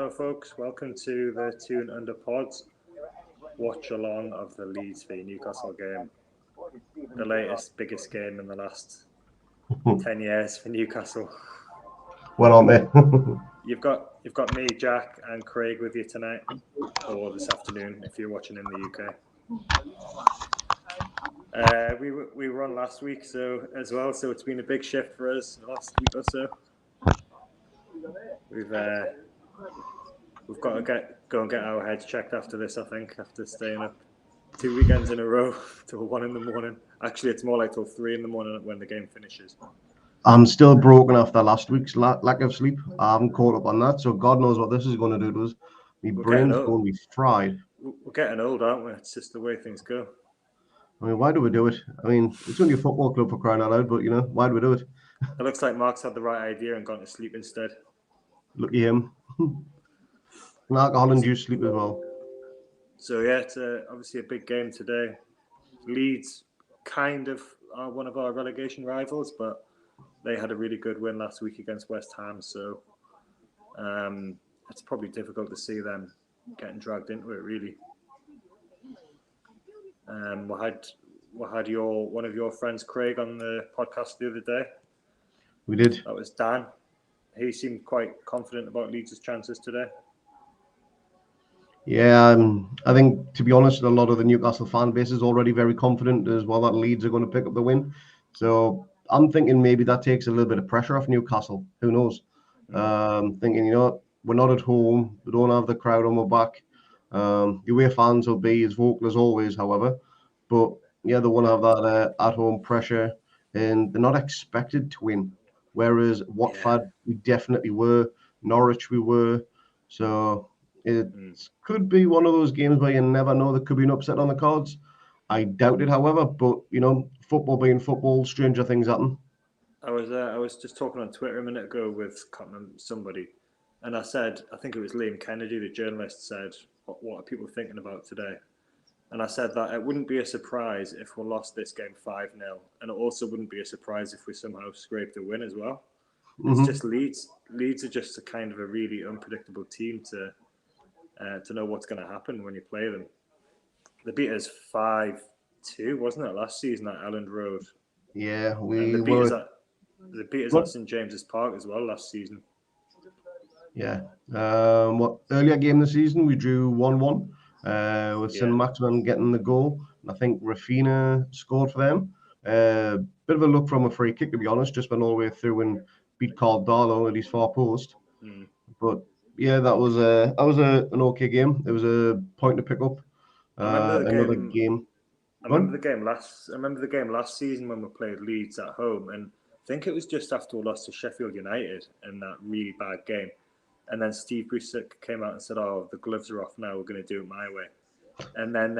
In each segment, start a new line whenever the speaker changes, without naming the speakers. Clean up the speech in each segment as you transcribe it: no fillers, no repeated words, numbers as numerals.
Hello, folks. Welcome to the Two and Under Pods watch along of the Leeds v Newcastle game. The latest, biggest game in the last 10 years for Newcastle.
Well, aren't they?
You've got me, Jack, and Craig with you tonight, or this afternoon if you're watching in the UK. We were on last week, so it's been a big shift for us the last week or so. We've got to go and get our heads checked after this. I think after staying up 2 weekends in a row till 1 a.m. Actually, it's more like till 3 a.m. when the game finishes.
I'm still broken after last week's lack of sleep. I haven't caught up on that, so God knows what this is going to do to us. My brain's going to be fried.
We're getting old, aren't we? It's just the way things go.
I mean, why do we do it? I mean, it's only a football club for crying out loud, but, why do we do it?
It looks like Mark's had the right idea and gone to sleep instead.
Lucky him. Alcohol-induced sleep as well.
So, yeah, it's obviously a big game today. Leeds kind of are one of our relegation rivals, but they had a really good win last week against West Ham, so it's probably difficult to see them getting dragged into it, really. We had one of your friends, Craig, on the podcast the other day.
We did.
That was Dan. He seemed quite confident about Leeds' chances today.
Yeah, I think, to be honest, a lot of the Newcastle fan base is already very confident as well that Leeds are going to pick up the win. So I'm thinking maybe that takes a little bit of pressure off Newcastle. Who knows? Thinking, we're not at home. We don't have the crowd on our back. The away fans will be as vocal as always, however. But, yeah, they won't have that at-home pressure, and they're not expected to win. Whereas Watford, we definitely were. Norwich, we were. So it could be one of those games where you never know. There could be an upset on the cards. I doubt it, however. But, football being football, stranger things happen.
I was just talking on Twitter a minute ago with somebody, and I said, I think it was Liam Kennedy, the journalist, said, what are people thinking about today? And I said that it wouldn't be a surprise if we lost this game 5-0, and it also wouldn't be a surprise if we somehow scraped a win as well. It's just Leeds. Leeds are just a kind of a really unpredictable team to know what's going to happen when you play them. They beat us 5-2, wasn't it, last season at Elland Road?
Yeah,
they beat us at St James's Park as well last season.
Yeah. Earlier game this season we drew 1-1 with St Maximin getting the goal. And I think Rafinha scored for them. Bit of a look from a free kick, to be honest, just went all the way through and beat Caldalo at his far post. But yeah, that was an okay game. It was a point to pick up. Another game.
I remember the game last season when we played Leeds at home, and I think it was just after we lost to Sheffield United in that really bad game. And then Steve Bruce came out and said, "Oh, the gloves are off now. We're going to do it my way." And then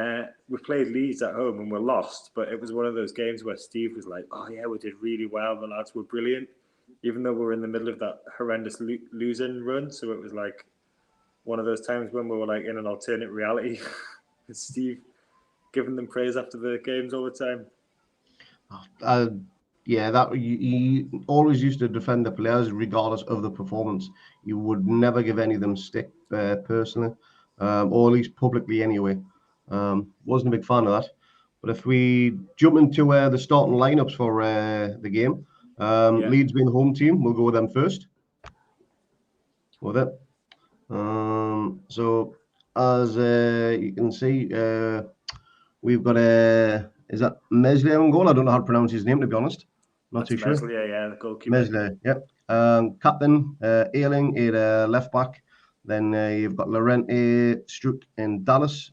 we played Leeds at home and we lost. But it was one of those games where Steve was like, "Oh yeah, we did really well. The lads were brilliant," even though we were in the middle of that horrendous losing run. So it was like one of those times when we were like in an alternate reality. With Steve giving them praise after the games all the time.
Yeah, that he always used to defend the players regardless of the performance. He would never give any of them stick personally, or at least publicly anyway. Wasn't a big fan of that. But if we jump into the starting lineups for the game, Leeds being the home team, we'll go with them first. With it. So as you can see, we've got is that Meslier on goal? I don't know how to pronounce his name, to be honest. Not too sure.
Meslier, yeah, the goalkeeper.
Meslier, yep. Captain, Ayling at left back. Then you've got Llorente, Struck, and Dallas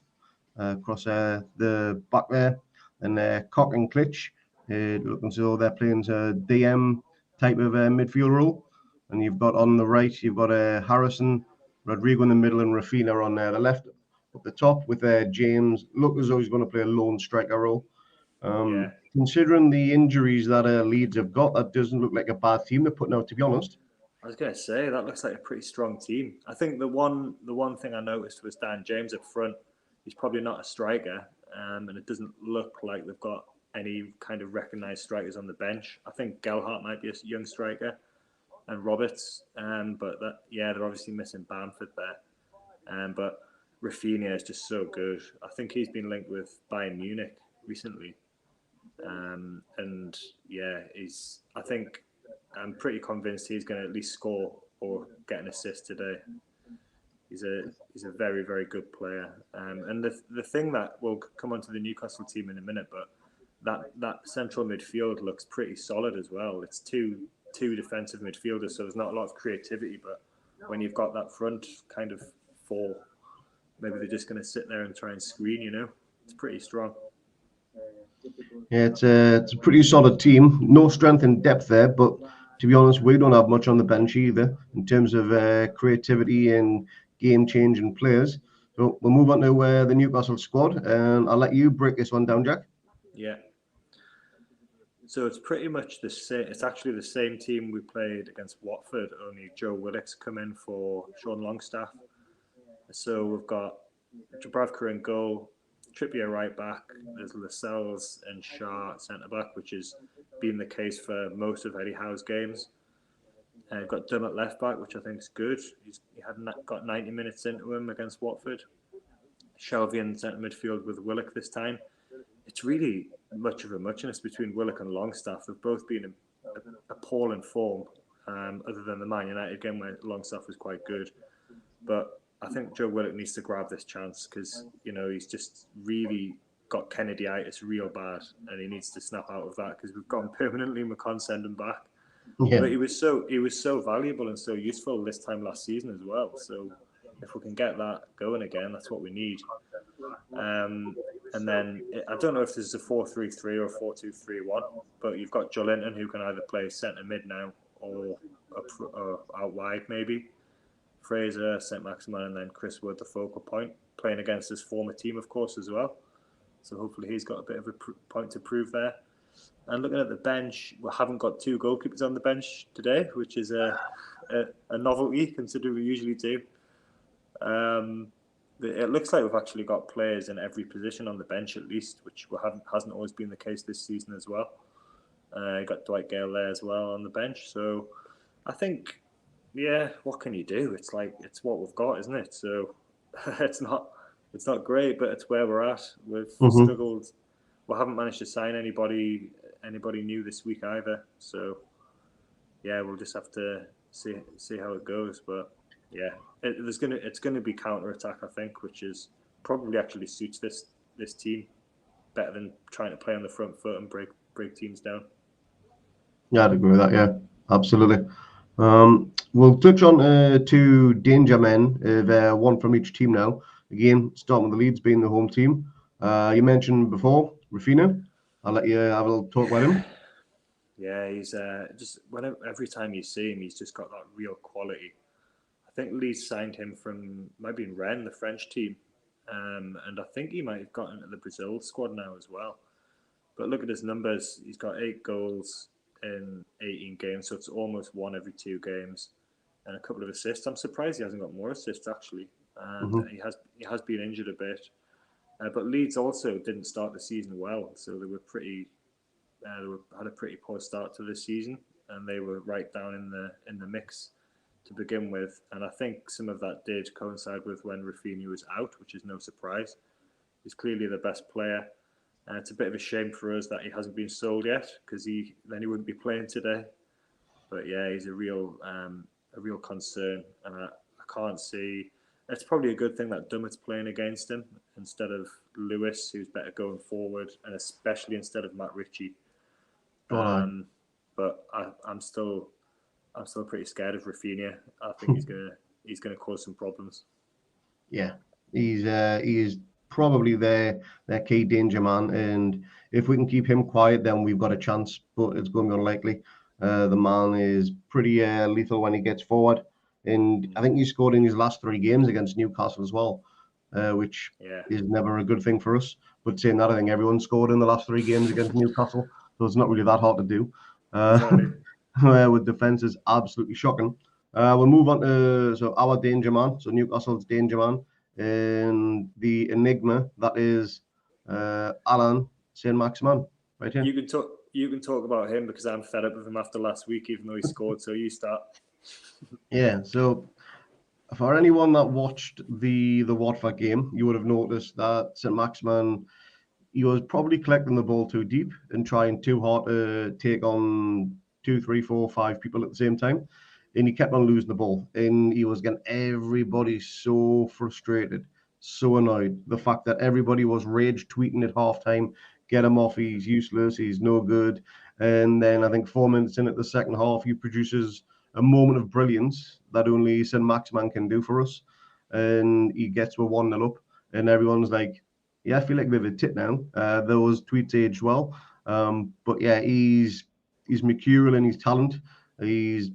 across the back there. And Koch and Klitsch, looking as though they're playing a DM type of midfield role. And you've got on the right, you've got Harrison, Rodrigo in the middle, and Rafinha on the left. Up the top with James, look as though he's going to play a lone striker role. Considering the injuries that Leeds have got, that doesn't look like a bad team they're putting out, to be honest.
I was going to say, that looks like a pretty strong team. I think the one thing I noticed was Dan James up front. He's probably not a striker, and it doesn't look like they've got any kind of recognised strikers on the bench. I think Gelhardt might be a young striker. and Roberts. But they're obviously missing Bamford there. But Rafinha is just so good. I think he's been linked with Bayern Munich recently. And yeah, I'm pretty convinced he's going to at least score or get an assist today. He's a very, very good player. And the thing that will come onto the Newcastle team in a minute, but that central midfield looks pretty solid as well. It's two defensive midfielders, so there's not a lot of creativity. But when you've got that front kind of four, maybe they're just going to sit there and try and screen. It's pretty strong.
Yeah, it's a pretty solid team. No strength and depth there, but to be honest, we don't have much on the bench either in terms of creativity and game-changing players. So we'll move on to the Newcastle squad, and I'll let you break this one down, Jack.
Yeah. So it's pretty much the same. It's actually the same team we played against Watford, only Joe Willock's come in for Sean Longstaff. So we've got Dubravka in goal, Trippier right back, there's Lascelles and Shaw centre back, which has been the case for most of Eddie Howe's games. And we've got Dunn at left back, which I think is good. He hadn't got 90 minutes into him against Watford. Shelvey in centre midfield with Willock this time. It's really much of a muchness between Willock and Longstaff. They've both been in appalling form, other than the Man United game where Longstaff was quite good. But I think Joe Willock needs to grab this chance because, he's just really got Kennedy-itis real bad and he needs to snap out of that because we've gone permanently. We can't send him back. Yeah. But he was so valuable and so useful this time last season as well. So if we can get that going again, that's what we need. And then I don't know if this is a 4-3-3 or 4-2-3-1, but you've got Joelinton who can either play centre mid now or out wide maybe. Fraser, St. Maximin, and then Chris Wood, the focal point, playing against his former team, of course, as well. So hopefully he's got a bit of a point to prove there. And looking at the bench, we haven't got two goalkeepers on the bench today, which is a novelty considering we usually do. It looks like we've actually got players in every position on the bench at least, which hasn't always been the case this season as well. You got Dwight Gale there as well on the bench. So I think, yeah, what can you do? It's what we've got, isn't it? So it's not great, but it's where we're at. We've struggled. We haven't managed to sign anybody new this week either. So yeah, we'll just have to see how it goes. But yeah, it's gonna be counter-attack, I think, which is probably actually suits this team better than trying to play on the front foot and break teams down.
Yeah, I'd agree with that. Yeah, absolutely. We'll touch on two danger men, one from each team now. Again, starting with the Leeds being the home team. You mentioned before Rafinha. I'll let you have a little talk about him.
Yeah, he's every time you see him, he's just got that real quality. I think Leeds signed him from maybe in Rennes, the French team, and I think he might have gotten into the Brazil squad now as well. But look at his numbers. He's got 8 goals in 18 games, so it's almost 1 every 2 games, and a couple of assists. I'm surprised he hasn't got more assists actually. He has been injured a bit, but Leeds also didn't start the season well, so they were had a pretty poor start to the season, and they were right down in the mix to begin with. And I think some of that did coincide with when Rafinha was out, which is no surprise. He's clearly the best player. And it's a bit of a shame for us that he hasn't been sold yet, because then he wouldn't be playing today. But yeah, he's a real concern, and I can't see. It's probably a good thing that Dummett's playing against him instead of Lewis, who's better going forward, and especially instead of Matt Ritchie. But I'm still pretty scared of Rafinha. I think he's gonna cause some problems.
Yeah, he is probably their key danger man, and if we can keep him quiet, then we've got a chance. But it's going to be unlikely. The man is pretty lethal when he gets forward, and I think he scored in his last 3 games against Newcastle as well, which is never a good thing for us. But saying that, I think everyone scored in the last 3 games against Newcastle, so it's not really that hard to do.
Exactly.
With defence is absolutely shocking. We'll move on to our danger man, so Newcastle's danger man, and the enigma that is Alan St. Maximin, right here.
You can talk. you can talk about him because I'm fed up with him after last week, even though he scored. So you start.
Yeah, so for anyone that watched the Watford game, you would have noticed that St Maximin, he was probably collecting the ball too deep and trying too hard to take on two, three, four, five people at the same time. And he kept on losing the ball. And he was getting everybody so frustrated, so annoyed. The fact that everybody was rage tweeting at halftime, get him off, he's useless, he's no good. And then I think 4 minutes in at the second half, he produces a moment of brilliance that only St. Maximan can do for us. And he gets a 1-0 up. And everyone's like, yeah, I feel like they've a tit now. Those tweets age well. But yeah, he's mercurial in his talent. He's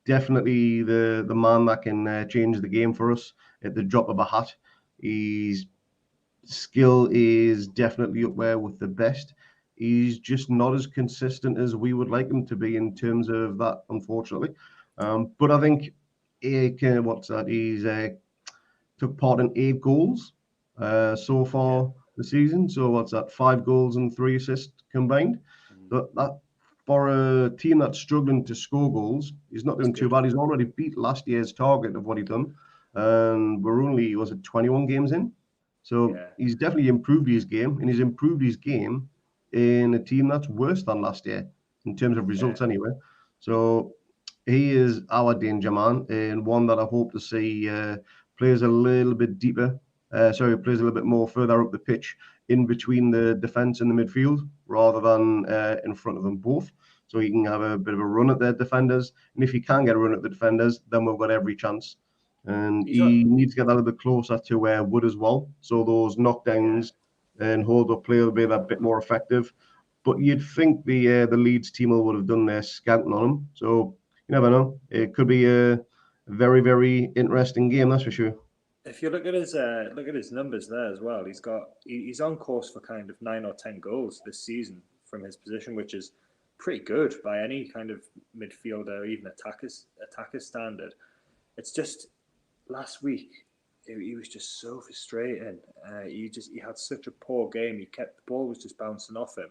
definitely the man that can change the game for us at the drop of a hat. His skill is definitely up there with the best. He's just not as consistent as we would like him to be in terms of that, unfortunately. But I think he can, what's that? He's took part in 8 goals so
Yeah.
far the season. So what's that? 5 goals and 3 assists combined. That for a team that's struggling to score goals, he's not doing too bad. He's already beat last year's target of what he done, and we're only 21 games in. So
Yeah.
he's definitely improved his game, and he's improved his game in a team that's worse than last year in terms of
Yeah.
results, anyway. So he is our danger man, and one that I hope to see plays a little bit deeper. Plays a little bit more further up the pitch, in between the defence and the midfield, rather than in front of them both. So he can have a bit of a run at the defenders, and if he can get a run at the defenders, then we've got every chance. And he needs to get that a little bit closer to Wood as well. So those knockdowns and hold up play will be that bit more effective. But you'd think the Leeds team would have done their scouting on him. So you never know. It could be a very, very interesting game, that's for sure.
If you look at his numbers there as well, he's on course for kind of 9 or 10 goals this season from his position, which is pretty good by any kind of midfielder or even attacker standard. It's just last week he was just so frustrating. He had such a poor game. The ball was just bouncing off him.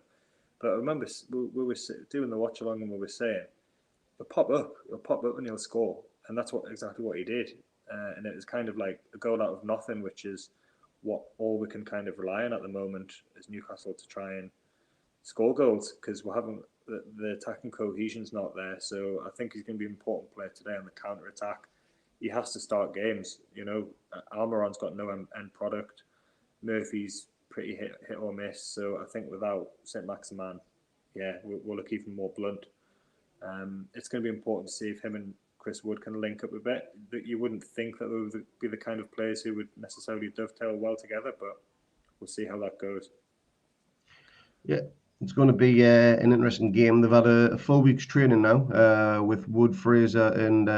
But I remember we were doing the watch along and we were saying he'll pop up and he'll score, and that's exactly what he did. And it was kind of like a goal out of nothing, which is what all we can kind of rely on at the moment as Newcastle to try and score goals, because we haven't the attacking cohesion's not there. So I think he's going to be an important player today on the counter attack. He has to start games. Almiron's got no end product. Murphy's pretty hit or miss. So I think without Saint Maximin, we'll look even more blunt. It's going to be important to see if him and Chris Wood can link up a bit. That you wouldn't think that they would be the kind of players who would necessarily dovetail well together, but we'll see how that goes.
Yeah, it's going to be an interesting game. They've had a full week's training now with Wood, Fraser, and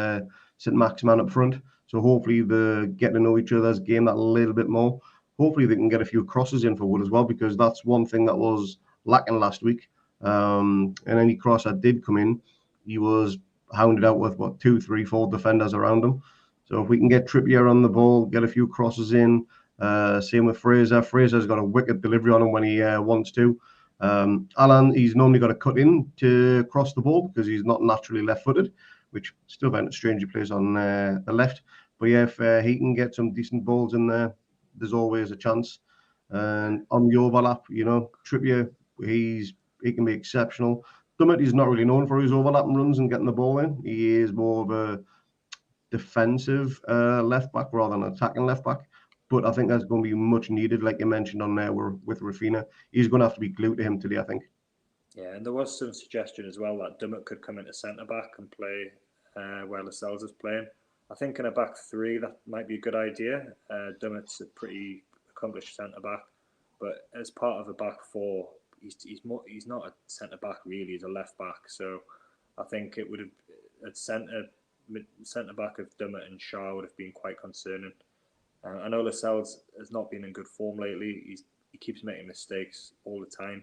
St Maximin up front. So hopefully they get to know each other's game that a little bit more. Hopefully they can get a few crosses in for Wood as well, because that's one thing that was lacking last week. And any cross that did come in, he was hounded out with 2, 3, 4 defenders around him. So if we can get Trippier on the ball, get a few crosses in, same with Fraser. Fraser's got a wicked delivery on him when he wants to. Alan, he's normally got to cut in to cross the ball because he's not naturally left-footed, which still very strange he plays on the left. But yeah, if he can get some decent balls in there, there's always a chance. And on the overlap, Trippier, he can be exceptional. Dummett, he's not really known for his overlapping runs and getting the ball in. He is more of a defensive left back rather than attacking left back. But I think that's going to be much needed, like you mentioned on there with Rafinha. He's going to have to be glued to him today, I think.
Yeah, and there was some suggestion as well that Dummett could come into centre back and play where Lascelles is playing. I think in a back three that might be a good idea. Dummett's a pretty accomplished centre back, but as part of a back four, he's not a centre back really. He's a left back. So I think it would have at centre back of Dummett and Shaw would have been quite concerning. I know Lascelles has not been in good form lately. He keeps making mistakes all the time,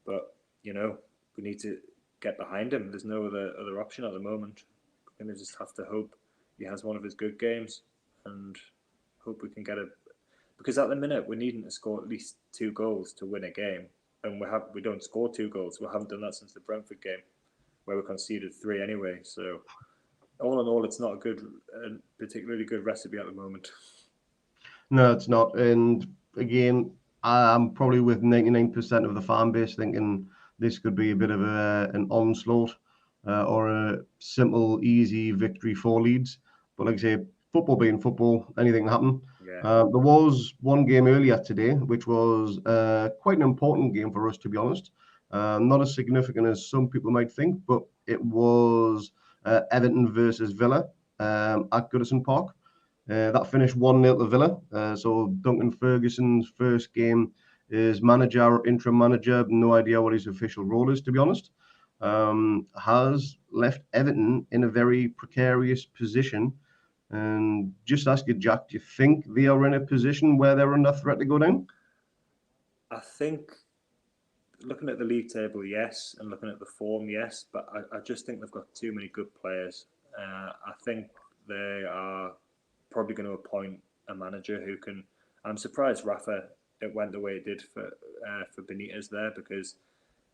but we need to get behind him. There's no other option at the moment. We're going to just have to hope he has one of his good games and hope we can get it. Because at the minute, we're needing to score at least 2 goals to win a game. and we don't score 2 goals. We haven't done that since the Brentford game, where we conceded 3 anyway. So all in all, it's not a particularly good recipe at the moment.
No, it's not. And again, I'm probably with 99% of the fan base thinking this could be a bit of an onslaught or a simple, easy victory for Leeds. But like I say, football being football, anything can happen.
Yeah,
There was one game earlier today, which was quite an important game for us, to be honest. Not as significant as some people might think, but it was Everton versus Villa at Goodison Park. That finished 1-0 to Villa. So Duncan Ferguson's first game is manager or interim manager. No idea what his official role is, to be honest. Has left Everton in a very precarious position. And just ask you, Jack, do you think they are in a position where they're under threat to go down?
I think looking at the league table, yes, and looking at the form, yes, but I just think they've got too many good players. I think they are probably going to appoint a manager who can. I'm surprised Rafa it went the way it did for Benitez there, because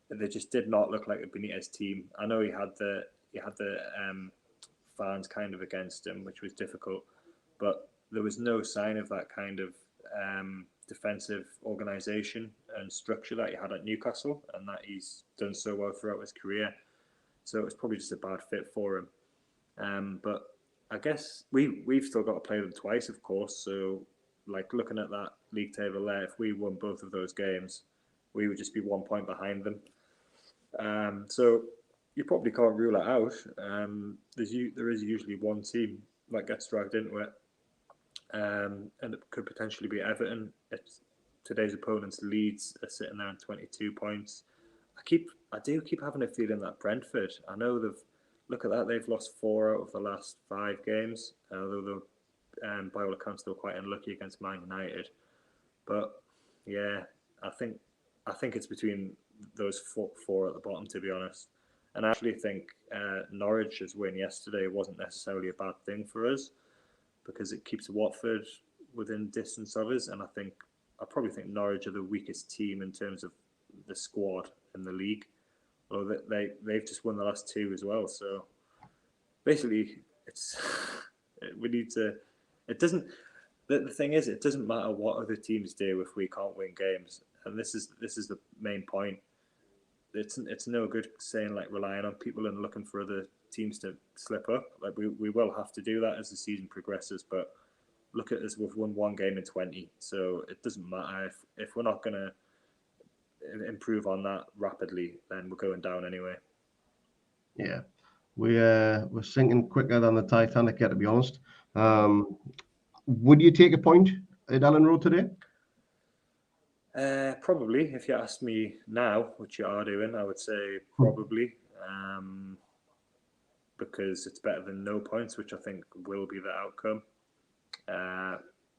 they just did not look like a Benitez team. I know he had the fans kind of against him, which was difficult, but there was no sign of that kind of defensive organisation and structure that he had at Newcastle, and that he's done so well throughout his career. So it was probably just a bad fit for him. But I guess we've still got to play them twice, of course. So like looking at that league table there, if we won both of those games, we would just be 1 point behind them. So you probably can't rule it out. There is usually one team that gets dragged into it, and it could potentially be Everton. It's today's opponents, Leeds, are sitting there on 22 points. I do keep having a feeling that Brentford. I know look at that, they've lost 4 out of the last 5 games, although by all accounts they were quite unlucky against Man United. But yeah, I think it's between those four at the bottom, to be honest. And I actually think Norwich's win yesterday wasn't necessarily a bad thing for us, because it keeps Watford within distance of us. And I probably think Norwich are the weakest team in terms of the squad in the league. Although they've just won the last 2 as well. So basically, it's we need to. It doesn't. The thing is, it doesn't matter what other teams do if we can't win games, and this is the main point. It's no good saying like relying on people and looking for other teams to slip up. Like we will have to do that as the season progresses. But look at us, we've won 1 game in 20, so it doesn't matter if we're not going to improve on that rapidly, then we're going down anyway.
Yeah, we're sinking quicker than the Titanic, to be honest. Would you take a point at Elland Road today?
Probably, if you asked me now, which you are doing, I would say probably, because it's better than no points, which I think will be the outcome.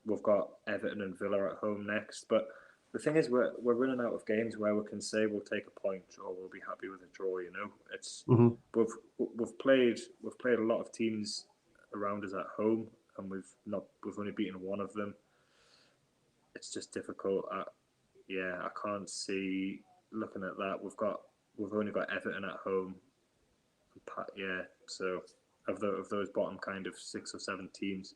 We've got Everton and Villa at home next, but the thing is, we're running out of games where we can say we'll take a point or we'll be happy with a draw. You know, it's we've played a lot of teams around us at home, and we've only beaten one of them. It's just difficult. I can't see looking at that. We've only got Everton at home. Yeah, so of those bottom kind of 6 or 7 teams.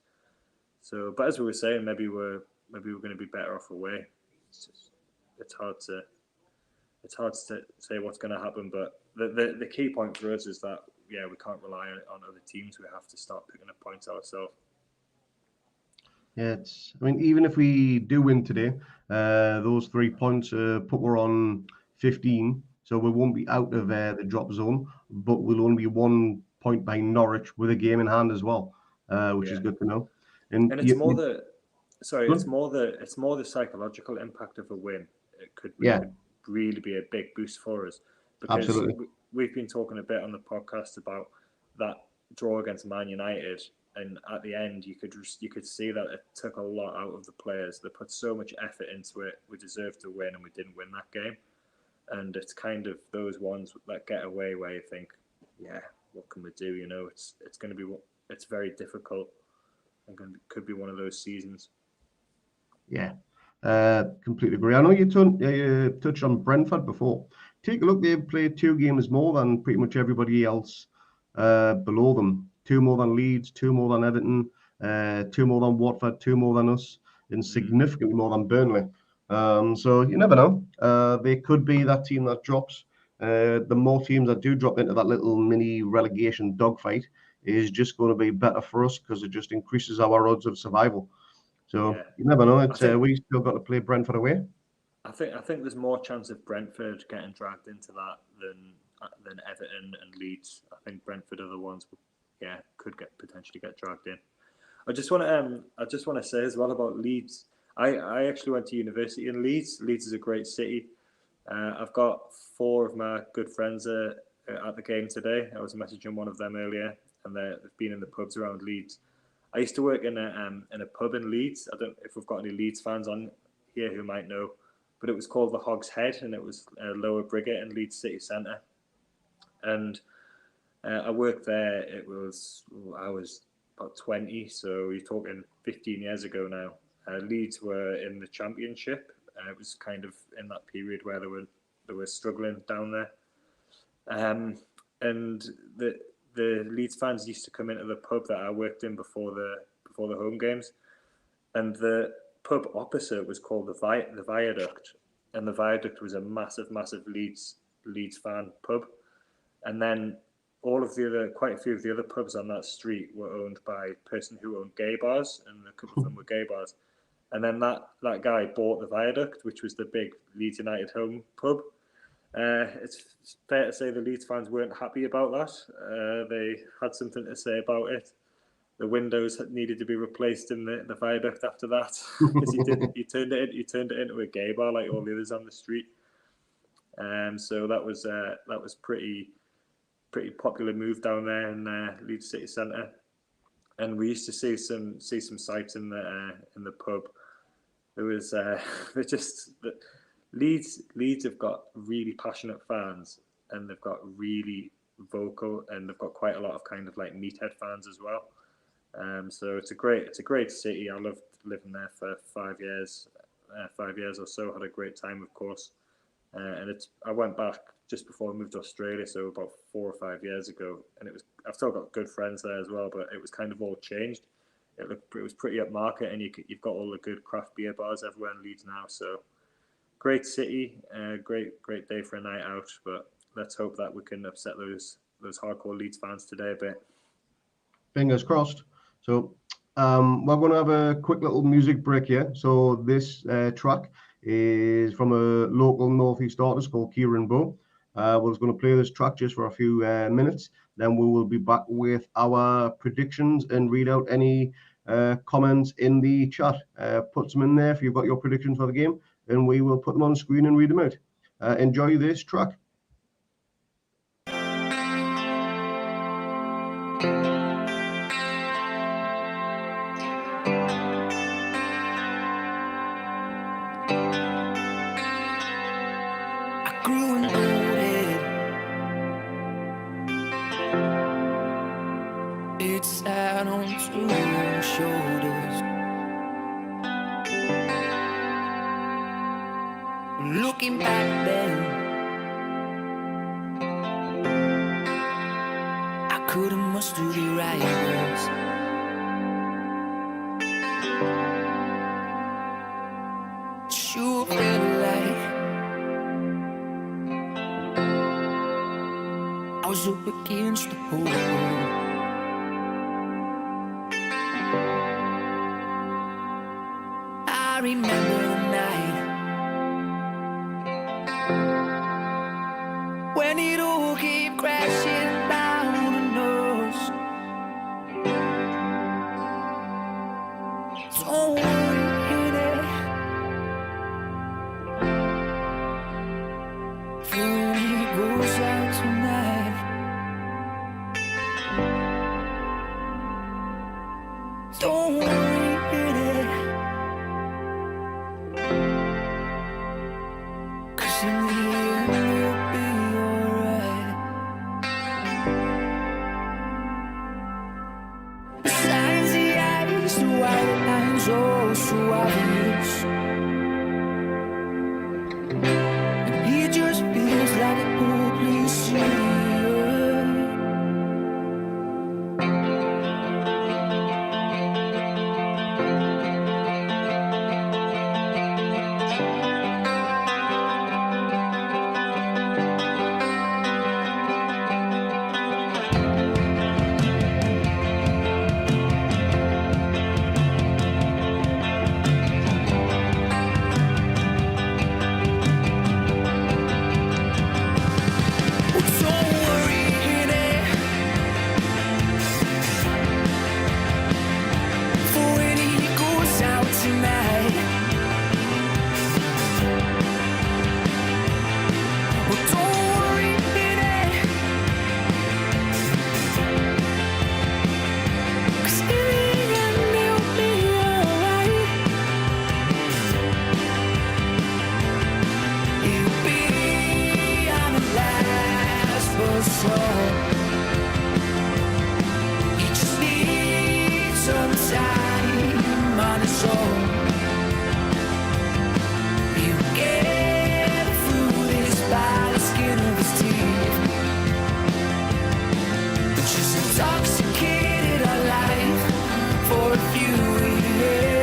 So, but as we were saying, maybe we're going to be better off away. It's hard to say what's going to happen. But the key point for us is that we can't rely on other teams. We have to start picking up points ourselves.
Yeah, even if we do win today, those 3 points put we're on 15, so we won't be out of the drop zone, but we'll only be 1 point behind Norwich with a game in hand as well, which is good to know.
And it's more the psychological impact of a win. It could really be a big boost for us, because
absolutely.
We've been talking a bit on the podcast about that draw against Man United, and at the end you could see that it took a lot out of the players. They put so much effort into it. We deserved to win, and we didn't win that game. And it's kind of those ones that get away where you think, what can we do? You know, it's very difficult, and could be one of those seasons.
Yeah, Completely agree. I know you touched on Brentford before. Take a look. They've played 2 games more than pretty much everybody else below them. 2 more than Leeds, 2 more than Everton, 2 more than Watford, 2 more than us, and significantly more than Burnley. So you never know. They could be that team that drops. The more teams that do drop into that little mini relegation dogfight is just going to be better for us because it just increases our odds of survival. So
Yeah.
you never know.
I
It's
think
we still got to play Brentford away.
I think there's more chance of Brentford getting dragged into that than Everton and Leeds. I think Brentford are the ones who, yeah, could potentially get dragged in. I just want to say as well about Leeds. I actually went to university in Leeds. Leeds is a great city. I've got 4 of my good friends at the game today. I was messaging one of them earlier, and they've been in the pubs around Leeds. I used to work in a pub in Leeds. I don't know if we've got any Leeds fans on here who might know, but it was called the Hog's Head, and it was Lower Briggate in Leeds City Centre. And I worked there. I was about 20, so you're talking 15 years ago now. Leeds were in the Championship. It was kind of in that period where they were struggling down there. And the Leeds fans used to come into the pub that I worked in before the home games, and the pub opposite was called the Viaduct, and the Viaduct was a massive Leeds fan pub, and then quite a few of the other pubs on that street were owned by a person who owned gay bars, and a couple of them were gay bars. And then that guy bought the Viaduct, which was the big Leeds United home pub. It's fair to say the Leeds fans weren't happy about that. They had something to say about it. The windows needed to be replaced in the Viaduct after that, because he turned it into a gay bar like all the others on the street. So that was pretty popular move down there in Leeds City Centre, and we used to see some sights in the pub. There was Leeds have got really passionate fans, and they've got really vocal, and they've got quite a lot of kind of like meathead fans as well. So it's a great city. I loved living there for 5 years or so. Had a great time, of course. And I went back just before I moved to Australia, so about 4 or 5 years ago, and I've still got good friends there as well, but it was kind of all changed. It was pretty upmarket, and you've got all the good craft beer bars everywhere in Leeds now. So great city, great day for a night out. But let's hope that we can upset those hardcore Leeds fans today a bit.
Fingers crossed. So we're going to have a quick little music break here. So this track is from a local northeast artist called Kieran Bow. We're just going to play this track just for a few minutes. Then we will be back with our predictions and read out any comments in the chat. Put some in there if you've got your predictions for the game, and we will put them on screen and read them out. Enjoy this track.
It's out onto your shoulders. Looking back then, I couldn't muster the right words. Sure felt like I was up against the whole world. I remember the night when it all came crashing down on us. Don't worry, when it goes out tonight. Don't worry, soul. He just needs some time on his own. He'll get through this by the skin of his teeth. But just intoxicated our life for a few years.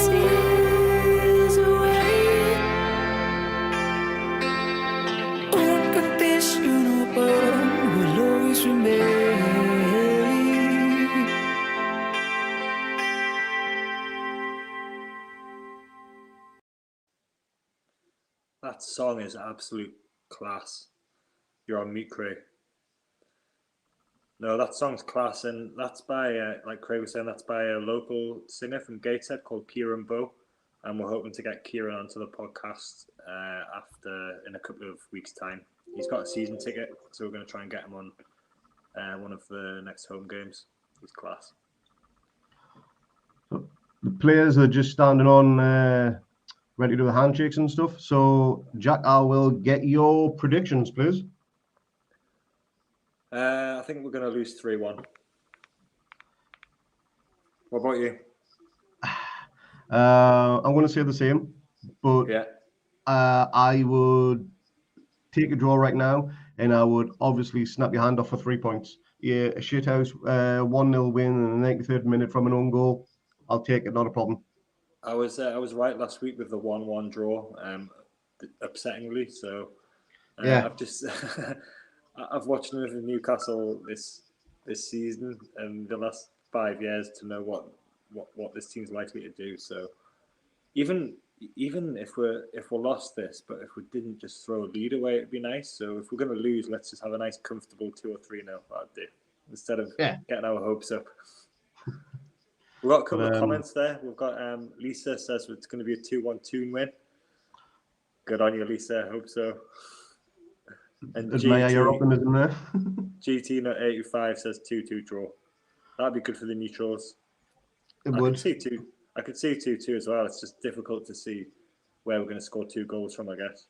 Tears away. Unconditional bond will always remain.
That song is absolute class. You're on mute, Craig. No, that song's class, and that's by, like Craig was saying, that's by a local singer from Gateshead called Kieran Bow, and we're hoping to get Kieran onto the podcast in a couple of weeks' time. He's got a season ticket, so we're going to try and get him on one of the next home games. He's class.
The players are just standing on, ready to do the handshakes and stuff. So, Jack, I will get your predictions, please.
I think we're going to lose 3-1. What about you?
I'm going to say the same, but
Yeah.
I would take a draw right now, and I would obviously snap your hand off for 3 points. Yeah, a shithouse 1-0 win in the 93rd minute from an own goal. I'll take it, not a problem.
I was right last week with the 1-1 draw, upsettingly. So
Yeah.
I've just I've watched enough of Newcastle this season and the last 5 years to know what this team's likely to do. So even if we're lost this, but if we didn't just throw a lead away, it'd be nice. So if we're going to lose, let's just have a nice, comfortable 2 or 3-0. That'd do, instead of getting our hopes up. We've got a couple of comments there. We've got Lisa says it's going to be a 2-1 Toon win. Good on you, Lisa. I hope so. And
Admire your optimism there.
GT85 says 2-2 draw. That'd be good for the neutrals.
It would.
I could see 2-2 as well. It's just difficult to see where we're going to score 2 goals from, I guess.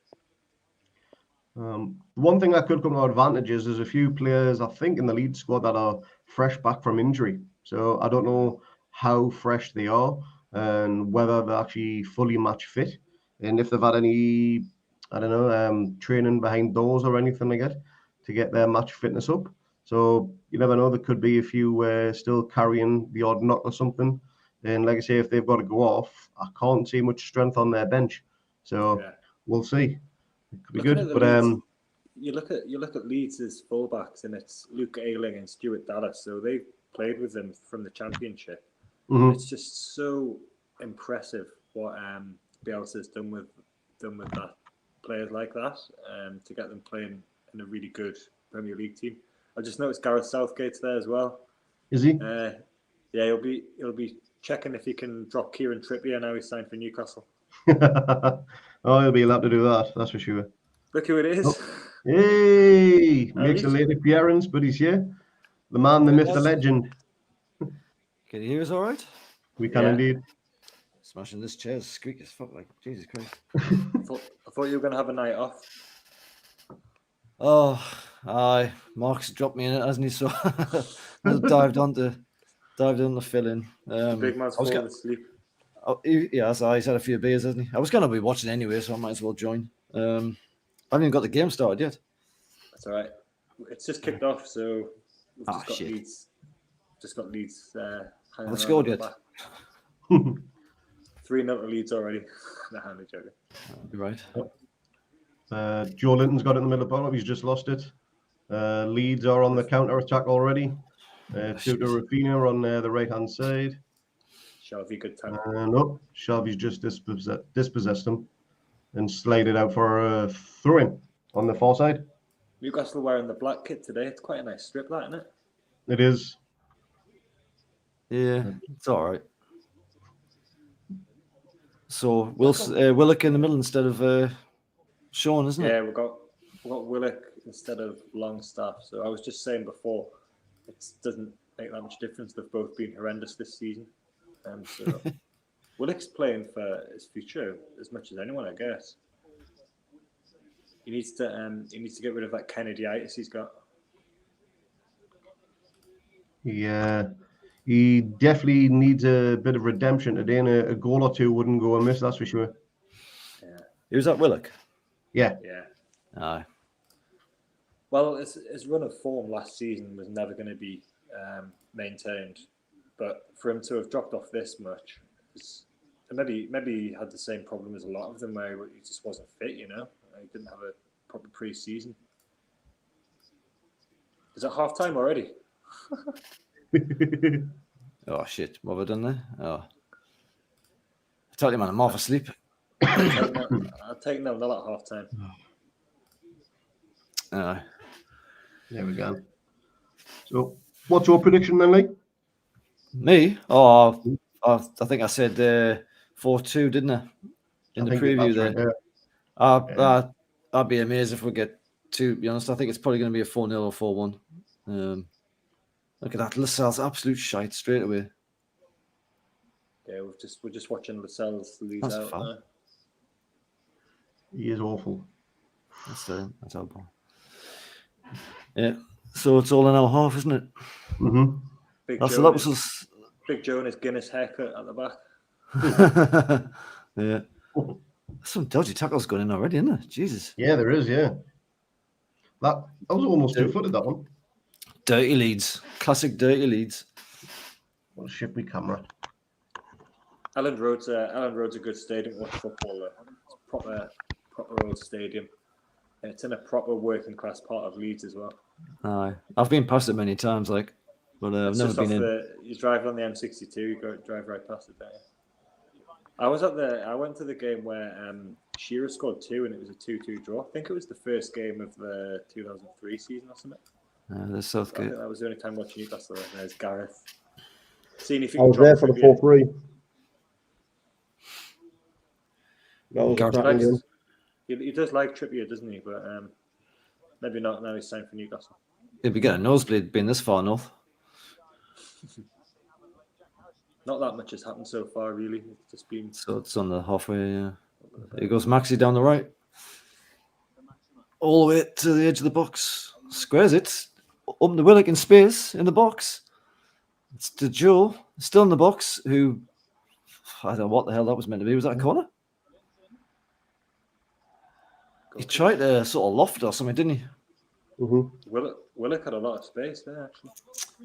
One thing that could come to our advantage is there's a few players, I think, in the Leeds squad that are fresh back from injury. So I don't know how fresh they are and whether they're actually fully match fit. And if they've had any, I don't know, training behind doors or anything like that to get their match fitness up. So you never know, there could be a few still carrying the odd knock or something. And like I say, if they've got to go off, I can't see much strength on their bench. So we'll see. It could be good. But
you look at Leeds' fullbacks, and it's Luke Ayling and Stuart Dallas. So they've played with them from the Championship. It's just so impressive what Bielsa's done with that players like that, to get them playing in a really good Premier League team. I just noticed Gareth Southgate's there as well.
Is he?
Yeah, he'll be checking if he can drop Kieran Trippier now he's signed for Newcastle.
Oh, he'll be allowed to do that, that's for sure.
Look who it is.
Oh. Hey, makes a late appearance, but he's here. The man, the myth, the legend.
Can you hear us all right?
We can indeed.
Smashing this chair's squeak as fuck, like Jesus Christ.
I thought you were going to have a night off.
Oh, aye. Mark's dropped me in it, hasn't he? So I dived on the fill in.
Big man's falling asleep.
He's had a few beers, hasn't he? I was going to be watching anyway, so I might as well join. I haven't even got the game started yet.
That's all right. It's just kicked off, so we've just got Leeds.
Haven't scored yet.
3-0 to Leeds already. No, I'm joking.
You're right.
Joe Linton's got it in the middle of the ball. He's just lost it. Leeds are on the counter attack already. Tutor Rafinha on the right hand side.
Shelby, good time.
No, Shelby's just dispossessed him and slided out for a throw-in on the far side.
Newcastle wearing the black kit today. It's quite a nice strip, that, isn't it?
It is.
Yeah, it's all right. So Willock in the middle instead of Sean, isn't
Yeah,
it?
we've got Willock instead of Longstaff. So I was just saying before, it doesn't make that much difference. They've both been horrendous this season. So Willock's playing for his future as much as anyone, I guess. He needs to get rid of that Kennedy-itis he's got.
Yeah. He definitely needs a bit of redemption today, and a goal or two wouldn't go amiss, that's for sure.
Yeah.
He was at Willock.
Yeah.
Aye.
Well, his run of form last season was never going to be maintained, but for him to have dropped off this much, maybe he had the same problem as a lot of them, where he just wasn't fit. He didn't have a proper pre-season. Is it half time already?
Oh shit! What have I done there? Oh, I tell you, man, I'm half asleep.
I'll take no, not at half time.
There we go. So, what's your prediction then, Lee?
Me? Oh, I think I said 4-2, didn't I? In the preview there. Right, I'd be amazed if we get 2. To be honest, I think it's probably going to be a 4-0 or 4-1. Look at that, Lascelles absolute shite straight away.
Yeah, we're just watching Lascelles lose
That's
out.
fun.
He is awful.
That's our ball. Yeah, so it's all in our half, isn't it?
Mm-hmm.
Big Joe and his Guinness haircut at the back.
Yeah. Some dodgy tackles going in already, isn't there? Jesus.
Yeah, there is, yeah. That was almost 2-footed, that one.
Dirty Leeds. Classic dirty Leeds.
What a shipmy camera.
Elland Road's a good stadium to watch football though. It's proper old stadium. And it's in a proper working class part of Leeds as well.
Aye. I've been past it many times, but I've never been in.
You drive on the M62, you drive right past it there. I went to the game where Shearer scored 2 and it was a 2-2 draw. I think it was the first game of the 2003 season or something.
There's Southgate.
I think that was the only time watching Newcastle. There's Gareth. Seeing if
I was there for the 4-3. That was a cracking game.
He does like Trippier, doesn't he? But maybe not now he's signed for Newcastle.
He'd be getting a nosebleed being this far north.
Not that much has happened so far, really. It's just been...
So it's on the halfway, yeah. Here goes Maxi down the right. All the way to the edge of the box. Squares it. Up to Willock in space in the box. It's to Joe, still in the box, who... I don't know what the hell that was meant to be. Was that a corner? He tried to sort of loft or something, didn't he?
Mm-hmm.
Willock had a lot of space there, actually.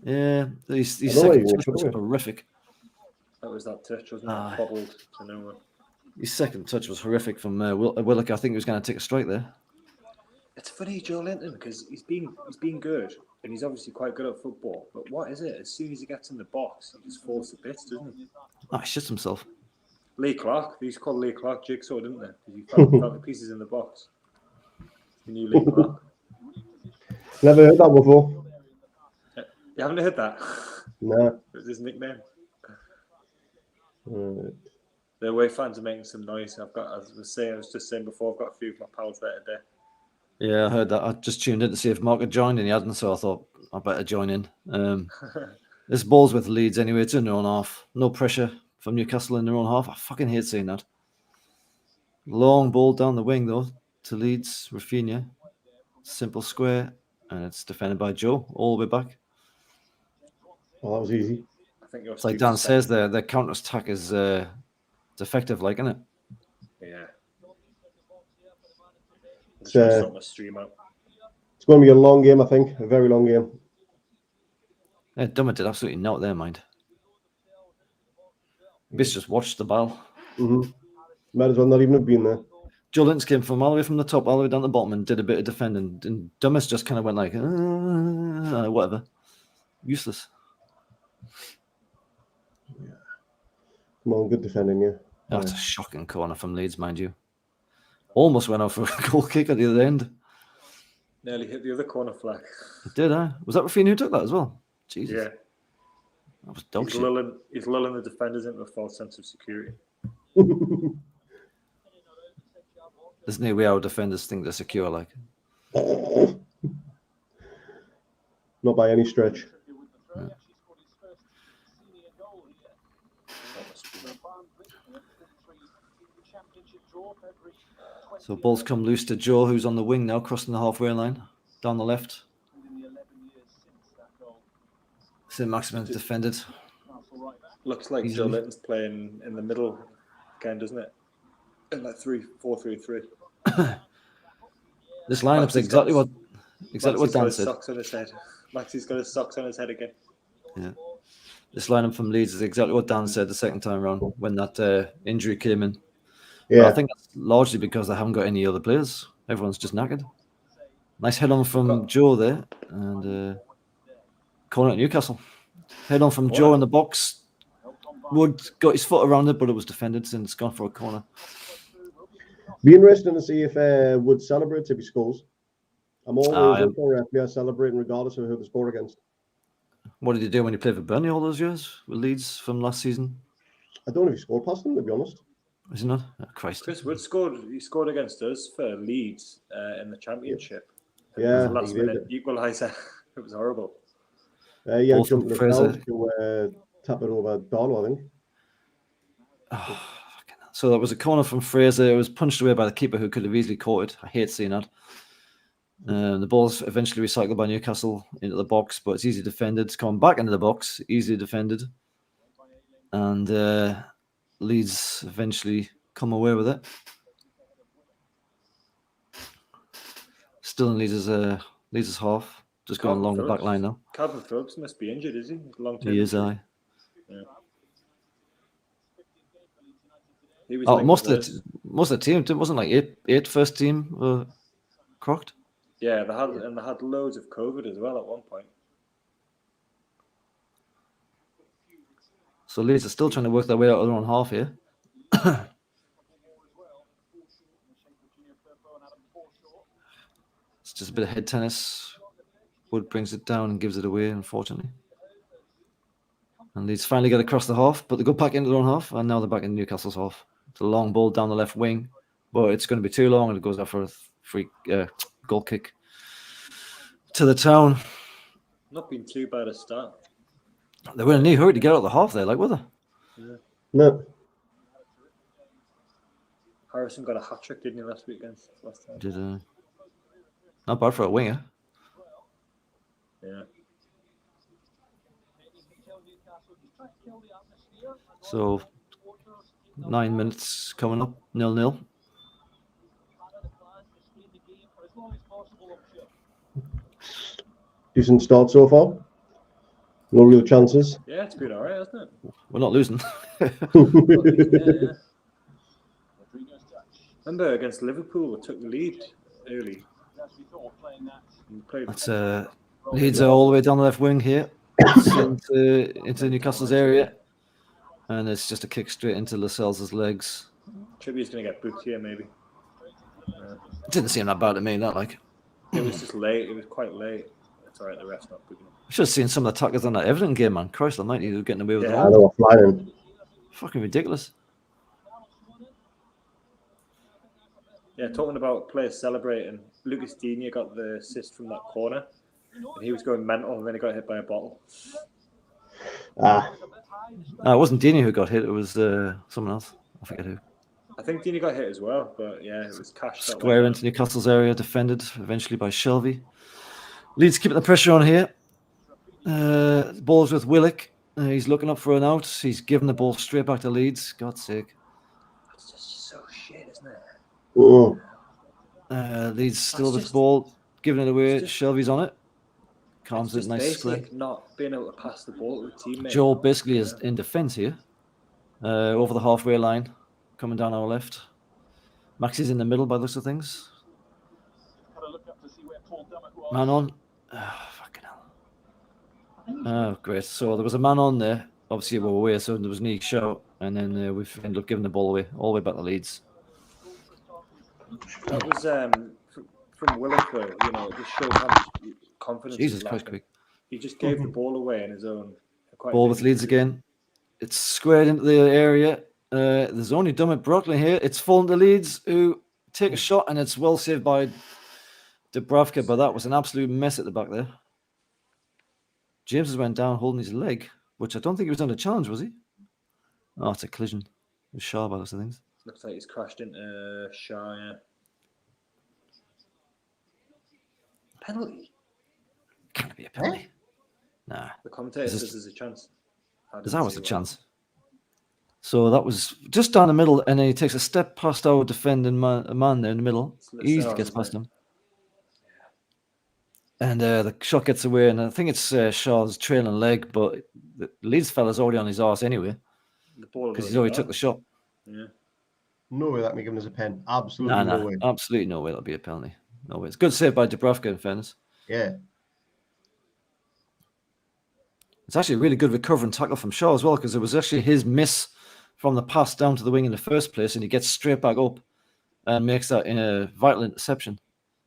Yeah, his second touch was horrific.
That was that touch, wasn't it? Bobbled to no one.
His second touch was horrific from Willock. I think he was going to take a strike there.
It's funny, Joe Linton, because he's been good, and he's obviously quite good at football. But what is it? As soon as he gets in the box, he just falls to bits, doesn't he?
Oh, he shits himself.
Lee Clark. They used to call Lee Clark Jigsaw, didn't they? Because he found the pieces in the box. The new Lee Clark.
Never heard that before.
You haven't heard that?
No.
It was his nickname.
Right.
The away fans are making some noise. I was just saying before, I've got a few of my pals there today.
Yeah, I heard that. I just tuned in to see if Mark had joined and he hadn't, so I thought I better join in. This ball's with Leeds anyway. It's in their own half. No pressure from Newcastle in their own half. I fucking hate seeing that. Long ball down the wing, though, to Leeds. Rafinha. Simple square. And it's defended by Joe all the way back.
Well, that was easy.
I think
it's like Dan says, the counter-attack is effective, like, isn't it?
Yeah.
It's going to be a long game, I think. A very long game.
Yeah, Dummer did absolutely not their mind. Bis just watched the ball.
Mm-hmm. Might as well not even have been there.
Joe Linton came from all the way from the top all the way down the bottom and did a bit of defending. And Dummer just kind of went like, whatever. Useless.
Yeah. Come on, good defending, yeah.
Oh, it's a shocking corner from Leeds, mind you. Almost went off for a goal kick at the other end.
Nearly hit the other corner flag.
Did I? Was that Rafinha who took that as well? Jesus.
Yeah.
That was dog
He's
shit.
lulling the defenders into a false sense of security.
There's no way our defenders think they're secure, like.
Not by any stretch.
So balls come loose to Joe, who's on the wing now, crossing the halfway line, down the left. St. Maximin's defended.
Looks like
Easily.
Joe Linton's playing in the middle again, doesn't it? In that 3-4-3-3.
This lineup's
Maxi's
exactly
got
what Dan
his
said.
socks on his head. Maxi's got his socks on his head again.
Yeah. This lineup from Leeds is exactly what Dan said the second time around when that injury came in. But
Yeah.
I think that's largely because they haven't got any other players. Everyone's just knackered. Nice head on from Joe there, and corner at Newcastle. Head on from Joe in the box. Wood got his foot around it, but it was defended and it's gone for a corner.
Be interesting to see if Wood celebrates if he scores. I'm always
yeah.
up for FBS celebrating regardless of who they score against.
What did he do when he played for Burnley all those years with Leeds from last season?
I don't know if he scored past them, to be honest.
Is he not? Oh, Christ.
Chris Wood scored against us for Leeds in the Championship.
Yeah,
It was a last
he did.
minute equaliser. It was horrible.
Yeah,
Balls from
jumped the
Fraser.
crowd to tap it over Darlow, I think.
Oh, fucking hell. So that was a corner from Fraser. It was punched away by the keeper who could have easily caught it. I hate seeing that. The ball's eventually recycled by Newcastle into the box, but it's easily defended. It's coming back into the box, easily defended. And Leeds eventually come away with it. Still in Leeds' half. Just going along the back line now.
Calvin Phillips must be injured, is he? Long-term
He is,
injury.
aye.
He was
Oh,
linked
most
with
of
us.
the team, it wasn't like eight first team were crocked.
Yeah, they had loads of COVID as well at one point.
So Leeds are still trying to work their way out of their own half here. It's just a bit of head tennis. Wood brings it down and gives it away, unfortunately. And Leeds finally get across the half, but they go back into their own half, and now they're back in Newcastle's half. It's a long ball down the left wing, but it's going to be too long, and it goes out for a free goal kick to the town.
Not been too bad a start.
They were in a knee hurry to get out of the half there, like, were they?
No.
Harrison got a hat trick, didn't he, last week against West Ham?
Did not bad for a winger.
Yeah.
So 9 minutes coming up, 0-0.
Decent start so far. No real chances.
Yeah, it's been all right, hasn't it?
We're not losing.
Yeah. Remember against Liverpool, we took the lead early. We played.
That's Leeds are all the way down the left wing here. It's into Newcastle's area. And it's just a kick straight into Lascelles' legs.
Trippier's going to get booked here, maybe.
It didn't seem that bad to me, that like.
It was just late. It was quite late. It's all right, the ref's not booking him.
I should have seen some of the tackles on that Everton game, man. Christ almighty, they were getting away with it
Yeah.
I
all.
know, flying.
Fucking ridiculous.
Yeah, talking about players celebrating, Lucas Digne got the assist from that corner. And he was going mental, and then he got hit by a bottle.
No, it wasn't Dini who got hit. It was someone else. I forget who.
I think Digne got hit as well, but yeah, it was Cash. that
Square
went
into Newcastle's area, defended eventually by Shelby. Leeds keeping the pressure on here. The ball's with Willock. He's looking up for an out. He's given the ball straight back to Leeds. God's sake.
It's just so shit, isn't it?
Oh.
Leeds still with
just-
the ball, giving it away.
just-
Shelby's on it. Calms
It's
it,
just
nice square.
basic not being able to pass the ball to a teammate.
Joel basically is in defence here, over the halfway line, coming down our left. Max is in the middle by the looks of things. Man on. Oh, fucking hell. Oh, great. So there was a man on there. Obviously, we were away, so there was a knee shot, and then we've ended up giving the ball away, all the way back to Leeds.
That was from Willock, though, it just shows how much confidence
Jesus
he's
Christ,
lacking.
quick.
He just gave the ball away in his own. Quite
Ball with Leeds again. It's squared into the area. There's only Dummett Brooklyn here. It's fallen to Leeds, who take a shot, and it's well saved by Dubravka, but that was an absolute mess at the back there. James has went down holding his leg, which I don't think he was under challenge, was he? Oh, it's a collision. It was Shaw by those things.
Looks like he's crashed into Shaw, yeah. Penalty?
Can't be a penalty. Nah.
The commentator says there's a chance.
There's always a chance. So that was just down the middle, and then he takes a step past our defending man there in the middle. Easily gets past him. And the shot gets away, and I think it's Shaw's trailing leg, but the Leeds fella's already on his arse anyway. Because he's already took the shot.
Yeah.
No way that making him as a pen. Absolutely no way.
Absolutely no way that'll be a penalty. No way. It's good save by Dubravka, in fairness.
Yeah.
It's actually a really good recovering tackle from Shaw as well, because it was actually his miss from the pass down to the wing in the first place, and he gets straight back up and makes that in a vital interception.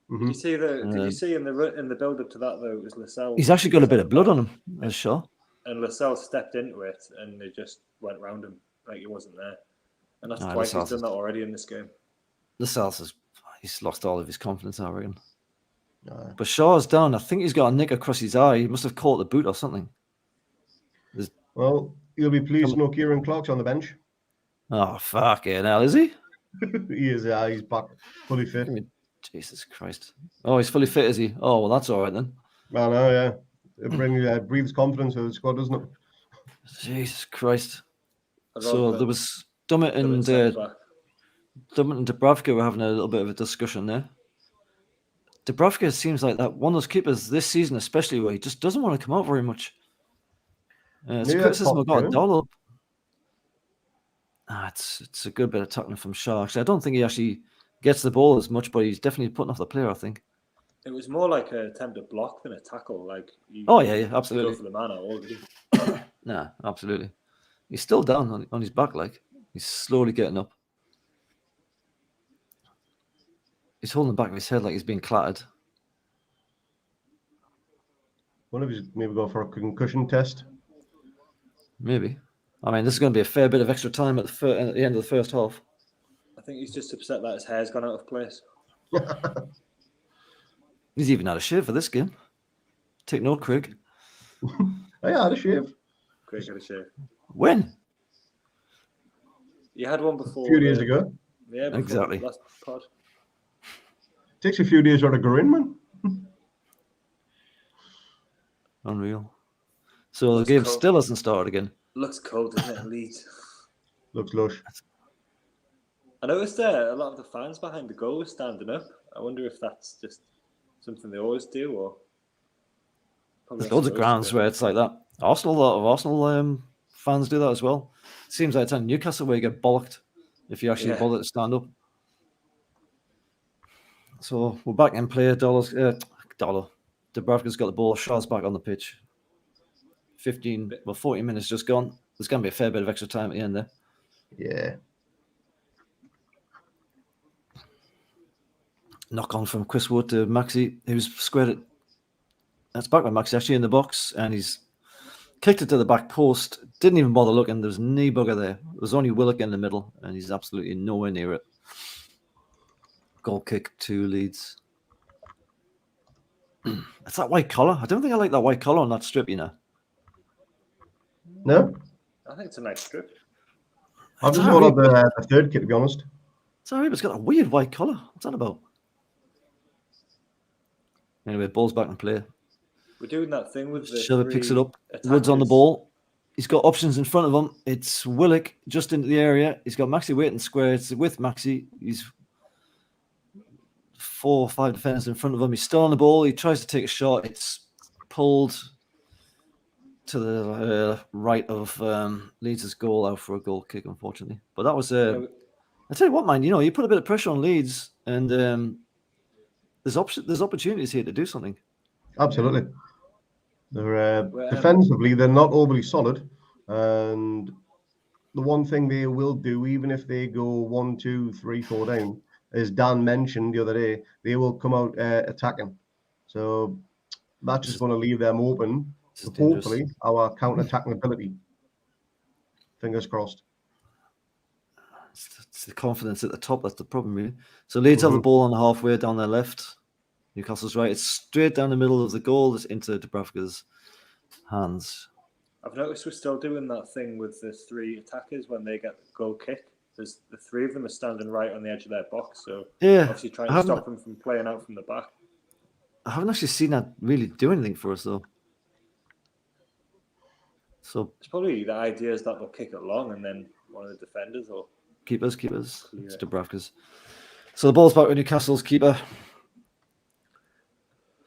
Mm-hmm.
Did you see in the build up to that though? It was Lascelles.
He's actually got a bit of blood on him, as Shaw.
And Lascelles stepped into it, and they just went round him like he wasn't there. And that's twice he's done that already in this game.
Lascelles he's lost all of his confidence, I reckon. But Shaw's down. I think he's got a nick across his eye. He must have caught the boot or something.
Well, you'll be pleased to know Kieran Clark's on the bench.
Oh, fuck it now, is he?
He is, he's back, fully fit.
Jesus Christ. Oh, he's fully fit, is he? Oh, well, that's all right then.
I know, yeah. It breathes confidence to the squad, doesn't it?
Jesus Christ. So there was Dummett and Dubravka were having a little bit of a discussion there. Dubravka seems like that one of those keepers this season, especially, where he just doesn't want to come out very much. It's criticism I've got a doll up. It's a good bit of tackling from Shaw. Actually, I don't think he actually gets the ball as much, but he's definitely putting off the player, I think.
It was more like an attempt to block than a tackle.
Yeah, absolutely.
Go for the man already.
Nah, absolutely. He's still down on his back, like he's slowly getting up. He's holding the back of his head like he's being clattered.
One of his maybe go for a concussion test.
Maybe. I mean, this is going to be a fair bit of extra time at the end of the first half.
I think he's just upset that his hair's gone out of place.
He's even had a shave for this game. Take note, Craig.
I had a shave.
Craig had a shave.
When?
You had one before.
A few days ago.
Yeah,
exactly.
Last pod.
Takes a few days to go in, man.
Unreal. So the game still hasn't started again.
Looks cold, doesn't it, Leeds?
Looks lush.
I noticed a lot of the fans behind the goal were standing up. I wonder if that's just something they always do, or
there's loads of grounds where it's like that. A lot of Arsenal fans do that as well. It seems like it's on Newcastle where you get bollocked if you actually bother to stand up. So we're back in play. Dubravka's got the ball. Shaw's back on the pitch. 40 minutes just gone. There's going to be a fair bit of extra time at the end there.
Yeah.
Knock on from Chris Wood to Maxi, who's squared it. That's back with Maxi actually in the box, and he's kicked it to the back post. Didn't even bother looking. There's knee bugger there. There's only Willock in the middle, and he's absolutely nowhere near it. Goal kick to Leeds. It's that white collar. I don't think I like that white collar on that strip, you know.
No?
I think it's a nice strip.
I've just got the third kit, to be honest.
Sorry, but it's got a weird white collar. What's that about? Anyway, ball's back in play.
We're doing that thing with the
Shiver picks it up. Wood's on the ball. He's got options in front of him. It's Willock just into the area. He's got Maxi waiting square. It's with Maxi. He's 4 or 5 defenders in front of him. He's still on the ball. He tries to take a shot. It's pulled to the right of Leeds' goal out for a goal kick, unfortunately. But that was I tell you what, man. You put a bit of pressure on Leeds, and there's opportunities here to do something.
Absolutely. They're defensively, they're not overly solid, and the one thing they will do, even if they go 1, 2, 3, 4 down, as Dan mentioned the other day, they will come out attacking. So that's just going to leave them open
This is
to
dangerous.
hopefully our counter-attacking ability. Fingers crossed.
It's the confidence at the top that's the problem, really. So Leeds have the ball on the halfway down their left. Newcastle's right. It's straight down the middle of the goal. It's into Dubravka's hands.
I've noticed we're still doing that thing with the 3 attackers when they get the goal kick. There's the 3 of them are standing right on the edge of their box, so
Yeah,
obviously trying to stop them from playing out from the back.
I haven't actually seen that really do anything for us, though. So
It's probably the idea is that they'll kick it long and then one of the defenders will
keepers.
clear
It's
it.
Dubravka's. So the ball's back with Newcastle's keeper.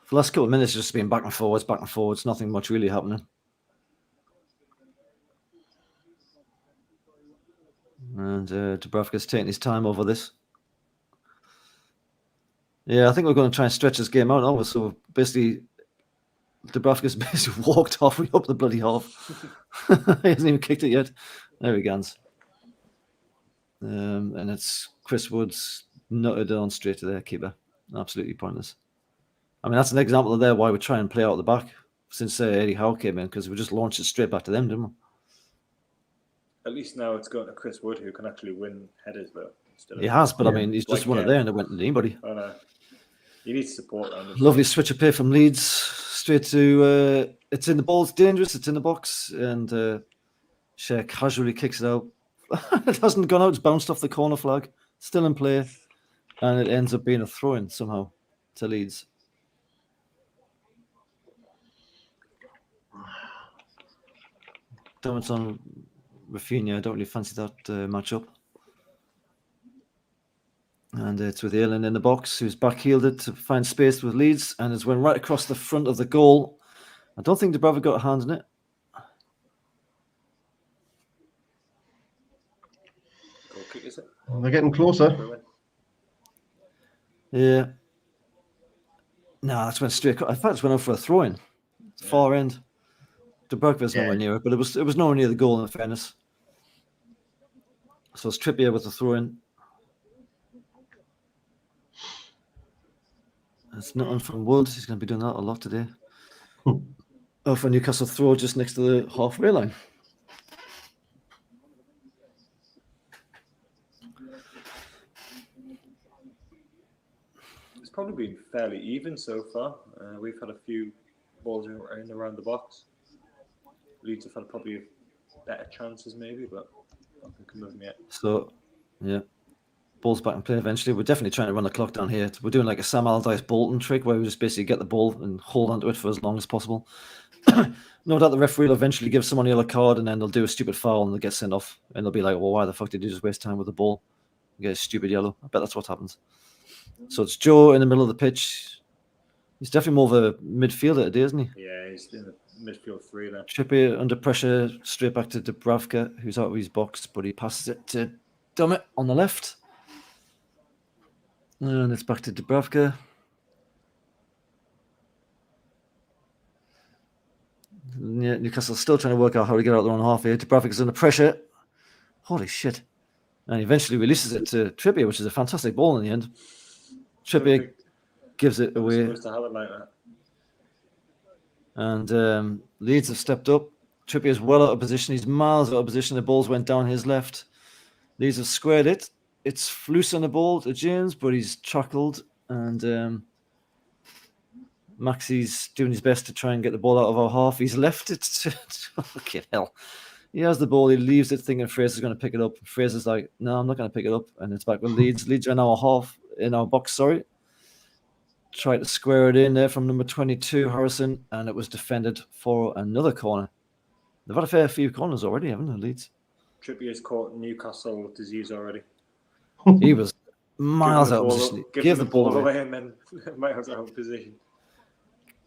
For the last couple of minutes, it's just been back and forwards. Nothing much really happening. And Dubravka's taking his time over this. Yeah, I think we're going to try and stretch this game out. So basically, Dubravka's basically walked halfway up the bloody half. He hasn't even kicked it yet. There he goes. And it's Chris Woods nutted on straight to their keeper. Absolutely pointless. I mean, that's an example of there why we try and play out the back since Eddie Howe came in, because we just launched it straight back to them, didn't we?
At least now it's going to Chris Wood, who can actually win headers, though.
He has, but I mean, he's just won it there and it went to anybody.
I know. You need support.
Lovely switch of play from Leeds straight to it's in the ball. It's dangerous. It's in the box, and Shea casually kicks it out. It hasn't gone out. It's bounced off the corner flag. Still in play, and it ends up being a throw-in somehow to Leeds. Comments on Rafinha. I don't really fancy that matchup. And it's with Elland in the box, who's back-heeled it to find space with Leeds, and it's went right across the front of the goal. I don't think Dubravka got a hand in it.
Goal kick, is it?
They're getting closer.
Yeah. No, that's went straight. In fact, it's went out for a throw-in. Far end. Dubravka's nowhere near it, but it was nowhere near the goal, in fairness. So it's Trippier with the throw-in. It's nothing from Wood. He's going to be doing that a lot today. Oh, for Newcastle throw just next to the halfway line.
It's probably been fairly even so far. We've had a few balls in and around the box. Leeds have had probably better chances, maybe, but nothing can move them yet.
So, yeah. Ball's back in play eventually. We're definitely trying to run the clock down here. We're doing like a Sam Allardyce Bolton trick where we just basically get the ball and hold onto it for as long as possible. No doubt the referee will eventually give someone a yellow card and then they'll do a stupid foul and they'll get sent off. And they'll be like, well, why the fuck did you just waste time with the ball? You get a stupid yellow. I bet that's what happens. So it's Joe in the middle of the pitch. He's definitely more of a midfielder today, isn't he?
Yeah, he's in the midfield 3 there.
Trippier under pressure, straight back to Dubravka, who's out of his box, but he passes it to Dummett on the left. And it's back to Dubravka. Yeah, Newcastle's still trying to work out how to get out their own half here. Dubravka's under pressure. Holy shit. And he eventually releases it to Trippier, which is a fantastic ball in the end. Trippier gives it away.
Supposed to have it like that.
And Leeds have stepped up. Trippier's well out of position. He's miles out of position. The balls went down his left. Leeds have squared it. It's loose on the ball to James, but he's chuckled. And Maxi's doing his best to try and get the ball out of our half. He's left it to... Fucking hell. He has the ball. He leaves it thinking Fraser's going to pick it up. Fraser's like, no, I'm not going to pick it up. And it's back with Leeds. Leeds are in our half, in our box, sorry. Tried to square it in there from number 22, Harrison, and it was defended for another corner. They've had a fair few corners already, haven't they, Leeds?
Trippier's caught Newcastle disease already.
He was miles out of position.
Give the ball away and then miles out of position.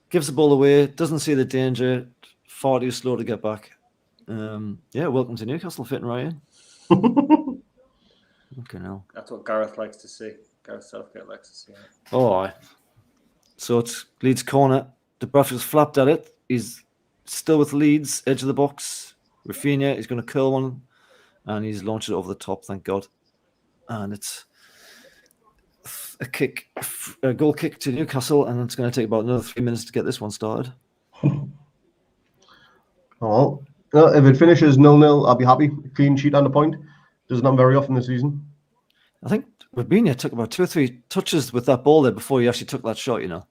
Gives the ball away, doesn't see the danger, far too slow to get back. Yeah, welcome to Newcastle, fitting right in. Okay, now.
That's what Gareth likes to see. Gareth Southgate likes to see it.
Oh, aye. So it's Leeds corner. Dubravka's flapped at it. He's still with Leeds, edge of the box. Rafinha is going to curl one, and he's launched it over the top, thank God. And it's a goal kick to Newcastle, and it's going to take about another 3 minutes to get this one started.
Oh, well, if it finishes 0-0, I'll be happy. Clean sheet and a point. Doesn't happen very often this season.
I think Rabinho took about 2 or 3 touches with that ball there before he actually took that shot, you know.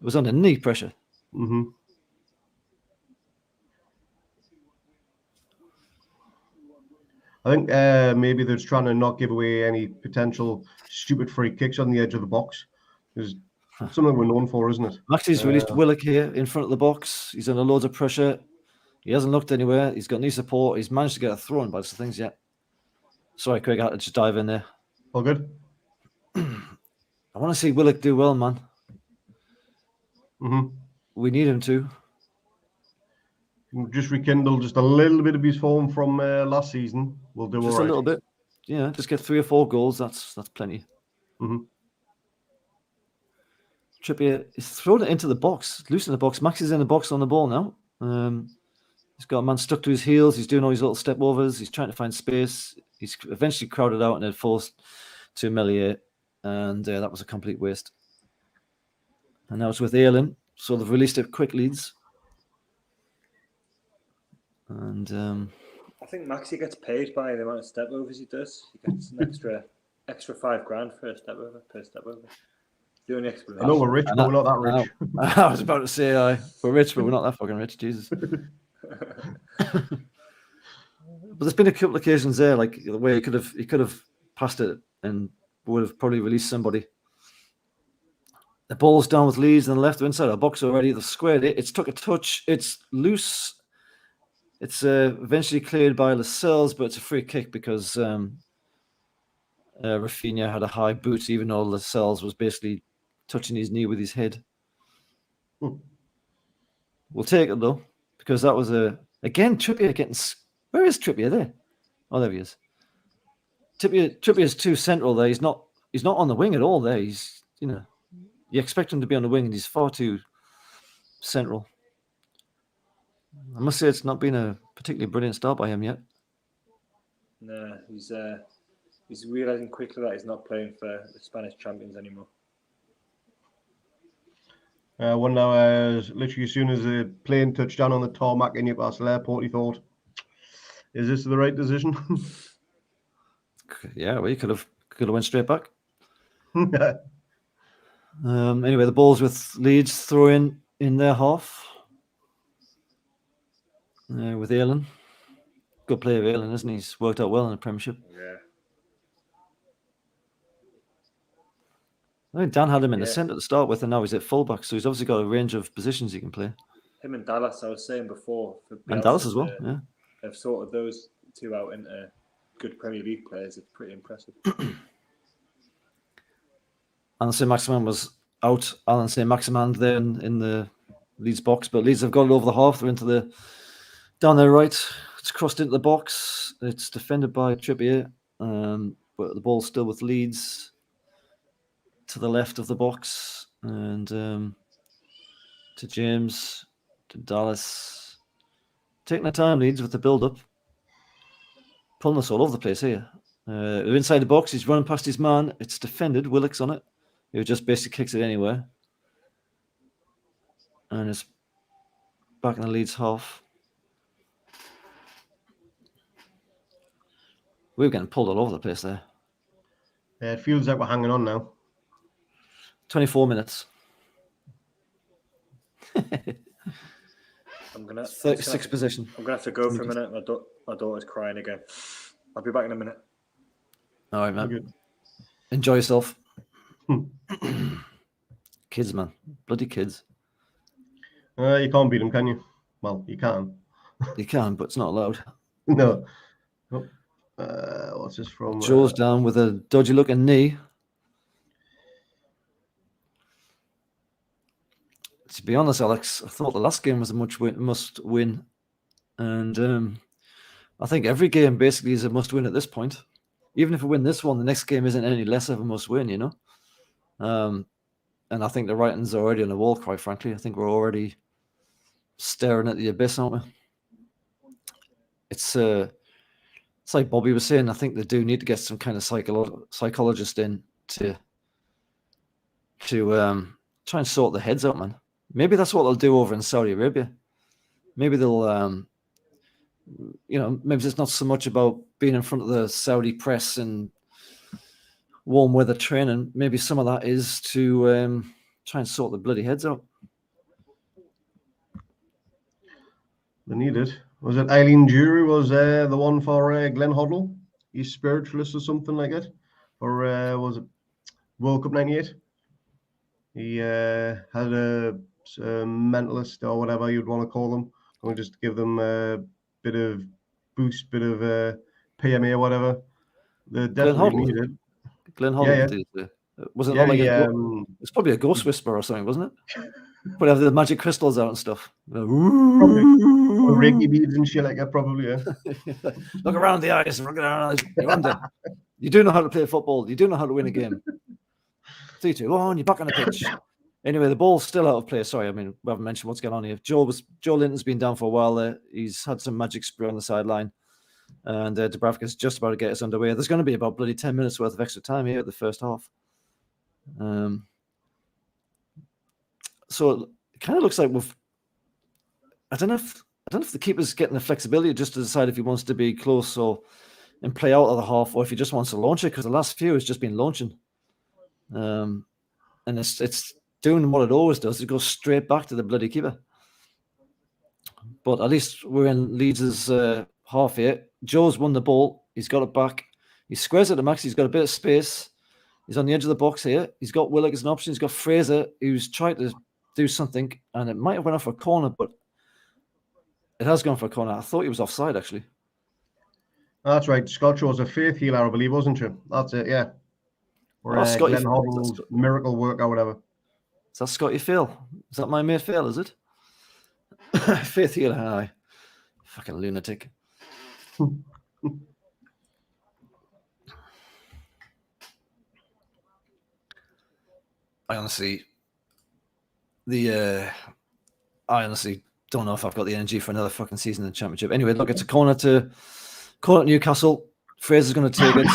It was under knee pressure.
Mm-hmm. I think maybe they're just trying to not give away any potential stupid free kicks on the edge of the box. It's something we're known for, isn't it?
Maxie's released Willock here in front of the box. He's under loads of pressure. He hasn't looked anywhere. He's got knee support. He's managed to get a throw in by some things yet. Sorry, Craig, I had to just dive in there.
All good.
I want to see Willock do well, man.
Mm-hmm.
We need him to.
Just rekindle just a little bit of his form from last season. We'll do
Just
all right.
a little bit. Yeah, just get 3 or 4 goals. That's plenty.
Mm-hmm.
Trippier is thrown it into the box, loose in the box. Max is in the box on the ball now. He's got a man stuck to his heels. He's doing all his little step overs. He's trying to find space. He's eventually crowded out and then forced to Melier. And that was a complete waste. And now it's with Elland. So they've released it quick, Leeds. And
I think Maxi gets paid by the amount of step overs he does. He gets an extra $5,000 for a step over per step over. The only explanation.
I know we're rich, but we're not that rich.
I was about to say we're rich, but we're not that fucking rich. Jesus. But there's been a couple of occasions there, like the way he could have passed it and would have probably released somebody. The ball's down with Leeds on the left. They're inside our box already. They've squared it. It's took a touch. It's loose. It's eventually cleared by Lascelles, but it's a free kick because Rafinha had a high boot, even though Lascelles was basically touching his knee with his head. We'll take it though, because that was again Trippier getting. Where is Trippier there? Oh, there he is. Trippier's too central there. He's not on the wing at all there. He's, you know, you expect him to be on the wing and he's far too central. I must say it's not been a particularly brilliant start by him yet.
No, he's realising quickly that he's not playing for the Spanish champions anymore.
One now, literally as soon as the plane touched down on the tarmac in Newcastle Airport, he thought, "Is this the right decision?"
Yeah, well, he could have went straight back. Anyway, the ball's with Leeds, throw in their half with Elland. Good player, Elland, isn't he? He's worked out well in the Premiership.
Yeah.
I think Dan had him in the centre to start with, and now he's at fullback, so he's obviously got a range of positions he can play.
Him and Dallas, I was saying before.
And Dallas as well, yeah.
Have sorted those two out into good Premier League players. It's pretty impressive.
Alan Saint-Maximin was out. Alan Saint-Maximin there in the Leeds box, but Leeds have got it over the half. They're down their right. It's crossed into the box. It's defended by Trippier, but the ball's still with Leeds to the left of the box, and to James, to Dallas. Taking their time, Leeds, with the build-up. Pulling us all over the place here. They're inside the box. He's running past his man. It's defended. Willock's on it. He just basically kicks it anywhere. And it's back in the Leeds half. We're getting pulled all over the place there.
It feels like we're hanging on now.
24 minutes.
I'm gonna
36 position.
I'm gonna have to go for a minute. My daughter's crying again. I'll be back in a minute.
All right, man.
Good.
Enjoy yourself. Kids, man. Bloody kids.
You can't beat them, can you? Well, you can.
You can, but it's not allowed.
No. What's this from?
Joe's down with a dodgy looking knee. To be honest, Alex, I thought the last game was a must win. And I think every game basically is a must win at this point. Even if we win this one, the next game isn't any less of a must win, you know? And I think the writing's already on the wall, quite frankly. I think we're already staring at the abyss, aren't we? It's like Bobby was saying, I think they do need to get some kind of psychologist in to to try and sort their heads out, man. Maybe that's what they'll do over in Saudi Arabia. Maybe they'll, maybe it's not so much about being in front of the Saudi press and warm weather training. Maybe some of that is to try and sort the bloody heads out.
They need it. Was it Eileen Jury was the one for Glenn Hoddle? He's spiritualist or something like that. Or was it World Cup 98? He had a mentalist or whatever you'd want to call them. Or just give them a bit of boost, bit of PMA or whatever. They definitely need it.
Glenn Hoddle, was it not like it's probably a ghost whisperer or something, wasn't it? But have the magic crystals out and stuff.
Probably. Reiki beads and shit like that, probably, yeah.
Look around the eyes. Look around. You do know how to play football. You do know how to win a game. 3-2. Go on, you're back on the pitch. Anyway, the ball's still out of play. Sorry, I mean, we haven't mentioned what's going on here. Joe Linton's been down for a while there. He's had some magic spray on the sideline. And Dubravka's just about to get us underway. There's going to be about bloody 10 minutes worth of extra time here at the first half. So it kind of looks like I don't know if the keeper's getting the flexibility just to decide if he wants to be close and play out of the half, or if he just wants to launch it, because the last few has just been launching. And it's doing what it always does. It goes straight back to the bloody keeper. But at least we're in Leeds' half here. Joe's won the ball. He's got it back. He squares it to Max. He's got a bit of space. He's on the edge of the box here. He's got Willock as an option. He's got Fraser, who's tried to do something, and it might have went off for a corner, but it has gone for a corner. I thought he was offside, actually.
That's right. Scott chose a faith healer, I believe, wasn't you? That's it, yeah. Or Glenn Hoddle's miracle work or whatever.
Is that Scotty Phil? Is that my mate Phil, is it? Faith healer, aye. Fucking lunatic. I honestly don't know if I've got the energy for another fucking season in the Championship. Anyway, look, it's a corner to Newcastle. Fraser's going to take it.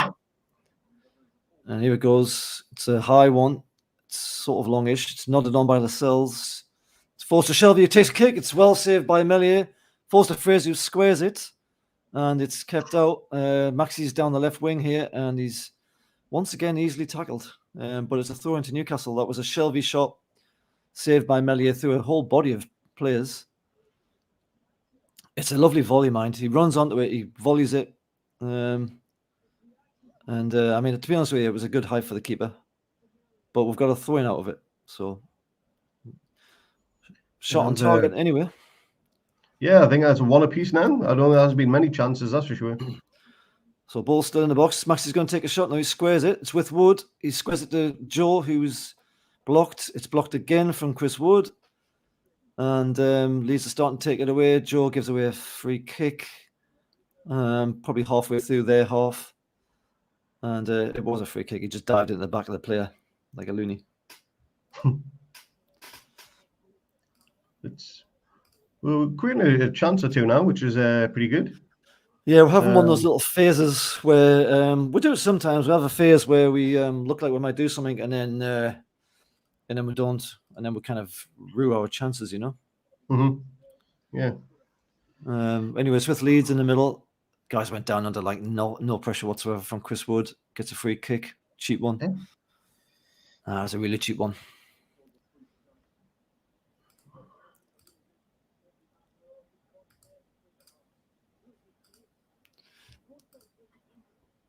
And here it goes. It's a high one. It's sort of longish. It's nodded on by Lascelles. It's forced to Shelby, who takes a kick. It's well saved by Melier. Forced to Fraser, who squares it. And it's kept out. Maxi's down the left wing here, and he's once again easily tackled. But it's a throw into Newcastle. That was a Shelby shot saved by Melier through a whole body of players. It's a lovely volley, mind. He runs onto it. He volleys it. I mean, to be honest with you, it was a good height for the keeper. But we've got a throw-in out of it. So, shot on target anyway.
Yeah, I think that's one apiece now. I don't think there's been many chances, that's for sure.
So, ball's still in the box. Max is going to take a shot. Now he squares it. It's with Wood. He squares it to Joe, who's blocked. It's blocked again from Chris Wood. And Leeds are starting to take it away. Joe gives away a free kick. Probably halfway through their half. And it was a free kick. He just dived into the back of the player like a loony.
We're creating a chance or two now, which is pretty good.
Yeah, we're having one of those little phases where we do it sometimes. We have a phase where we look like we might do something, and then we don't, and then we kind of rue our chances, you know.
Yeah.
Anyways, with Leeds in the middle, guys went down under like no pressure whatsoever from Chris Wood. Gets a free kick, cheap one.
Yeah.
It's a really cheap one.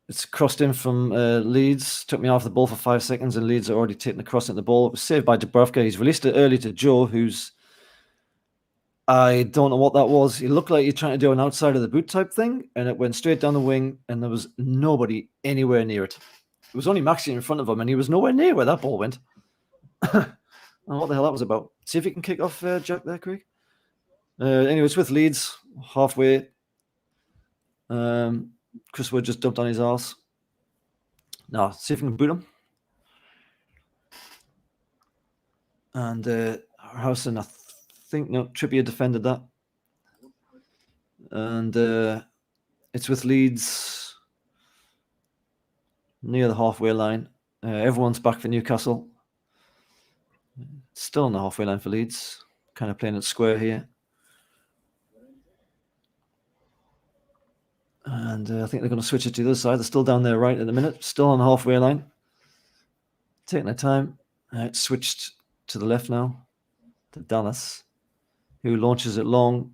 It's crossed in from Leeds. Took me off the ball for 5 seconds, and Leeds are already taking the cross at the ball. It was saved by Dubravka. He's released it early to Joe, who's... I don't know what that was. He looked like he was trying to do an outside of the boot type thing, and it went straight down the wing, and there was nobody anywhere near it. It was only Maxi in front of him, and he was nowhere near where that ball went. I don't know what the hell that was about. See if you can kick off Jack there, Craig. Anyway, it's with Leeds, halfway. Chris Wood just dumped on his arse. Now, see if you can boot him. And Howson, I think, no, Trippier defended that. And it's with Leeds near the halfway line. Everyone's back for Newcastle. Still on the halfway line for Leeds. Kind of playing it square here. And I think they're going to switch it to the other side. They're still down there right at the minute. Still on the halfway line. Taking their time. It's switched to the left now. To Dallas, who launches it long.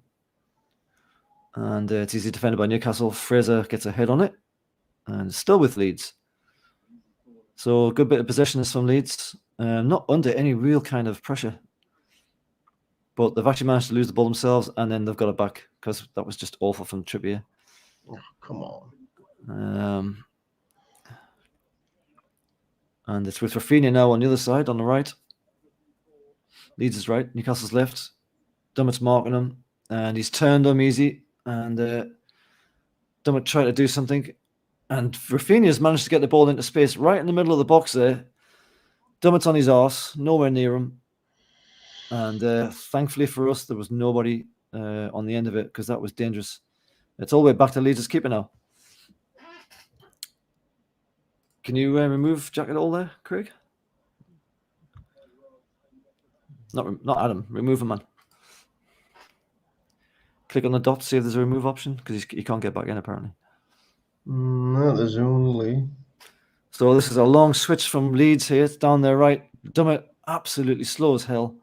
And it's easily defended by Newcastle. Fraser gets a head on it. And still with Leeds. So a good bit of possession is from Leeds. Not under any real kind of pressure. But they've actually managed to lose the ball themselves, and then they've got it back because that was just awful from Trippier.
Oh, come on.
And it's with Rafinha now on the other side, on the right. Leeds is right, Newcastle's left. Dummett's marking him, and he's turned him easy. And Dummett tried to do something. And Rafinha's managed to get the ball into space right in the middle of the box there. Dummett's on his arse, nowhere near him. And thankfully for us, there was nobody on the end of it because that was dangerous. It's all the way back to Leeds' keeper now. Can you remove Jack at all there, Craig? Not Adam. Remove him, man. Click on the dot, see if there's a remove option because he can't get back in apparently.
No, there's only.
So this is a long switch from Leeds here. It's down there right. Dummett absolutely slow as hell.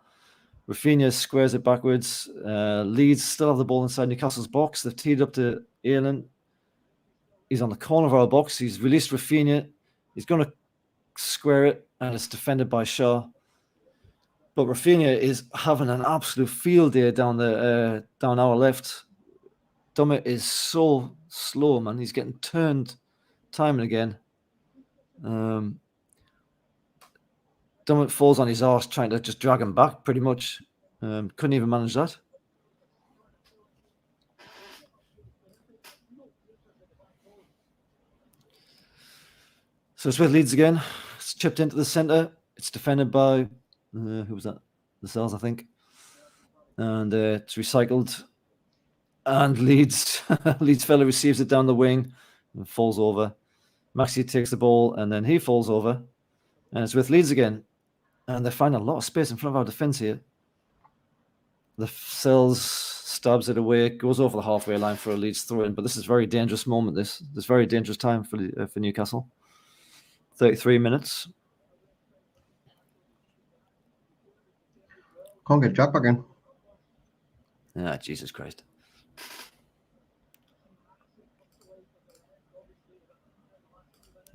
Rafinha squares it backwards. Leeds still have the ball inside Newcastle's box. They've teed up to Elland. He's on the corner of our box. He's released Rafinha. He's going to square it, and it's defended by Shaw. But Rafinha is having an absolute field day down our left. Dummett is so slow, man. He's getting turned time and again. Dummett falls on his arse trying to just drag him back pretty much. Couldn't even manage that. So it's with Leeds again. It's chipped into the centre. It's defended by, who was that? The Cells, I think. And it's recycled. And Leeds fella receives it down the wing and falls over. Maxi takes the ball and then he falls over. And it's with Leeds again. And they find a lot of space in front of our defence here. The Cells stabs it away, goes over the halfway line for a Leeds throw-in. But this is a very dangerous moment. This very dangerous time for Newcastle. 33 minutes.
Can't get Jack back in.
Ah, Jesus Christ.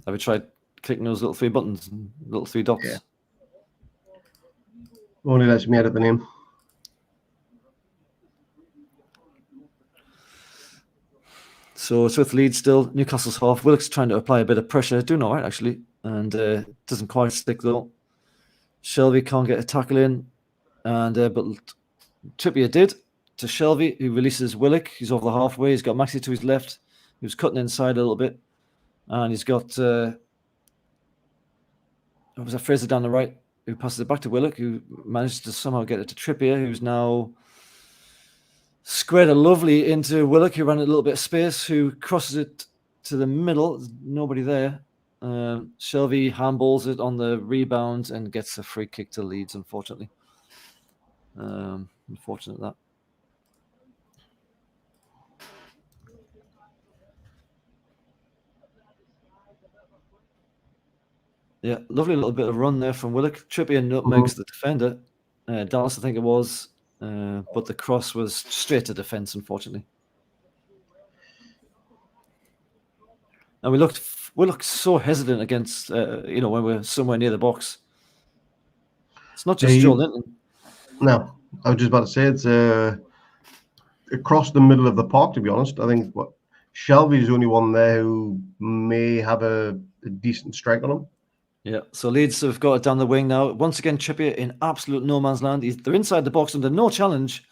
Have you tried clicking those little three buttons, little three dots?
Yeah. Only lets me edit the name.
So it's with Leeds still. Newcastle's half. Willock's trying to apply a bit of pressure. Doing all right, actually. And doesn't quite stick, though. Shelvey can't get a tackle in. And but Trippier did to Shelvey, who releases Willock. He's over the halfway. He's got Maxi to his left. He was cutting inside a little bit. And he's got Fraser down the right, who passes it back to Willock, who managed to somehow get it to Trippier, who's now squared it lovely into Willock, who ran a little bit of space, who crosses it to the middle. There's nobody there. Shelvey handballs it on the rebound and gets a free kick to Leeds, unfortunately. Unfortunate that. Yeah, lovely little bit of run there from Willock. Trippier nutmegs the defender. Dallas, I think it was. But the cross was straight to defence, unfortunately. And we looked so hesitant against, when we're somewhere near the box. It's not just Joe Linton.
No, I was just about to say it's across the middle of the park, to be honest. I think Shelvey's the only one there who may have a decent strike on him. Yeah,
so Leeds have got it down the wing now. Once again, Trippier in absolute no man's land. They're inside the box under no challenge.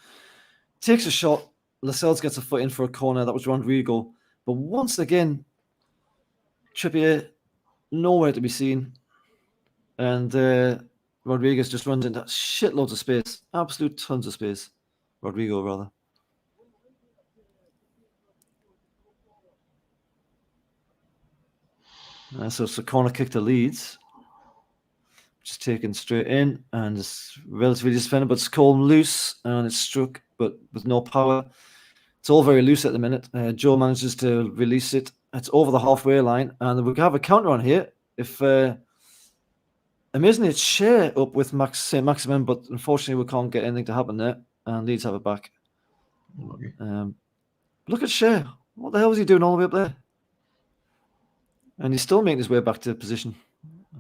Takes a shot. Lascelles gets a foot in for a corner. That was Rodrigo. But once again, Trippier nowhere to be seen. And Rodriguez just runs into shitloads of space. Absolute tons of space. Rodrigo, rather. So it's a corner kick to Leeds. just taken straight in, and it's relatively defended, but it's called loose, and it's struck, but with no power. It's all very loose at the minute. Joe manages to release it. It's over the halfway line, and we have a counter on here. If amazingly, it's Shea up with St. Maximin, but unfortunately, we can't get anything to happen there, and Leeds have it back.
Okay.
Look at Shea. What the hell was he doing all the way up there? And he's still making his way back to position.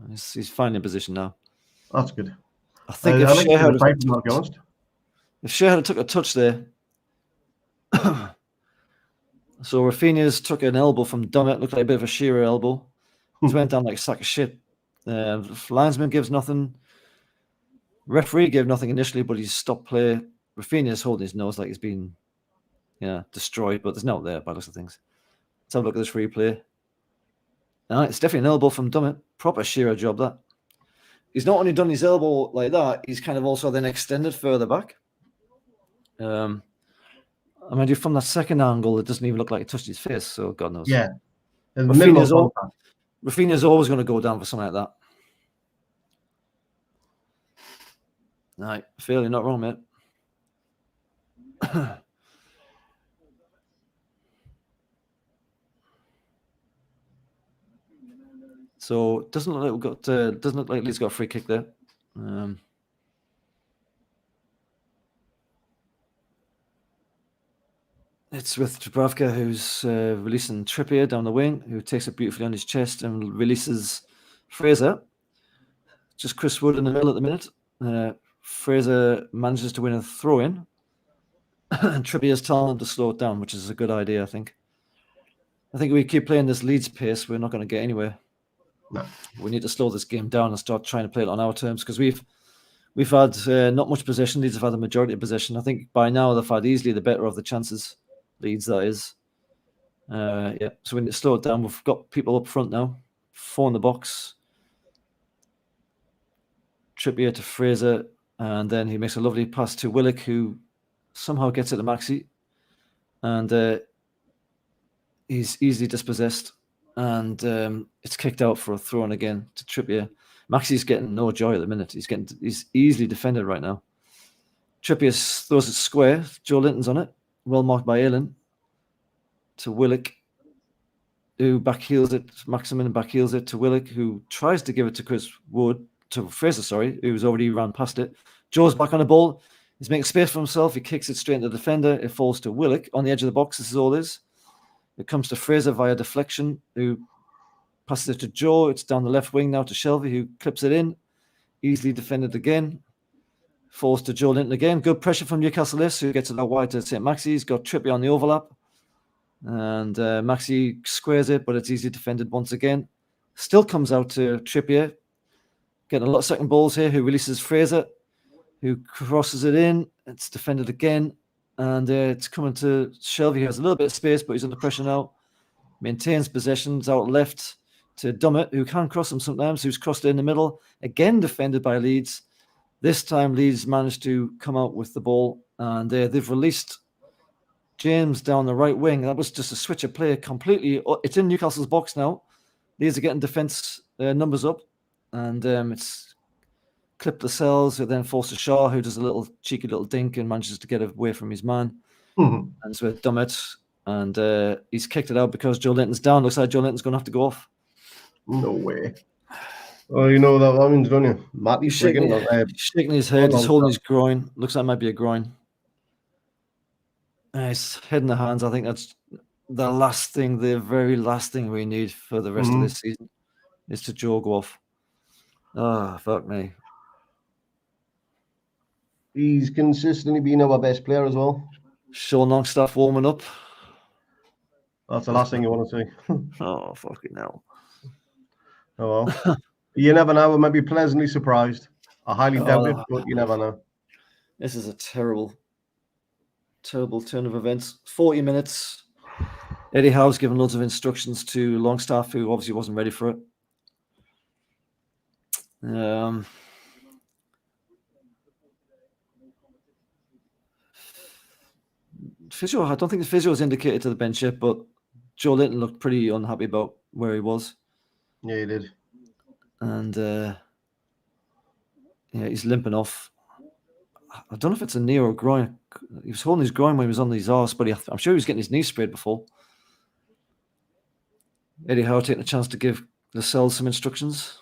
He's finding position now.
That's good.
I think
I like
Shea
the fight, to be honest.
if Shea had took a touch there. So Rafinha's took an elbow from Dummett, looked like a bit of a Shearer elbow. He went down like a sack of shit. Linesman gives nothing. Referee gave nothing initially, but he's stopped play. Rafinha's holding his nose like he's been destroyed, but there's no there by the looks of things. Let's have a look at this replay. It's definitely an elbow from Dummett. Proper Shearer job, that. He's not only done his elbow like that, he's kind of also then extended further back. I mean, from that second angle, it doesn't even look like it touched his face, so God knows.
Yeah.
Rafinha's always going to go down for something like that. Right, Phil, you're not wrong, mate. So it doesn't look like doesn't look like Leeds got a free kick there. It's with Dubravka, who's releasing Trippier down the wing, who takes it beautifully on his chest and releases Fraser. Just Chris Wood in the middle at the minute. Fraser manages to win a throw-in. And Trippier's telling him to slow it down, which is a good idea, I think. I think if we keep playing this Leeds pace, we're not going to get anywhere.
No.
We need to slow this game down and start trying to play it on our terms, because we've had not much possession. Leeds have had the majority of possession. I think by now they've had easily the better of the chances. Leeds, that is. So we need to slow it down. We've got people up front now. 4 in the box. Trippier to Fraser, and then he makes a lovely pass to Willock, who somehow gets it to Maxi, and he's easily dispossessed, and it's kicked out for a throw-in again to Trippier. Maxi's getting no joy at the minute. He's easily defended right now. Trippier throws it square. Joe Linton's on it. Well marked by Elland. To Willock, who backheels it. Maximin backheels it to Willock, who tries to give it to Chris Wood, to Fraser, who's already ran past it. Joe's back on the ball. He's making space for himself. He kicks it straight into the defender. It falls to Willock on the edge of the box. This is all it is. It comes to Fraser via deflection, who passes it to Joe. It's down the left wing now to Shelby, who clips it in. Easily defended again. Falls to Joe Linton again. Good pressure from Newcastle, who gets it out wide to St. Maxi. He's got Trippier on the overlap. And Maxi squares it, but it's easily defended once again. Still comes out to Trippier. Getting a lot of second balls here, who releases Fraser, who crosses it in. It's defended again. And it's coming to Shelby, who has a little bit of space, but he's under pressure now. Maintains possessions out left to Dummett, who can cross him sometimes, who's crossed it in the middle. Again defended by Leeds. This time Leeds managed to come out with the ball, and they've released James down the right wing. That was just a switch of play completely. It's in Newcastle's box now. Leeds are getting defence numbers up, and it's clipped the cells, who then falls to Shaw, who does a cheeky little dink and manages to get away from his man. And it's with Dummett, and he's kicked it out because Joe Linton's down. Looks like Joe Linton's going to have to go off.
No way. Oh, you know that means, don't you? Matty's
shaking his head. He's holding his groin. Looks like it might be a groin. His head in the hands. I think that's the very last thing we need for the rest of this season is to Joe go off. Oh, fuck me.
He's consistently been our best player as well.
Sean Longstaff warming up.
That's the last thing you want to see.
Oh, fucking hell.
Oh, well. You never know. We might be pleasantly surprised. I highly doubt it, but you never know.
This is a terrible turn of events. 40 minutes. Eddie Howe's given loads of instructions to Longstaff, who obviously wasn't ready for it. Physio, I don't think the physio was indicated to the bench yet, but Joe Linton looked pretty unhappy about where he was.
Yeah, he did.
And Yeah, he's limping off. I don't know if it's a knee or a groin. He was holding his groin when he was on his arse, but I'm sure he was getting his knee sprayed before. Eddie Howe taking a chance to give Lascelles some instructions.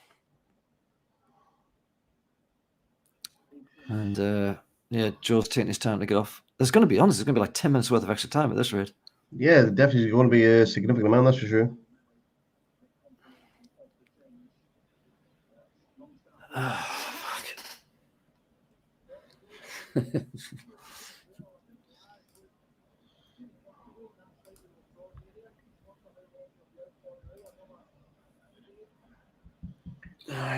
And yeah, Joe's taking his time to get off. There's going to be like 10 minutes worth of extra time at this rate.
Yeah, definitely going to be a significant amount, that's for sure.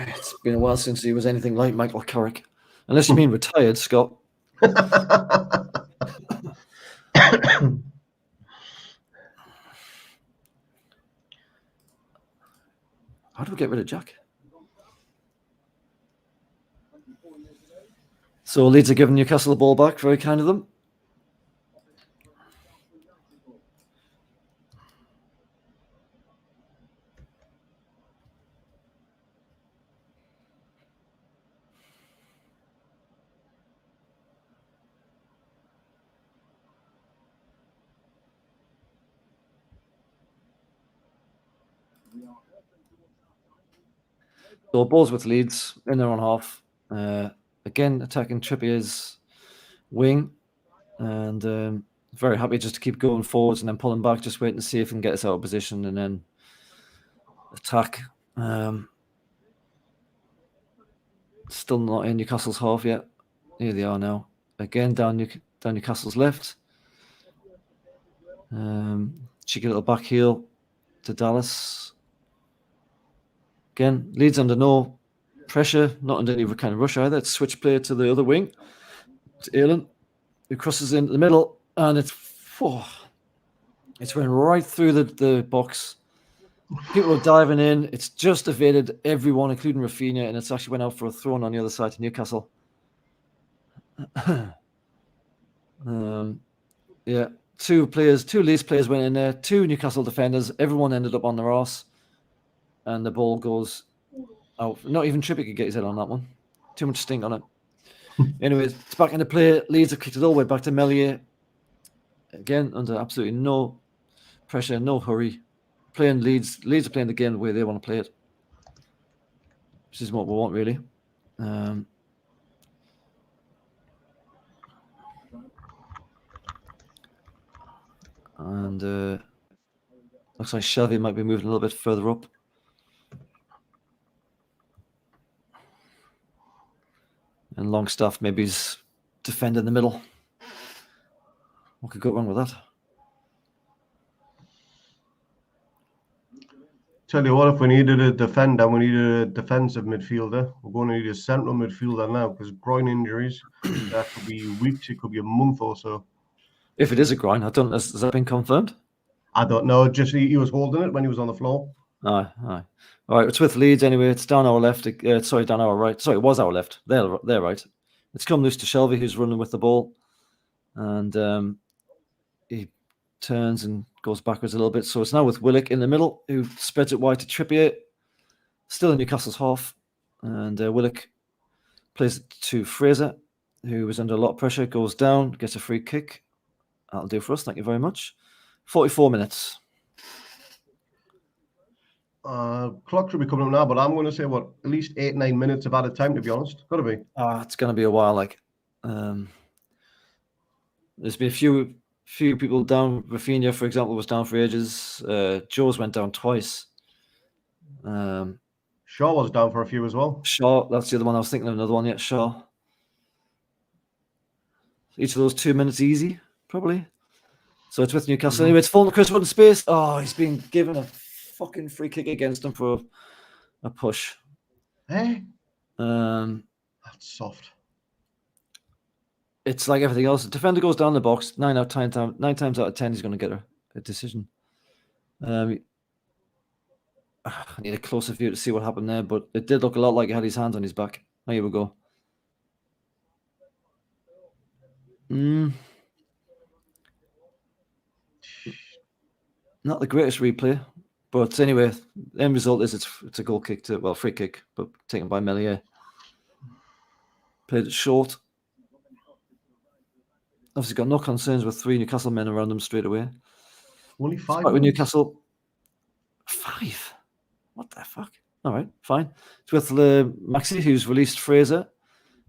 It's been a while since he was anything like Michael Carrick. Unless you mean retired, Scott. How do we get rid of Jack? So Leeds are giving Newcastle the ball back. Very kind of them. So balls with Leeds in their own half. Again, attacking Trippier's wing. And very happy just to keep going forwards and then pulling back, just waiting to see if we can get us out of position and then attack. Still not in Newcastle's half yet. Here they are now. Again, down Newcastle's left. Cheeky little back heel to Dallas. Again, Leeds under no pressure, not under any kind of rush either. It's switch play to the other wing, to Elland, who crosses into the middle, and it's went right through the box. People are diving in. It's just evaded everyone, including Rafinha, and it's actually went out for a throw on the other side to Newcastle. Yeah, two Leeds players went in there, two Newcastle defenders. Everyone ended up on their arse, and the ball goes out. Not even Trippier could get his head on that one. Too much stink on it. Anyways, it's back into play. Leeds have kicked it all the way back to Meslier. Again, under absolutely no pressure, no hurry. Playing Leeds are playing the game the way they want to play it, which is what we want, really. And looks like Shelby might be moving a little bit further up. And Longstaff maybe is defending the middle. What could go wrong with that?
Tell you what, if we needed a defender, we needed a defensive midfielder. We're going to need a central midfielder now because groin injuries, that could be weeks, it could be a month or so.
If it is a groin, I don't know. Has that been confirmed?
I don't know. Just he was holding it when he was on the floor.
Aye. All right, it's with Leeds anyway. It's down our left. Down our right. Sorry, it was our left. They're right. It's come loose to Shelby, who's running with the ball. And he turns and goes backwards a little bit. So it's now with Willock in the middle, who spreads it wide to Trippier. Still in Newcastle's half. And Willock plays it to Fraser, who was under a lot of pressure, goes down, gets a free kick. That'll do for us. Thank you very much. 44 minutes.
Clock should be coming up now, but I'm going to say, at least 8-9 minutes of added time, to be honest. Got to be.
It's going to be a while. There's been a few people down. Rafinha, for example, was down for ages. Joe's went down twice.
Shaw was down for a few as well.
Shaw, that's the other one. I was thinking of another one yet. Shaw. Each of those 2 minutes easy, probably. So it's with Newcastle. Anyway, it's fallen to Chris Wood in space. Oh, he's been given a fucking free kick against him for a push.
Hey?
That's
soft.
It's like everything else. The defender goes down the box. 9 times out of 10, he's going to get a decision. I need a closer view to see what happened there, but it did look a lot like he had his hands on his back. Oh, here we go. Not the greatest replay, but anyway, the end result is it's a goal kick free kick, but taken by Meslier. Played it short. Obviously got no concerns with 3 Newcastle men around him straight away.
Only 5
Back with
minutes.
Newcastle. 5? What the fuck? All right, fine. It's with Maxi, who's released Fraser.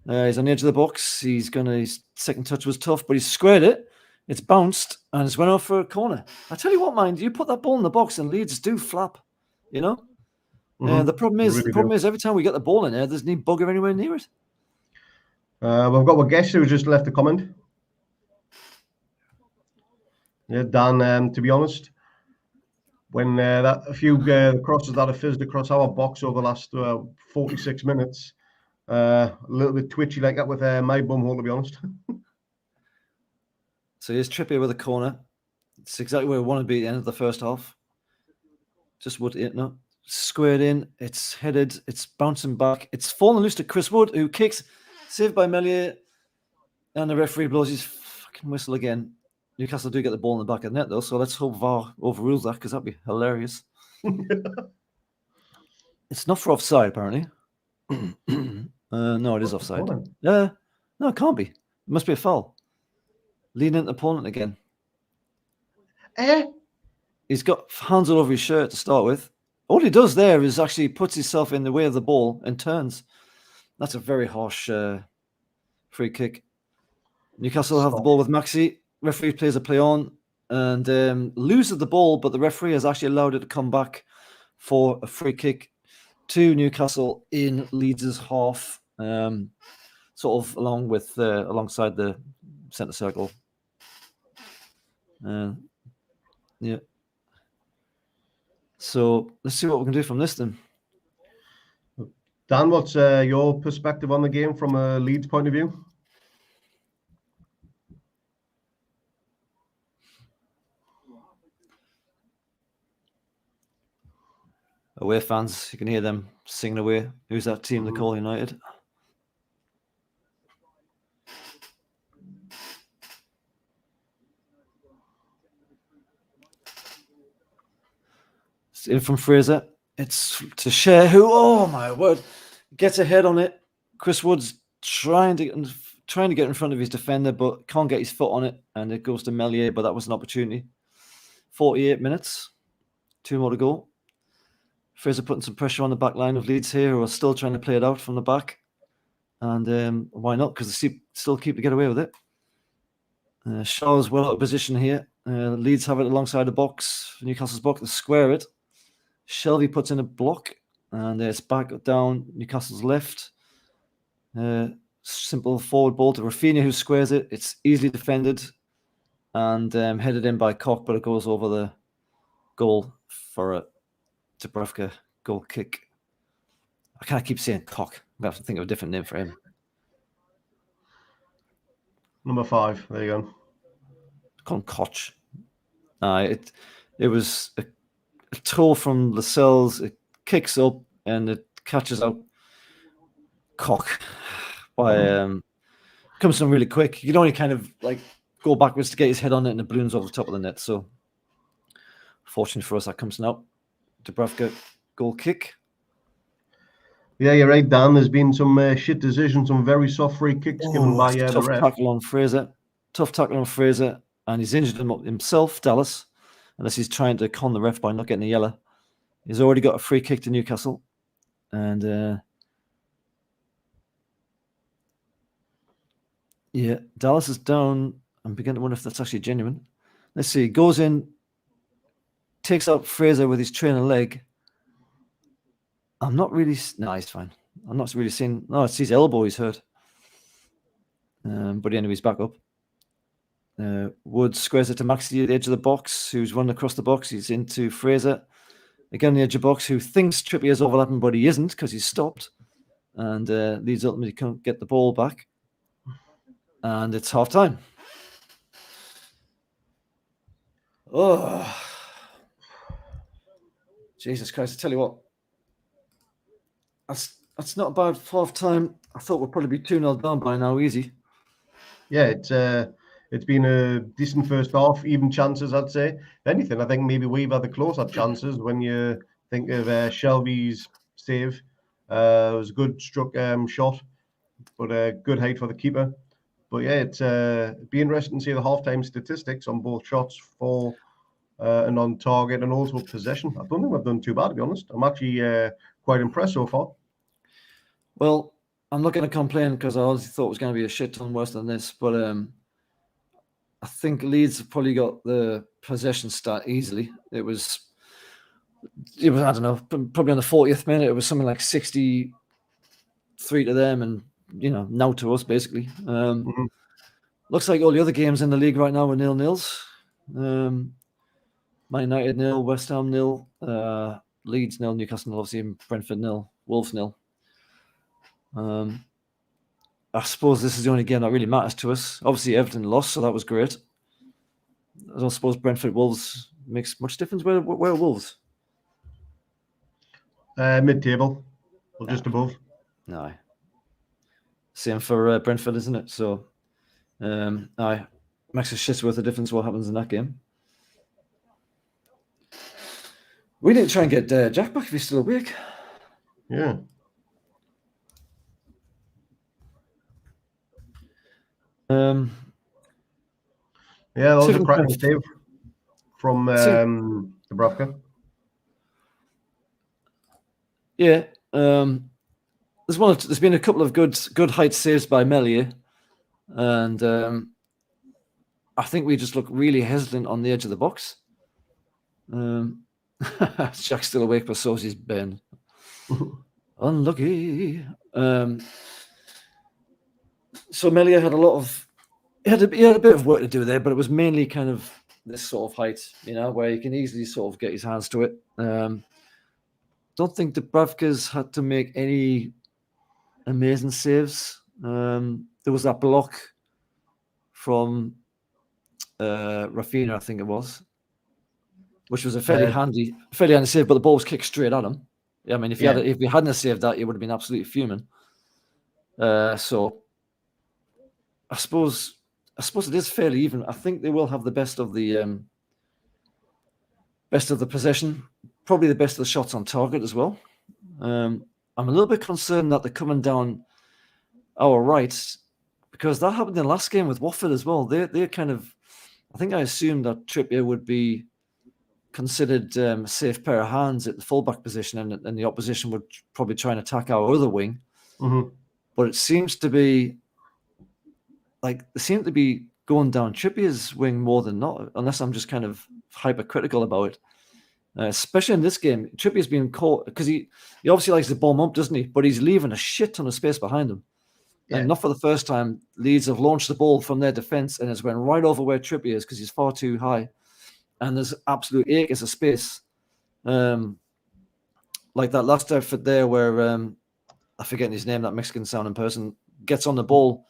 He's on the edge of the box. His second touch was tough, but he's squared it. It's bounced and it's went off for a corner. I tell you what, mind, you put that ball in the box and Leeds do flap, you know? The problem is every time we get the ball in there, there's no bugger anywhere near it.
We've got a guest who just left a comment. Yeah, Dan, to be honest, when a few crosses that have fizzed across our box over the last 46 minutes, a little bit twitchy like that with my bum hole, to be honest.
So here's Trippier with a corner. It's exactly where we want to be at the end of the first half. Just Wood, no, squared in. It's headed. It's bouncing back. It's fallen loose to Chris Wood, who kicks, saved by Melier, and the referee blows his fucking whistle again. Newcastle do get the ball in the back of the net, though, so let's hope VAR overrules that, because that'd be hilarious. It's not for offside, apparently. No, it is offside. No, it can't be. It must be a foul. Leading into opponent again. He's got hands all over his shirt to start with. All he does there is actually puts himself in the way of the ball and turns. That's a very harsh free kick. Newcastle have the ball with Maxi. Referee plays a play on and loses the ball, but the referee has actually allowed it to come back for a free kick to Newcastle in Leeds' half, sort of alongside the centre circle. Yeah. So let's see what we can do from this then.
Dan, what's your perspective on the game from a Leeds point of view?
Away fans, you can hear them singing away. Who's that team they call United? It's in from Fraser. It's to Shea, who, oh my word, gets a head on it. Chris Wood's trying to get in front of his defender, but can't get his foot on it, and it goes to Melier, but that was an opportunity. 48 minutes, 2 more to go. Fraser putting some pressure on the back line of Leeds here, who are still trying to play it out from the back. And why not? Because they still keep to get away with it. Shaw's well out of position here. Leeds have it alongside the box. Newcastle's box to square it. Shelby puts in a block, and it's back down Newcastle's left. Simple forward ball to Rafinha, who squares it. It's easily defended and headed in by Koch, but it goes over the goal for a Dubravka goal kick. I can't keep saying Koch. I'm going to have to think of a different name for him.
Number 5. There you go.
Call him Koch. It was a toe from Lascelles. It kicks up and it catches out Koch. Comes from really quick. You can only kind of like go backwards to get his head on it, and it balloons over the top of the net. So, fortunately for us, that comes now. Dubravka goal kick.
Yeah, you're right, Dan. There's been some shit decisions, some very soft free kicks given by the
tough
ref.
tackle on Fraser. Tough tackle on Fraser, and he's injured himself, Dallas, unless he's trying to con the ref by not getting a yellow. He's already got a free kick to Newcastle, and yeah, Dallas is down. I'm beginning to wonder if that's actually genuine. Let's see. Goes in, takes out Fraser with his trainer leg. I'm not really... No, he's fine. I'm not really seeing... No, it's his elbow he's hurt. But anyway, he's back up. Wood squares it to Maxi at the edge of the box, who's running across the box. He's into Fraser. Again, the edge of the box, who thinks Trippier is overlapping, but he isn't because he's stopped. And Leeds ultimately can't get the ball back. And it's half-time. Oh. Jesus Christ, I tell you what. That's not a bad half-time. I thought we'd probably be 2-0 down by now, easy.
Yeah, it's been a decent first half, even chances, I'd say. If anything, I think maybe we've had the closer chances when you think of Shelby's save. It was a good struck shot. but good height for the keeper. But yeah, it'd be interesting to see the halftime statistics on both shots for and on target and also possession. I don't think we've done too bad, to be honest. I'm actually quite impressed so far.
Well, I'm not going to complain because I honestly thought it was going to be a shit ton worse than this. But I think Leeds have probably got the possession stat easily. It was I don't know, probably on the 40th minute, it was something like 63 to them and, now to us, basically. Looks like all the other games in the league right now are 0-0s. Man United 0, West Ham 0, Leeds 0, Newcastle 0, obviously Brentford 0, Wolves 0. I suppose this is the only game that really matters to us. Obviously, Everton lost, so that was great. I don't suppose Brentford Wolves makes much difference. Where are Wolves?
Mid-table, or just above.
No. Same for Brentford, isn't it? So, aye, makes a shit's worth of difference what happens in that game. We need to try and get Jack back if he's still awake.
Yeah. Yeah, that was a cracking save from Dubravka.
Yeah, there's been a couple of good height saves by Meslier, and I think we just look really hesitant on the edge of the box. Jack's still awake, but so's his Ben. Unlucky. So Meslier had he had a bit of work to do there, but it was mainly kind of this sort of height, where he can easily sort of get his hands to it. Don't think Dubravka's had to make any amazing saves. There was that block from Rafinha, I think it was, which was a fairly handy save, but the ball was kicked straight at him. Yeah, I mean, if you hadn't saved that, you would have been absolutely fuming. So I suppose it is fairly even. I think they will have the best of the possession, probably the best of the shots on target as well. I'm a little bit concerned that they're coming down our right because that happened in the last game with Watford as well. They're kind of, I think I assumed that Trippier would be considered a safe pair of hands at the fullback position, and the opposition would probably try and attack our other wing.
Mm-hmm.
But it seems to be they seem to be going down Trippier's wing more than not, unless I'm just kind of hypercritical about it. Especially in this game, Trippier's being caught because he obviously likes to bomb up, doesn't he? But he's leaving a shit ton of space behind him. Yeah. And not for the first time, Leeds have launched the ball from their defence and it's went right over where Trippier is because he's far too high. And there's absolute acres of space. Like that last effort there where, I'm forgetting his name, that Mexican-sounding person, gets on the ball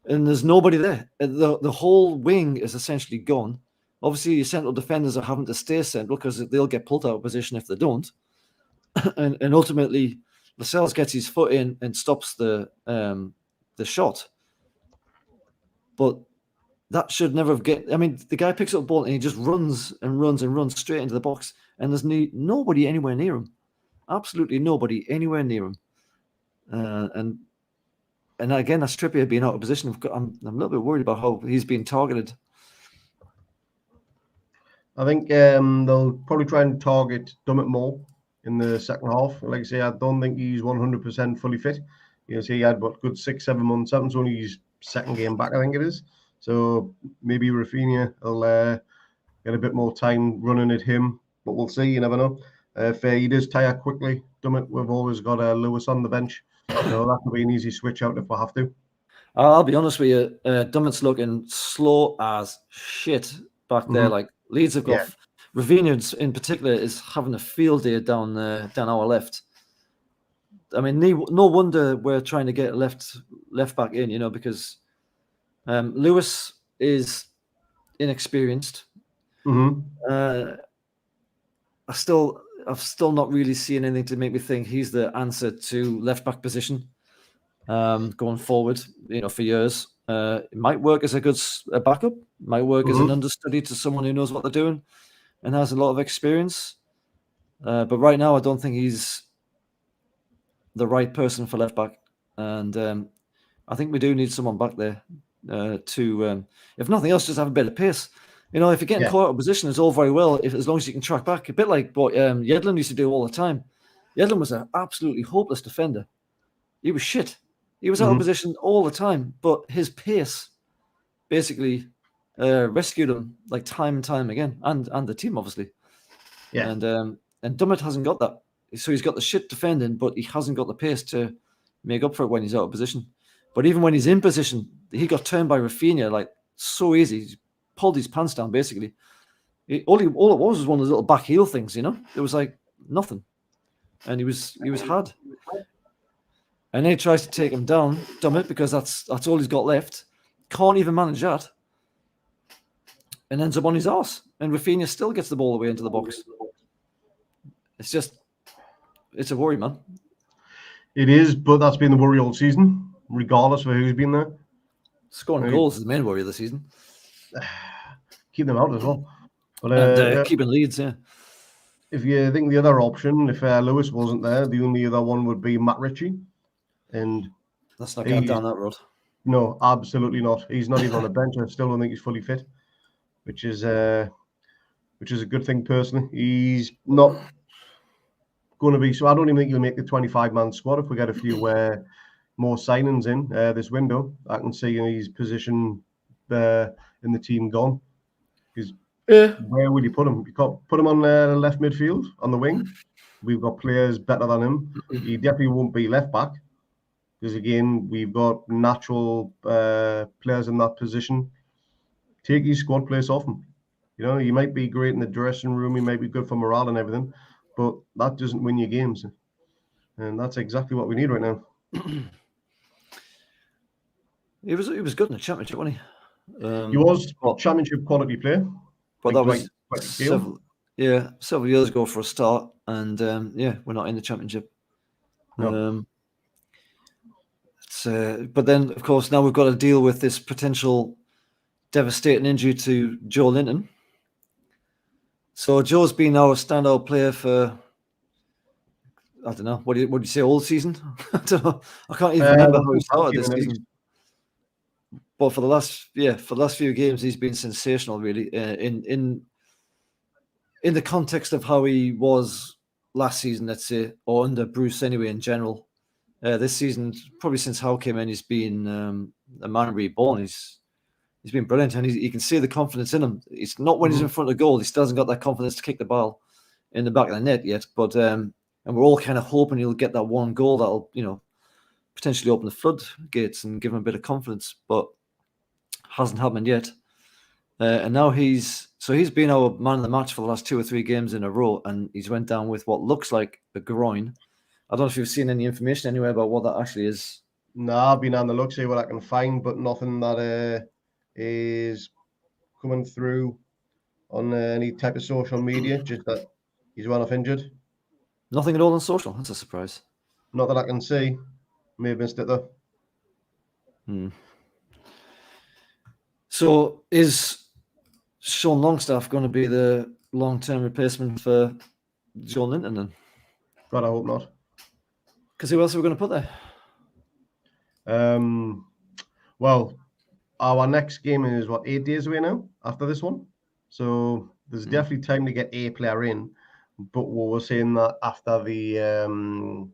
and there's nobody there. The whole wing is essentially gone. Obviously, your central defenders are having to stay central because they'll get pulled out of position if they don't. and ultimately, Lascelles gets his foot in and stops the shot. But that should never have I mean, the guy picks up the ball and he just runs and runs and runs straight into the box. And there's nobody anywhere near him. Absolutely nobody anywhere near him. And again, that's Trippier being out of position. I'm a little bit worried about how he's being targeted.
I think they'll probably try and target Dummett more in the second half. Like I say, I don't think he's 100% fully fit. He had good 6-7 months. That's only his second game back, I think it is. So maybe Rafinha will get a bit more time running at him, but we'll see. You never know. He does tire quickly. Dummett, we've always got Lewis on the bench, so that could be an easy switch out if we have to.
I'll be honest with you, Dummett's looking slow as shit back there. Like Leeds have got Rafinha in particular is having a field day down our left. I mean, no wonder we're trying to get left back in, because Lewis is inexperienced. I've still not really seen anything to make me think he's the answer to left back position going forward. For years, it might work as a good backup. Might work as an understudy to someone who knows what they're doing and has a lot of experience. But right now, I don't think he's the right person for left back. And I think we do need someone back there to, if nothing else, just have a bit of pace. You know, if you're getting caught out of position, it's all very well as long as you can track back. A bit like what Yedlin used to do all the time. Yedlin was an absolutely hopeless defender. He was shit. He was out of position all the time, but his pace basically rescued him like time and time again, and the team obviously.
Yeah.
And Dummett hasn't got that. So he's got the shit defending, but he hasn't got the pace to make up for it when he's out of position. But even when he's in position, he got turned by Rafinha like so easy. He pulled his pants down basically. All it was one of those little back heel things, you know. It was like nothing, and he was hard. And then he tries to take him down, Dummett, because that's all he's got left. Can't even manage that, and ends up on his arse. And Rafinha still gets the ball away into the box. It's a worry, man.
It is, but that's been the worry all season, regardless of who's been there.
Scoring goals is the main worry of the season.
Keep them out as well. But
And keeping leads, yeah.
if you think the other option, if Lewis wasn't there, the only other one would be Matt Ritchie. And
Let's not get down that road.
no, absolutely not. He's not even on the bench. I still don't think he's fully fit, which is a good thing personally. He's not going to be. So I don't even think he'll make the 25-man squad if we get a few more signings in this window. I can see his position in the team gone. Because where would you put him? You can't put him on left midfield on the wing. We've got players better than him. He definitely won't be left back. Because again, we've got natural players in that position. Take his squad place off him. You know, he might be great in the dressing room. He might be good for morale and everything, but that doesn't win you games. And that's exactly what we need right now.
He was good in the championship, wasn't he?
He was championship quality player.
But that was several years ago for a start, and we're not in the championship.
No.
But then, of course, now we've got to deal with this potential devastating injury to Joe Linton. So Joe's been our standout player for, I don't know, what do you say, all season? I don't know. I can't even remember how he started this season. But for the last few games, he's been sensational, really. In the context of how he was last season, let's say, or under Bruce anyway, in general. This season, probably since Howe came in, he's been a man reborn. He's been brilliant, and you can see the confidence in him. It's not when he's in front of goal; he still hasn't got that confidence to kick the ball in the back of the net yet. But and we're all kind of hoping he'll get that one goal that'll, you know, potentially open the floodgates and give him a bit of confidence. But hasn't happened yet. And now he's been our man of the match for the last 2 or 3 games in a row, and he's went down with what looks like a groin. I don't know if you've seen any information anywhere about what that actually is.
No, I've been on the look, see what I can find, but nothing that is coming through on any type of social media. Just that he's well off injured.
Nothing at all on social. That's a surprise.
Not that I can see. May have missed it though.
So is Sean Longstaff going to be the long-term replacement for John Linton then?
God, I hope not.
Because who else are we going to put there?
Well, our next game is 8 days away now after this one. So there's definitely time to get a player in. But we were saying that after the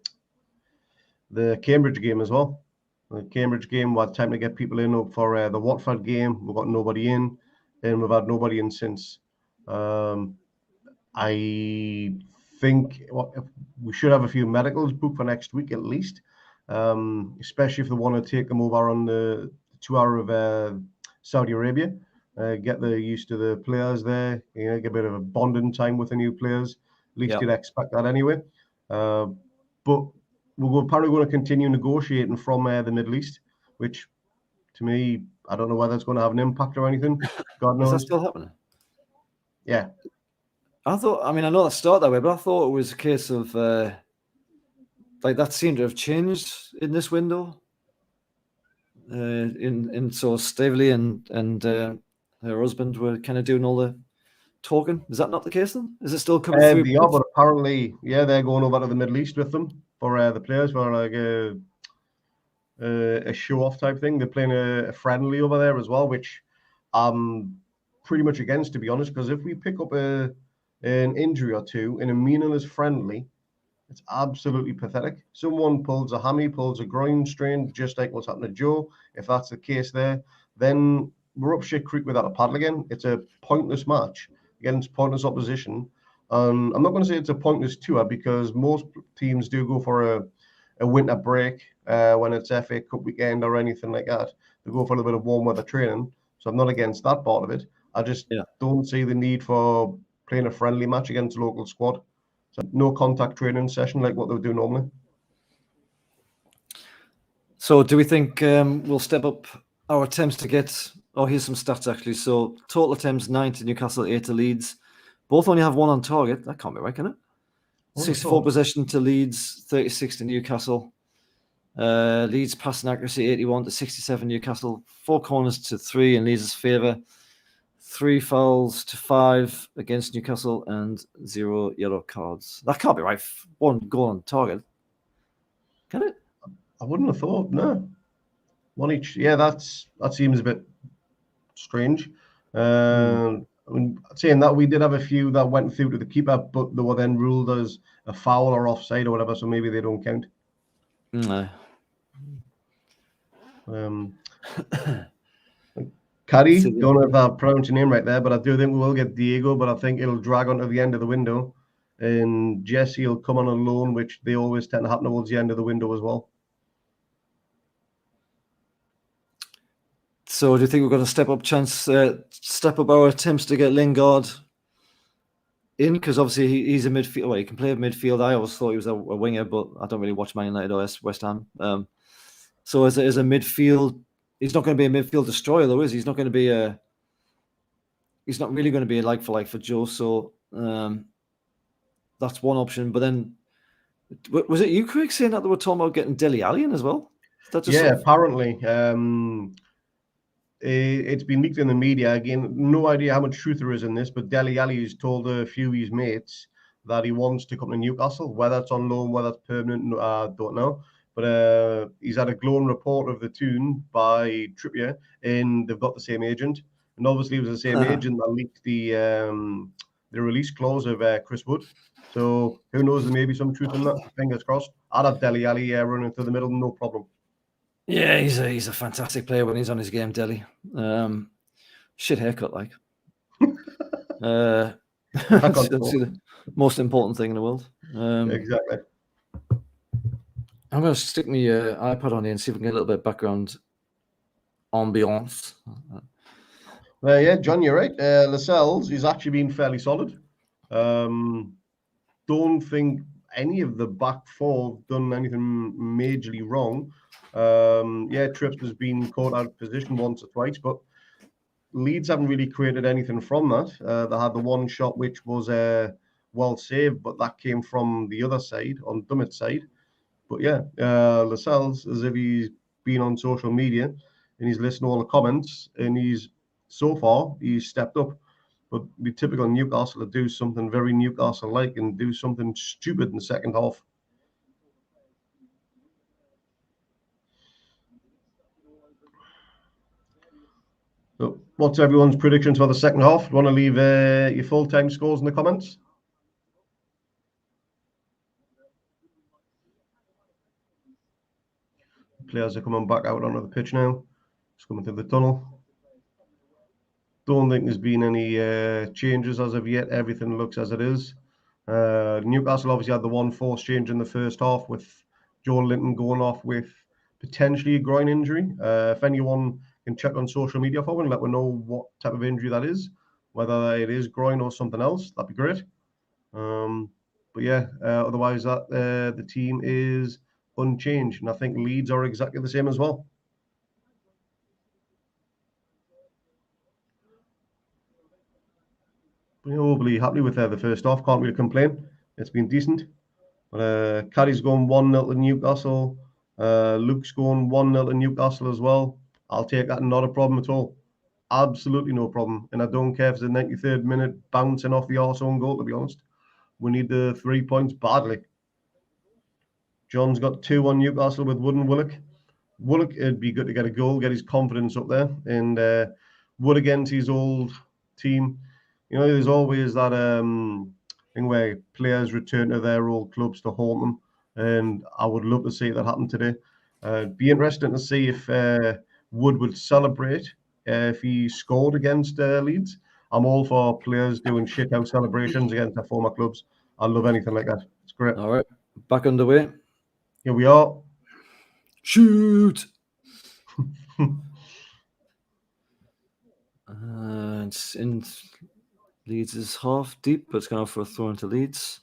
Cambridge game as well. The Cambridge game, we had time to get people in for the Watford game. We've got nobody in, and we've had nobody in since. I think we should have a few medicals booked for next week at least, especially if they want to take them over on the tour of Saudi Arabia. Get used to the players there, you know, get a bit of a bonding time with the new players. At least you'd expect that anyway. But we're probably going to continue negotiating from the Middle East, which to me, I don't know whether it's going to have an impact or anything. God knows.
Is that still happening?
Yeah.
I know that started that way, but I thought it was a case of like that seemed to have changed in this window. So Staveley and her husband were kind of doing all the talking. Is that not the case then? Is it still coming through?
Yeah, but apparently, they're going over to the Middle East with them for the players for like a show-off type thing. They're playing a friendly over there as well, which I'm pretty much against, to be honest, because if we pick up an injury or two in a meaningless friendly, it's absolutely pathetic. Someone pulls a hammy, pulls a groin strain, just like what's happened to Joe. If that's the case there, then we're up shit creek without a paddle again. It's a pointless match against pointless opposition. I'm not going to say it's a pointless tour because most teams do go for a winter break when it's FA Cup weekend or anything like that. They go for a little bit of warm weather training. So I'm not against that part of it. I just don't see the need for playing a friendly match against a local squad. So no contact training session like what they would do normally.
So do we think we'll step up our attempts to get... Oh, here's some stats, actually. So total attempts, 9 to Newcastle, 8 to Leeds. Both only have 1 on target. That can't be right, can it? 64 possession to Leeds, 36 to Newcastle. Leeds passing accuracy, 81 to 67 Newcastle. 4 corners to 3 in Leeds' favour. 3 fouls to 5 against Newcastle and 0 yellow cards. That can't be right. 1 goal on target. Can it?
I wouldn't have thought, no. 1 each. Yeah, that seems a bit strange. I mean, saying that, we did have a few that went through to the keeper, but they were then ruled as a foul or offside or whatever, so maybe they don't count.
No.
Caddy, don't know if I pronounced your name right there, but I do think we will get Diego, but I think it'll drag on to the end of the window. And Jesse will come on a loan, which they always tend to happen towards the end of the window as well.
So do you think we're going to step up our attempts to get Lingard in? Because obviously he's a midfield. Well, he can play a midfield. I always thought he was a winger, but I don't really watch Man United or West Ham. So as a midfield, he's not going to be a midfield destroyer, though, is he? He's not going to be a... He's not really going to be a like for Joe. So that's one option. But then, was it you, Craig, saying that they were talking about getting Dele Alli in as well?
Apparently. It's been leaked in the media. Again, no idea how much truth there is in this, but Dele Alli has told a few of his mates that he wants to come to Newcastle. Whether it's on loan, whether it's permanent, I don't know. But he's had a glowing report of the tune by Trippier, and they've got the same agent. And obviously, it was the same agent that leaked the release clause of Chris Wood. So who knows? There may be some truth in that. Fingers crossed. I'd have Dele Alli running through the middle, no problem.
Yeah, he's a fantastic player when he's on his game, Dele. Shit haircut, like. That's the most important thing in the world.
Exactly.
I'm going to stick my iPad on here and see if we can get a little bit of background ambiance.
Yeah, John, you're right. Lascelles is actually been fairly solid. Don't think any of the back four have done anything majorly wrong. Trips has been caught out of position once or twice, but Leeds haven't really created anything from that. They had the one shot which was well saved, but that came from the other side, on Dummett's side. But yeah, Lascelles, as if he's been on social media and he's listened to all the comments, and he's stepped up. But be typical Newcastle to do something very Newcastle-like and do something stupid in the second half. So what's everyone's predictions for the second half? Do you want to leave your full-time scores in the comments? Players are coming back out onto the pitch now. Just coming through the tunnel. Don't think there's been any changes as of yet. Everything looks as it is. Newcastle obviously had the one forced change in the first half with Joe Linton going off with potentially a groin injury. If anyone can check on social media for me and let me know what type of injury that is, whether it is groin or something else, that'd be great. Otherwise the team is unchanged, and I think Leeds are exactly the same as well. Overly happy with the first half. Can't really complain. It's been decent. But Caddy's going 1-0 to Newcastle. Luke's going 1-0 to Newcastle as well. I'll take that. Not a problem at all. Absolutely no problem. And I don't care if it's the 93rd minute bouncing off the arse own goal, to be honest. We need the 3 points badly. John's got 2 on Newcastle with Wood and Willock. Wood, it'd be good to get a goal, get his confidence up there, and Wood against his old team. You know, there's always that thing where players return to their old clubs to haunt them, and I would love to see that happen today. It'd be interesting to see if Wood would celebrate if he scored against Leeds. I'm all for players doing shithouse celebrations against their former clubs. I love anything like that. It's great.
All right, back underway.
Here we are.
Shoot! It's in Leeds is half deep, but it's going for a throw into Leeds.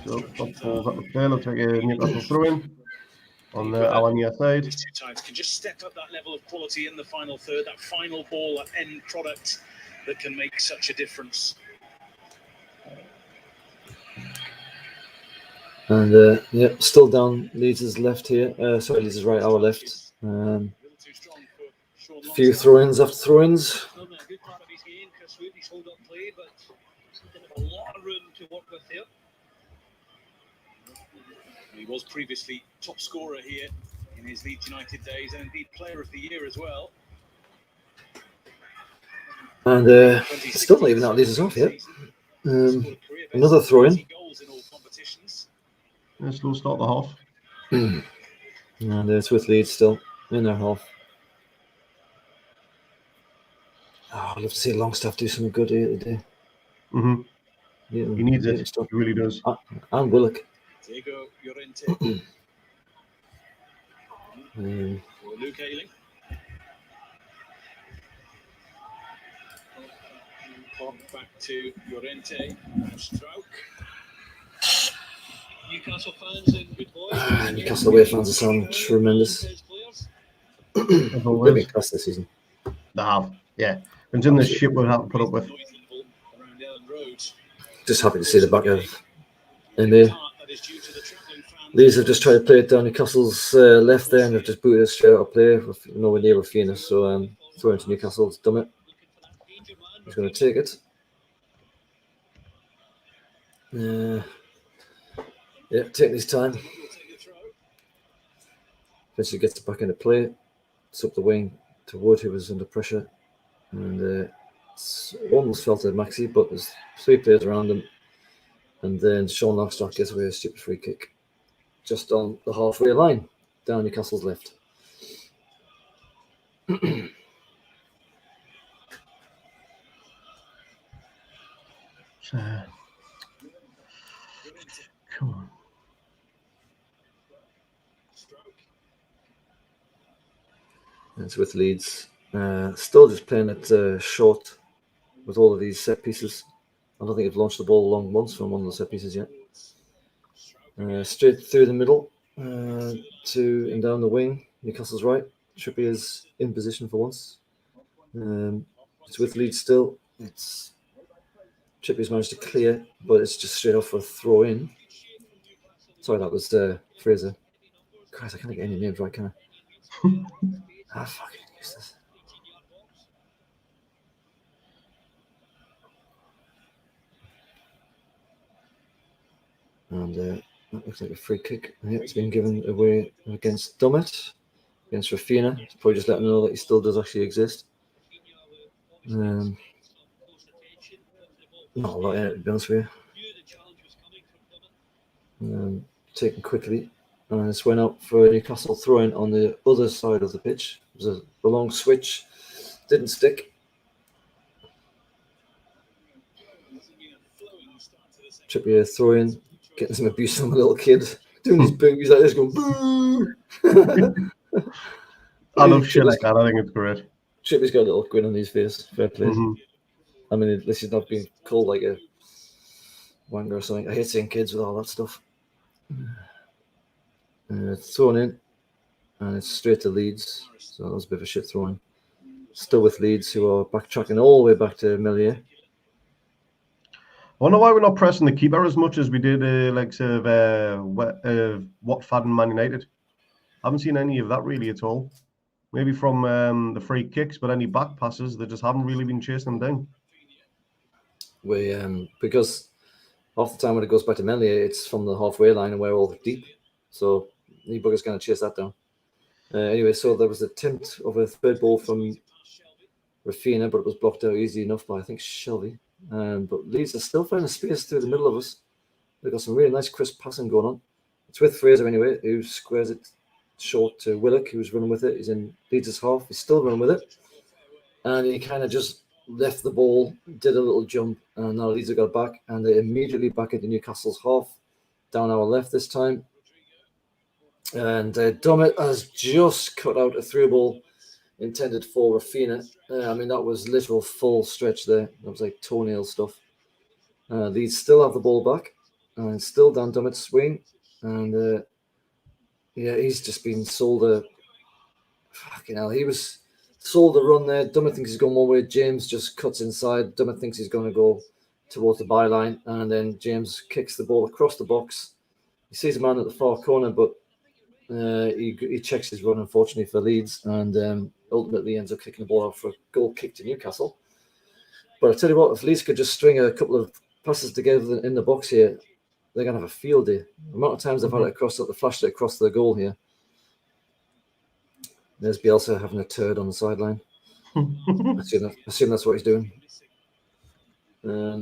Looks like a Newcastle throw-in on our near side.
These two sides can just step up that level of quality in the final third, that final ball, that end product that can make such a difference.
And yeah, still down Leeds' left here. Sorry, Leeds' right, our left. A few throw-ins after throw-ins.
Not a good part of his game, Chris Wood, he's hold up play, but a lot of room to work with here. He was previously top scorer here in his Leeds United days, and indeed Player of the Year as well.
And still not even out Leeds' off yet. Another throw-in.
Slow start the half.
And it's with Leeds still in their half. Oh, I'd love to see Longstaff do some good here today.
Mm-hmm.
Yeah,
He needs it. He really does.
And Willock.
Diego Llorente. Luke Ayling. Pop back to Llorente. Stroke. Newcastle fans in good voice.
Newcastle away fans are sounding tremendous. They've been class this season.
They have, yeah. And in the shit we'll have to put up with.
Around Elland Road.
Just happy to see the back of MA. Leeds have just tried to play it down Newcastle's left there, and they've just booted it straight out of play with nowhere near Rafinha. So throw into Newcastle, it's done it. He's going to take it. Yeah, taking his time. Eventually gets it back into play. It's up the wing to Wood, who was under pressure. And it's almost felt at Maxi, but there's three players around him. And then Sean Longstaff gets away a stupid free kick. Just on the halfway line, down Newcastle's left.
Come on.
It's with Leeds. Still just playing it short with all of these set pieces. I don't think they've launched the ball long once from one of the set pieces yet. Straight through the middle to and down the wing. Newcastle's right. Trippier's in position for once. It's with Leeds still. Trippier's managed to clear, but it's just straight off for a throw in. Sorry, that was Fraser. Christ, I can't get any names right, can I? Fucking useless. And that looks like a free kick. Yeah, it's been given away against Dummett, against Rafinha. It's probably just letting him know that he still does actually exist. Not a lot in it, to be honest with you. Taken quickly. And this went out for Newcastle throwing on the other side of the pitch. It was a long switch. Didn't stick. Trippier throwing, getting some abuse from a little kid. Doing his boobies like this, going boo!
I love shit like that. I think it's great.
Trippier's got a little grin on his face. Fair play.
Mm-hmm.
I mean, at least he's not being called like a wanker or something. I hate seeing kids with all that stuff. It's thrown in, and it's straight to Leeds. So that was a bit of a shit throwing. Still with Leeds, who are backtracking all the way back to Melier.
I wonder why we're not pressing the keeper as much as we did, Watford and Man United. Haven't seen any of that really at all. Maybe from the free kicks, but any back passes, they just haven't really been chasing them down.
Because half the time when it goes back to Melier, it's from the halfway line and we're all deep. So Niebucker's going to chase that down. Anyway, so there was an attempt of a third ball from Rafina, but it was blocked out easy enough by, I think, Shelby. But Leeds are still finding space through the middle of us. They've got some really nice crisp passing going on. It's with Fraser anyway, who squares it short to Willock, who's running with it. He's in Leeds' half. He's still running with it. And he kind of just left the ball, did a little jump, and now Leeds have got back, and they're immediately back into Newcastle's half, down our left this time. And Dummett has just cut out a through ball intended for Rafina. I mean, that was literal full stretch there. That was like toenail stuff. Leeds still have the ball back, and still down Dummett's swing. And yeah, he's just been sold a fucking hell. He was sold a run there. Dummett thinks he's going one way. James just cuts inside. Dummett thinks he's going to go towards the byline, and then James kicks the ball across the box. He sees a man at the far corner, but he checks his run, unfortunately, for Leeds, and ultimately ends up kicking the ball out for a goal kick to Newcastle. But I tell you what, if Leeds could just string a couple of passes together in the box here, they're going to have a field day. The amount of times they've had it across, they flashed it across the goal here. There's Bielsa having a turd on the sideline. I assume that's what he's doing. Are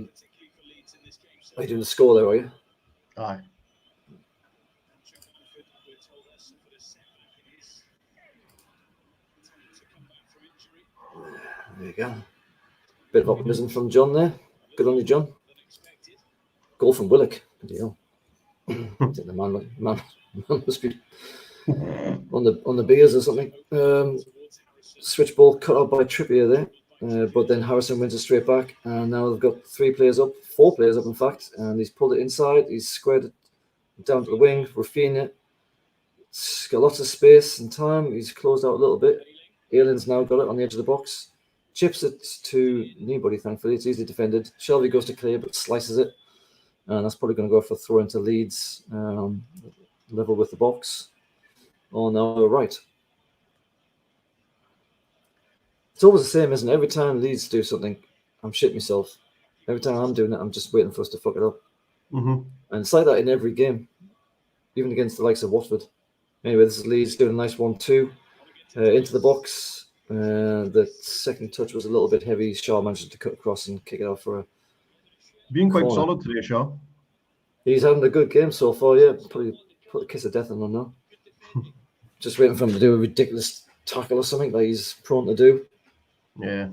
you doing the score there, are you?
Aye.
There you go. Bit of optimism from John there. Good on you, John. Goal from Willock. Bloody hell. I think the man must be on the beers or something. Switch ball cut out by Trippier there, but then Harrison wins it straight back, and now they've got four players up, in fact, and he's pulled it inside. He's squared it down to the wing. Rafinha, it's got lots of space and time. He's closed out a little bit. Aylin's now got it on the edge of the box. Chips it to nobody, thankfully. It's easily defended. Shelby goes to clear, but slices it. And that's probably going to go for a throw into Leeds, level with the box. On our right. It's always the same, isn't it? Every time Leeds do something, I'm shitting myself. Every time I'm doing it, I'm just waiting for us to fuck it up. And it's like that in every game, even against the likes of Watford. Anyway, this is Leeds doing a nice 1-2 into the box. The second touch was a little bit heavy. Shaw managed to cut across and kick it out for a
Being quite
corner.
solid today, Shaw.
He's having a good game so far, yeah. Probably put a kiss of death on him now. Just waiting for him to do a ridiculous tackle or something that he's prone to do.
Yeah.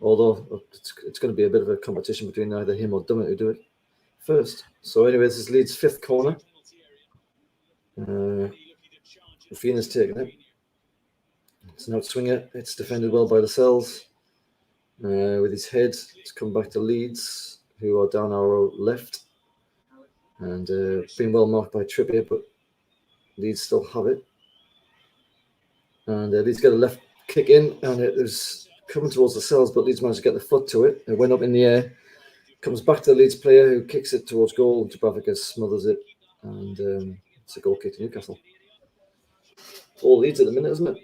Although it's going to be a bit of a competition between either him or Dummett who do it first. So anyway, this is Leeds' fifth corner. Rafina's taking it. It's an outswinger. It's defended well by Lascelles. With his head, it's come back to Leeds, who are down our left. And being well marked by Trippier, but Leeds still have it. And Leeds get a left kick in, and it was coming towards Lascelles, but Leeds managed to get the foot to it. It went up in the air, comes back to the Leeds player who kicks it towards goal. Dubravka smothers it, and it's a goal kick to Newcastle. All Leeds at the minute, isn't it?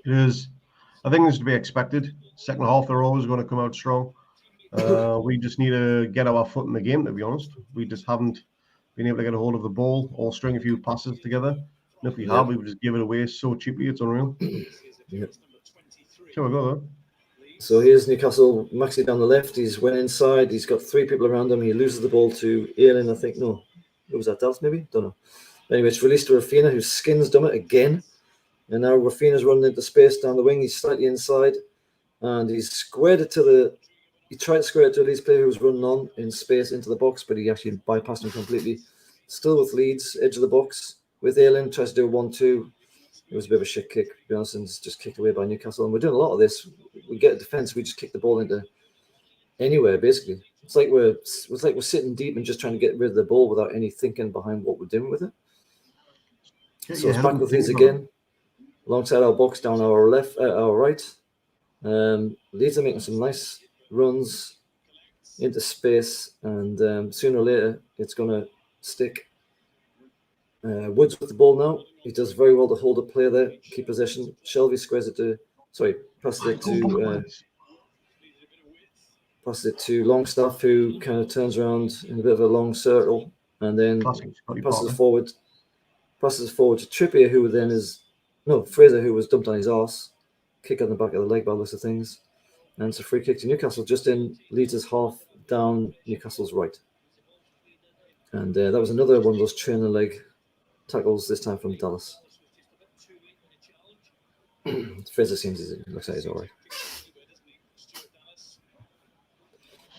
It is. I think it's to be expected. Second half, they're always going to come out strong. We just need to get our foot in the game, to be honest. We just haven't been able to get a hold of the ball or string a few passes together. And if we have, we would just give it away so cheaply, it's unreal.
Yeah.
Sure, we go though.
So here's Newcastle, Maxi down the left. He's went inside. He's got three people around him. He loses the ball to Ayling, I think. No, who was that? Dallas, maybe? Don't know. Anyway, it's released to Rafina, who skins Dummett again. And now Rafina's running into space down the wing. He's slightly inside. And he's squared it to the... He tried to square it to a Leeds player who was running on in space into the box, but he actually bypassed him completely. Still with Leeds, edge of the box. With Ayling, tries to do a 1-2. It was a bit of a shit kick, to be honest, and it's just kicked away by Newcastle. And we're doing a lot of this. We get a defence, we just kick the ball into anywhere, basically. It's like we're sitting deep and just trying to get rid of the ball without any thinking behind what we're doing with it. So it's back with Leeds again, alongside our box down our left, our right. Leeds are making some nice runs into space, and sooner or later it's going to stick. Woods with the ball now. He does very well to hold a player there, keep possession. Shelby squares it to, passes it to Longstaff, who kind of turns around in a bit of a long circle, and then passes forward to Trippier, who then Fraser, who was dumped on his arse, kick on the back of the leg by the looks of things, and it's a free kick to Newcastle, just in Leeds' half down Newcastle's right. And that was another one of those trainer leg tackles, this time from Dallas. Fraser looks like he's all right.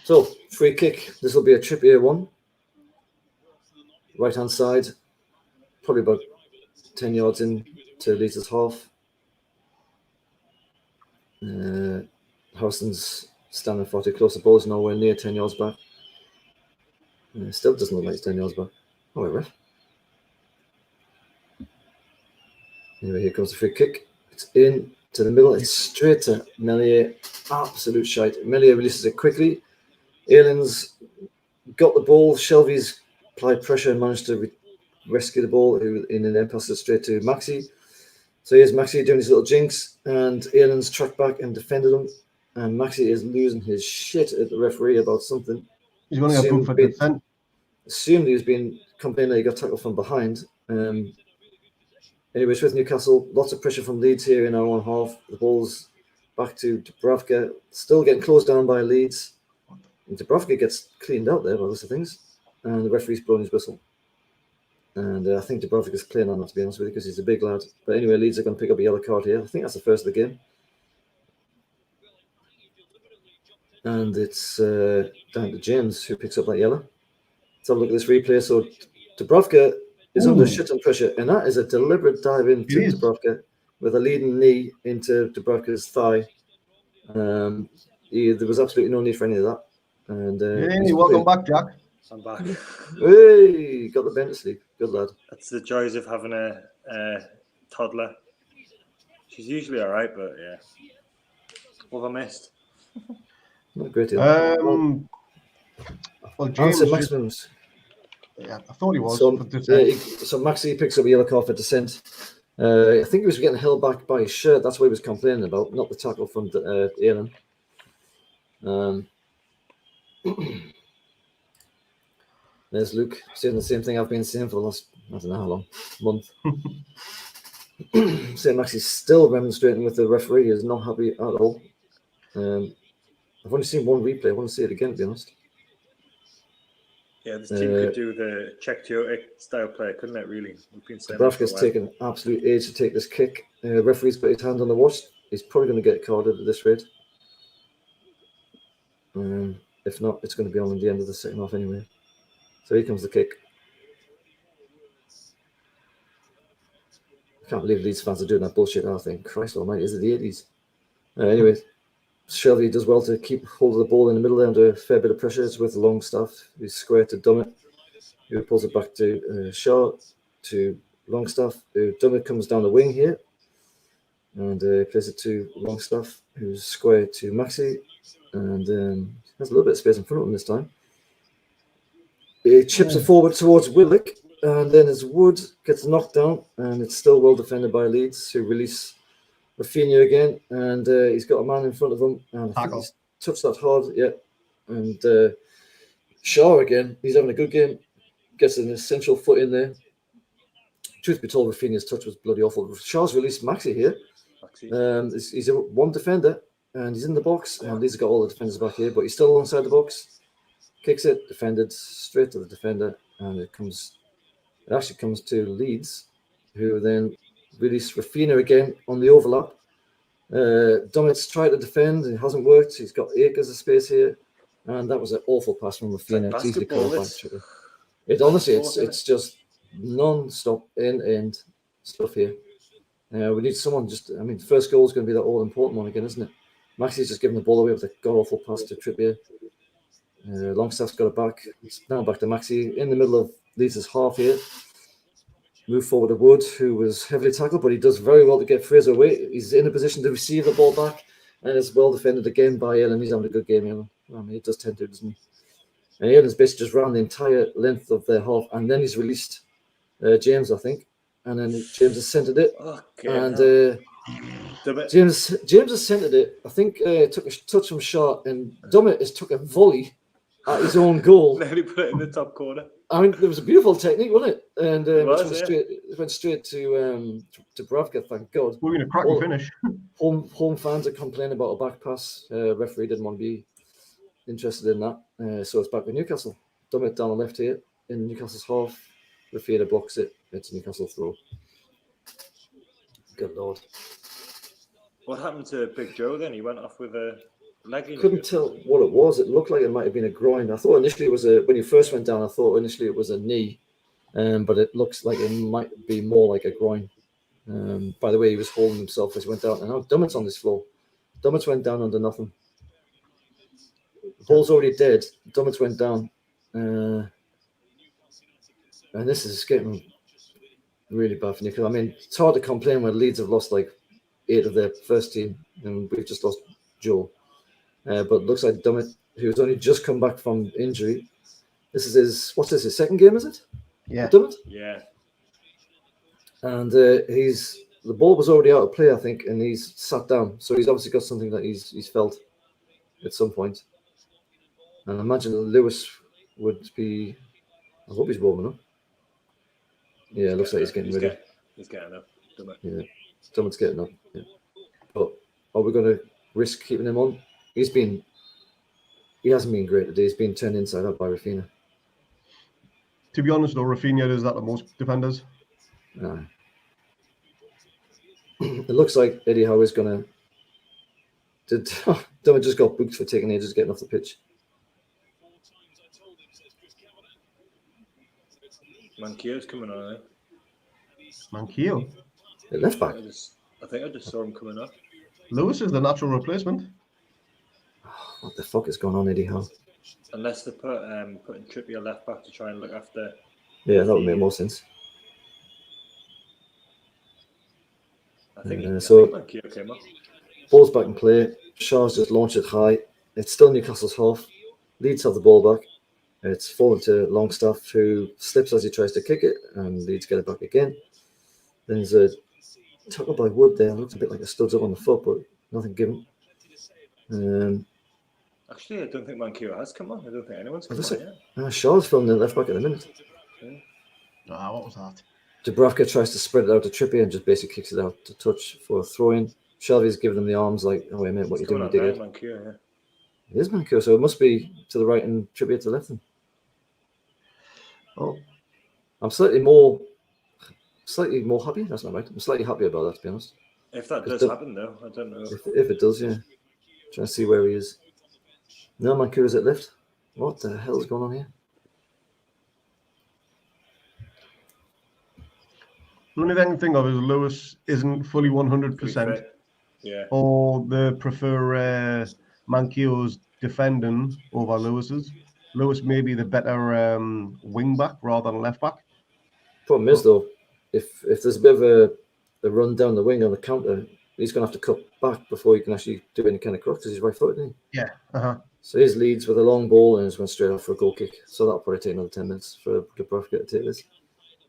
So, free kick. This will be a Trippier one. Right-hand side. Probably about 10 yards in to Leeds' half. Harrison's standing far too close. The ball is nowhere near 10 yards back. Still doesn't look like it's 10 yards back. Oh, wait, ref. Anyway, here comes the free kick. It's in to the middle. It's straight to Melier. Absolute shite. Melier releases it quickly. Aylin's got the ball. Shelby's applied pressure and managed to rescue the ball, and then passes it straight to Maxi. So here's Maxi doing his little jinx, and Aylin's tracked back and defended him. And Maxi is losing his shit at the referee about something.
He's going to get booked for consent.
Assumed he was being complaining that he got tackled from behind. Anyways, with Newcastle, lots of pressure from Leeds here in our own half. The ball's back to Dubravka, still getting closed down by Leeds. And Dubravka gets cleaned out there by those things, and the referee's blowing his whistle. And I think Dubravka's playing on that, to be honest with you, because he's a big lad. But anyway, Leeds are going to pick up a yellow card here. I think that's the first of the game. And it's down to James, who picks up that yellow. Let's have a look at this replay. So Dubravka is under shit and pressure, and that is a deliberate dive into Dubravka with a leading knee into Dubravka's thigh. There was absolutely no need for any of that. And
hey, welcome back, Jack.
I'm back.
Hey, got the bent to sleep. Good lad.
That's the joys of having a toddler. She's usually all right, but yeah. What have I missed?
Not a great deal.
Well, James
Maximums.
Yeah, I thought he was.
So Maxi picks up a yellow card for dissent. I think he was getting held back by his shirt. That's what he was complaining about, not the tackle from Ayland. There's Luke saying the same thing I've been saying for the last, I don't know how long, month. Saying Maxi's still demonstrating with the referee. He is not happy at all. I've only seen one replay. I want to see it again, to be honest.
Yeah, this team could do the Czech style play, couldn't it, really? We've been saying
Dubravka's taken an absolute age to take this kick. Referee's got his hand on the watch. He's probably going to get carded at this rate. If not, it's going to be on at the end of the second half anyway. So here comes the kick. I can't believe Leeds fans are doing that bullshit, I think. Christ almighty, is it the 80s? Anyway, Shelby does well to keep hold of the ball in the middle there under a fair bit of pressure. It's with Longstaff. He's square to Dummett, who pulls it back to Shaw, to Longstaff. Dummett comes down the wing here and plays it to Longstaff, who's square to Maxi, and has a little bit of space in front of him this time. He chips it forward towards Willock, and then as Wood gets knocked down, and it's still well defended by Leeds, who release Rafinha again, and he's got a man in front of him, and I think he's touched that hard, yeah. And Shaw again, he's having a good game, gets an essential foot in there. Truth be told, Rafinha's touch was bloody awful. Shaw's released Maxi here. He's a one defender, and he's in the box, and Leeds have got all the defenders back here, but he's still alongside the box. Kicks it, defended, straight to the defender, and it actually comes to Leeds, who then release Rafinha again on the overlap. Dummett's tried to defend, it hasn't worked. He's got acres of space here, and that was an awful pass from Rafinha. It's easily called back. It honestly, it's just non-stop end stuff here. We need someone the first goal is going to be that all-important one again, isn't it? Maxi's just giving the ball away with a god-awful pass to Trippier. Longstaff's got it back. It's now back to Maxi in the middle of Leeds' half here. Move forward to Wood, who was heavily tackled, but he does very well to get Fraser away. He's in a position to receive the ball back, and it's well defended again by Elland. He's having a good game, Elland. I mean, he does doesn't he? And Elland's basically just ran the entire length of their half, and then he's released James, I think, and then James has centered it,
Okay.
and James has centered it. I think took a touch from short, and Dummett has took a volley at his own goal.
Nearly put it in the top corner.
I mean, there was a beautiful technique, wasn't it? And
It was,
it went straight to Bravka. Thank God.
We're going to crack and finish.
Home fans are complaining about a back pass. Referee didn't want to be interested in that, so it's back with Newcastle. Dummett down the left here in Newcastle's half. Rafina blocks it. It's Newcastle throw. Good Lord.
What happened to Big Joe then? He went off with a leg injury.
Couldn't tell what it was. It looked like it might have been a groin. I thought initially it was when he first went down, I thought initially it was a knee, but it looks like it might be more like a groin. By the way, he was holding himself as he went down. And now Dummett's on this floor. Dummett's went down under nothing. The ball's already dead. Dummett's went down. And this is getting really bad for Newcastle. I mean, it's hard to complain when Leeds have lost like 8 of their first team, and we've just lost Joe. But it looks like Dummett, who's only just come back from injury. This is his second game, is it?
Yeah.
Dummett?
Yeah.
And the ball was already out of play, I think, and he's sat down. So he's obviously got something that he's felt at some point. And I imagine Lewis would be. I hope he's warming up. Yeah, it looks like he's getting ready.
He's getting up.
Yeah, Dummett's getting up. Yeah. But are we going to risk keeping him on? He hasn't been great today. He's been turned inside out by Rafina.
To be honest, though, Rafinha does that to most defenders.
It looks like Eddie Howe is going to. Dummett just got booked for taking ages getting off the pitch.
Manquillo's coming on, eh?
Manquillo.
The left back.
I think I just saw him coming up.
Lewis is the natural replacement.
What the fuck is going on, Eddie Howe?
Unless they putting Trippier left back to try and look after.
Yeah, that would make more sense.
I think Manquillo came up.
Ball's back in play. Shaw's just launched it high. It's still Newcastle's half. Leeds have the ball back. It's fallen to Longstaff, who slips as he tries to kick it, and Leeds get it back again. Then there's a tackle by Wood there. It looks a bit like a studs up on the foot, but nothing given.
Actually, I don't think Manquillo has come on. I don't think anyone's come on yet.
Shaw's filming the left back at the minute.
What was that?
Dubravka tries to spread it out to Trippier and just basically kicks it out to touch for a throw-in. Shelby's giving him the arms like, oh, wait a minute, what are you doing, you dickhead?
Manquillo, yeah.
It is Manquillo, so it must be to the right and Trippier to the left then. Oh, I'm slightly more happy. That's not right. I'm slightly happy about that, to be honest.
If that does happen, though, I don't know.
If it does, yeah. Trying to see where he is. No, Manquillo's at left. What the hell is going on here?
The only thing I can think of is Lewis isn't fully 100%.
Yeah.
Or they prefer Manquillo's defending over Lewis's. Lewis may be the better wing back rather than left back.
Problem is, though, if there's a bit of a run down the wing on the counter, he's going to have to cut back before he can actually do any kind of cross because he's right-footed, isn't
he? Yeah.
So here's Leeds with a long ball and he's going straight off for a goal kick. So that'll probably take another 10 minutes for Dubravka to take this.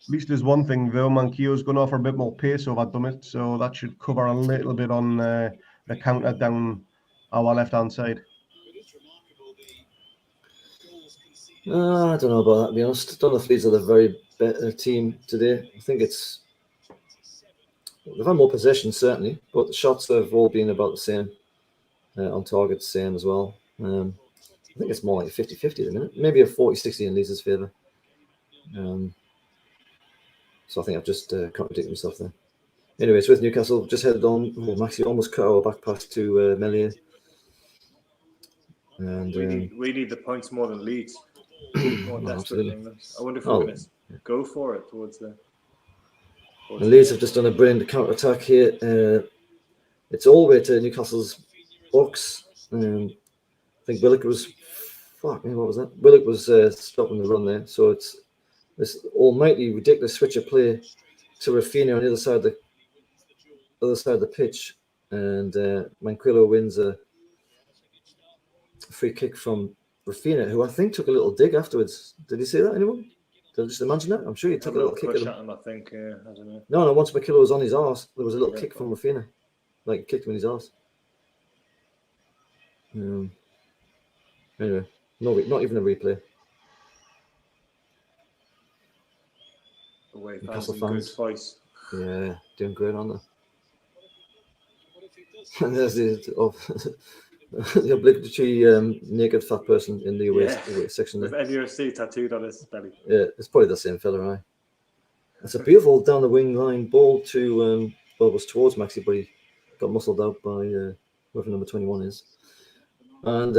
At least there's one thing, though. Manquillo's going to offer a bit more pace over Dummett, so that should cover a little bit on the counter down our left-hand side.
I don't know about that, to be honest. I don't know if Leeds are the very better team today. I think they've had more possession, certainly, but the shots have all been about the same. On target, same as well. I think it's more like a 50-50 at the minute. Maybe a 40-60 in Leeds' favour. So I think I've just contradicted myself there. Anyway, it's with Newcastle. Just headed on. Oh, Maxi almost cut our back pass to Melier. And
we need the points more than Leeds. More desperate. I wonder if we're going to go for it towards the.
The Leeds have just done a brilliant counter attack here. It's all the way to Newcastle's box. I think Willock was. Fuck me, what was that? Willock was stopping the run there. So it's this almighty ridiculous switch of play to Rafinha on the other side of the pitch, and Manquillo wins a free kick from Rafinha, who I think took a little dig afterwards. Did you see that? Anyone? Did I just imagine that? I'm sure he took a little kick at
push
him.
at him, I think. I don't know.
No, once McKillop was on his arse, there was a little
Yeah,
kick from Rafinha. Like, kicked him in his arse. Anyway, not even a replay.
Away
Newcastle
fans in good
fans.
voice.
Yeah, doing great, aren't they? And there's the obligatory naked fat person in the away section
With
there.
NUFC tattooed on his belly.
Yeah, it's probably the same fella, right? It's a beautiful down the wing line ball to well, it was towards Maxi, but he got muscled out by whoever number 21 is. And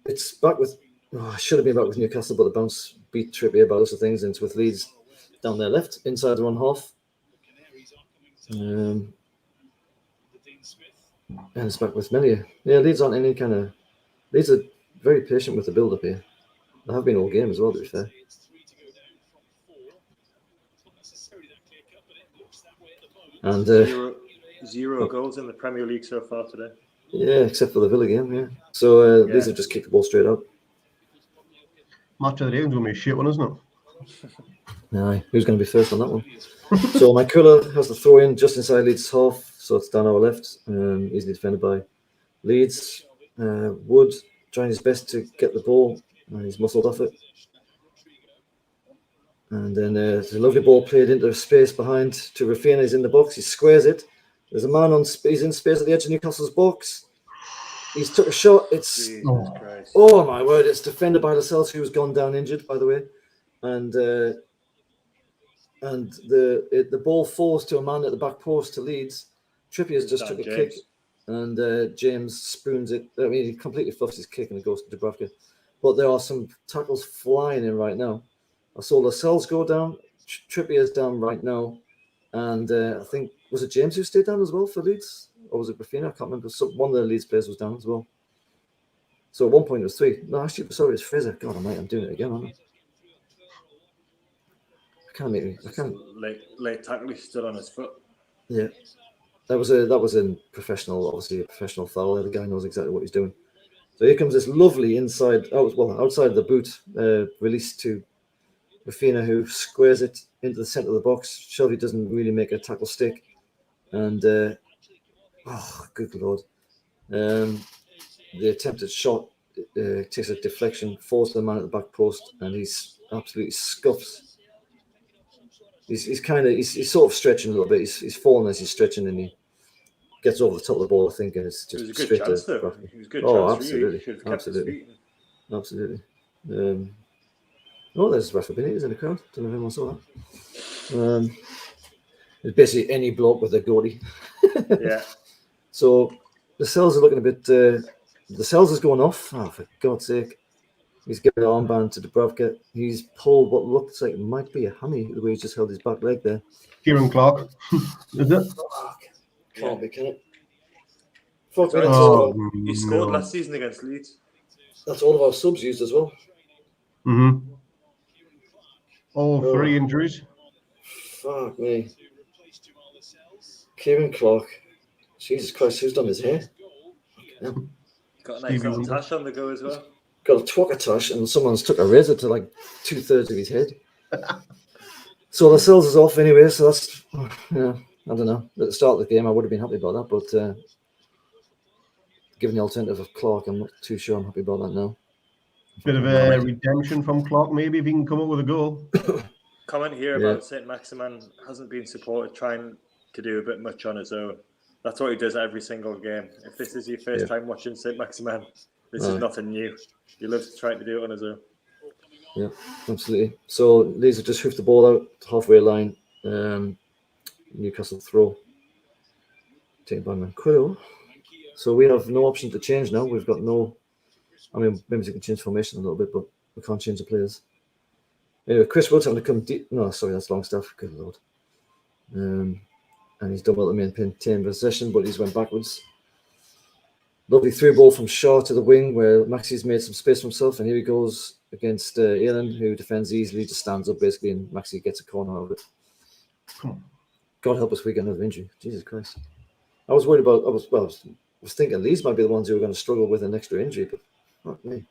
it's back with. I should have been back with Newcastle, but the bounce beat Trippier by lots of things, and it's with Leeds down their left, inside their own half. And it's back with Melia. Yeah, Leeds aren't any kind of. Leeds are very patient with the build up here. They have been all game as well, to be fair. And
zero goals in the Premier League so far today.
Yeah, except for the Villa game, yeah. So Leeds have just kicked the ball straight out.
Match of the day is going to be a shit one, isn't it?
No, who's going to be first on that one? So Mykola has the throw in just inside Leeds' half, so it's down our left, easily defended by Leeds. Wood trying his best to get the ball, and he's muscled off it. And then there's a lovely ball played into space behind to Rafinha. He's in the box. He squares it. There's a man he's in space at the edge of Newcastle's box. He's took a shot. It's oh my word! It's defended by Lascelles, who's gone down injured, by the way, and the ball falls to a man at the back post to Leeds. Trippier's just took a kick, and James spoons it. I mean, he completely fluffs his kick and it goes to Dubravka. But there are some tackles flying in right now. I saw Lascelles go down. Trippier's down right now, and I think was it James who stayed down as well for Leeds, or was it Rafinha? I can't remember. One of the Leeds players was down as well. So at one point it was 3. No, actually, sorry, it's Fraser. God, I'm doing it again, aren't I? I can't.
Late tackle. He stood on his foot.
Yeah, that was a professional, obviously a professional foul. The guy knows exactly what he's doing. So here comes this lovely outside of the boot release to Rafinha, who squares it into the centre of the box. Shelby doesn't really make a tackle stick, and good lord, the attempted shot takes a deflection, falls to the man at the back post, and he's absolutely scuffs. He's sort of stretching a little bit. He's falling as he's stretching, and he gets over the top of the ball, I think, and it's just straight to Rafinha.
It was a good
absolutely,
absolutely.
Oh, there's Rafa Benitez in the crowd. Don't know if anyone saw that. It's basically any bloke with a goatee.
Yeah.
So the cells are looking a bit. The cells is going off. Oh, for God's sake! He's giving an armband to Dubravka. He's pulled what looks like it might be a hammy the way he just held his back leg there.
Kieran Clark, is it?
Can't be, can it?
He scored last season against Leeds.
That's all of our subs used as well.
Mm-hmm. All 3 injuries.
Fuck me. Kieran Clark. Jesus Christ, who's done his hair?
Got a nice little tash on the go as well.
Got a twaka-tash, and someone's took a razor to like 2/3 of his head. So the cells is off anyway, so that's, I don't know. At the start of the game, I would have been happy about that, but given the alternative of Clark, I'm not too sure I'm happy about that now.
Bit of a redemption from Clark, maybe, if he can come up with a goal.
Comment here about St. Maximin hasn't been supported, trying to do a bit much on his own. That's what he does every single game. If this is your first time watching St. Maximin, this is nothing new. He loves trying to do it on his own.
Yeah, absolutely. So Leeds have just hoofed the ball out halfway line. Newcastle throw. Taken by Manquillo. So we have no option to change now. We've got no... I mean, maybe we can change formation a little bit, but we can't change the players. Anyway, Chris Wood's having to come deep. No, sorry, that's Longstaff. Good lord. And he's done well to maintain possession, but he's went backwards. Lovely through ball from Shaw to the wing, where Maxi's made some space for himself, and here he goes against Elland, who defends easily, just stands up basically, and Maxi gets a corner out of it. God help us, we get another injury. Jesus Christ. I was worried about. I was thinking Leeds might be the ones who were going to struggle with an extra injury, but not me.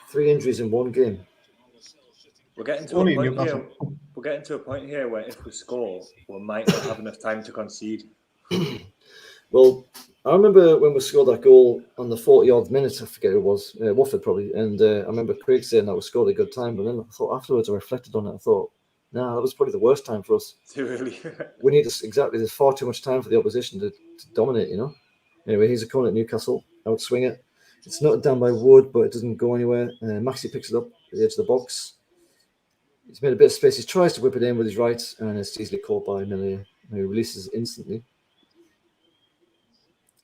3 injuries in one game.
We're getting to
Only
a point
Newcastle.
here. We're getting to a point here where if we score, we might not have enough time to concede.
Well, I remember when we scored that goal on the 40-odd minute, I forget who it was, Watford probably, and I remember Craig saying that we scored a good time, but then I thought afterwards I reflected on it, I thought, nah, that was probably the worst time for us.
Too early.
We need to, exactly, there's far too much time for the opposition to dominate, you know? Anyway, here's a corner at Newcastle, outswing it. It's not down by Wood, but it doesn't go anywhere. Maxi picks it up at the edge of the box. He's made a bit of space. He tries to whip it in with his right, and it's easily caught by Miller, who releases instantly.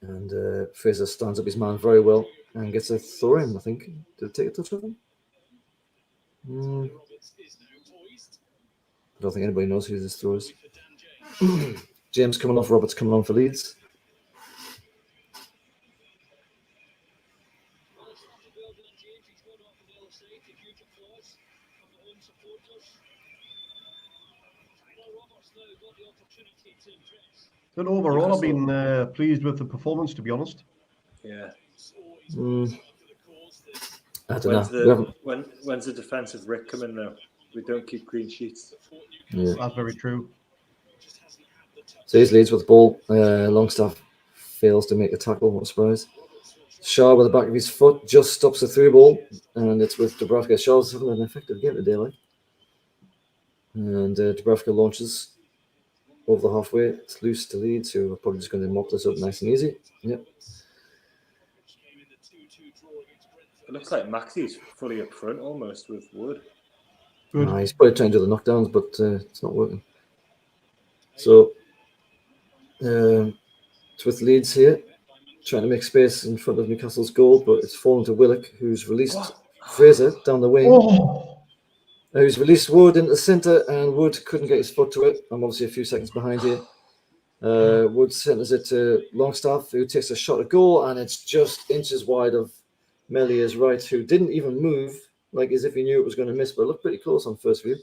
And Fraser stands up his man very well and gets a throw in, I think. Did it take a touch of him? I don't think anybody knows who this throw is. James coming off, Roberts coming on for Leeds.
But overall, I've been pleased with the performance, to be honest.
Yeah.
I don't know.
When's the defensive Rick coming though? We don't keep clean sheets.
Yeah.
That's very true.
So he's Leeds with the ball. Longstaff fails to make a tackle. What a surprise. Shaw with the back of his foot just stops the through ball, and it's with Dubravka. Shaw's having an effective game today, like. And Dubravka launches over the halfway. It's loose to Leeds, who are probably just going to mop this up nice and easy. Yep.
It looks like Maxi's fully up front almost with Wood.
Good.
He's probably trying to do the knockdowns, but it's not working. So it's with Leeds here, trying to make space in front of Newcastle's goal, but it's fallen to Willock, who's released Fraser down the wing. Who's released Wood into the centre, and Wood couldn't get his foot to it. I'm obviously a few seconds behind here. Wood centres it to Longstaff, who takes a shot at goal, and it's just inches wide of Melia's right, who didn't even move, like as if he knew it was going to miss, but looked pretty close on first view.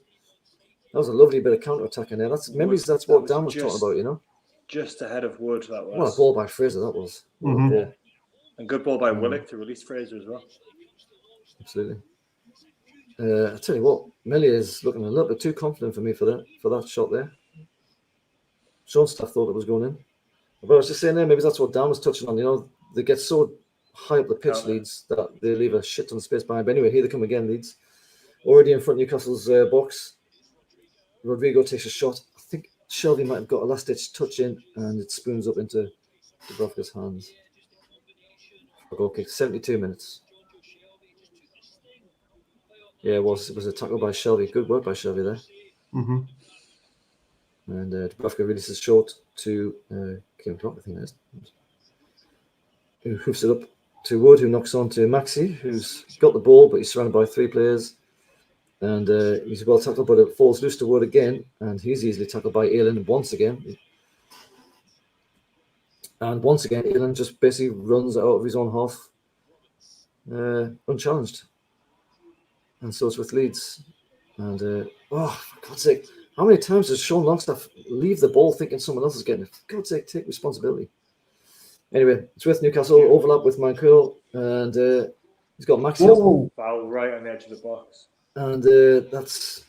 That was a lovely bit of counter-attack in there. That's what Dan was talking about, you know?
Just ahead of Wood, that was.
What a ball by Fraser, that was.
Mhm.
And good ball by Willock to release Fraser as well.
Absolutely. I tell you what, Melia is looking a little bit too confident for me for that shot there. Schoenstatt thought it was going in. But I was just saying there, maybe that's what Dan was touching on. You know, they get so high up the pitch, Leeds, that they leave a shit ton of space behind. But anyway, here they come again, Leeds. Already in front of Newcastle's box. Rodrigo takes a shot. I think Shelby might have got a last-ditch touch in, and it spoons up into Dubravka's hands. A goal kick, 72 minutes. Yeah, it was a tackle by Shelby. Good work by Shelby there.
Mm-hmm.
And Dubravka releases short to Kim Clark, I think that is. Who hoofs it up to Wood, who knocks on to Maxi, who's got the ball, but he's surrounded by 3 players. And he's well tackled, but it falls loose to Wood again. And he's easily tackled by Elland once again. And once again, Elland just basically runs out of his own half unchallenged. And so it's with Leeds. And, for God's sake, how many times does Sean Longstaff leave the ball thinking someone else is getting it? For God's sake, take responsibility. Anyway, it's with Newcastle, overlap with Mancourt, and he's got Maxi.
Foul right on the edge of the box.
And that's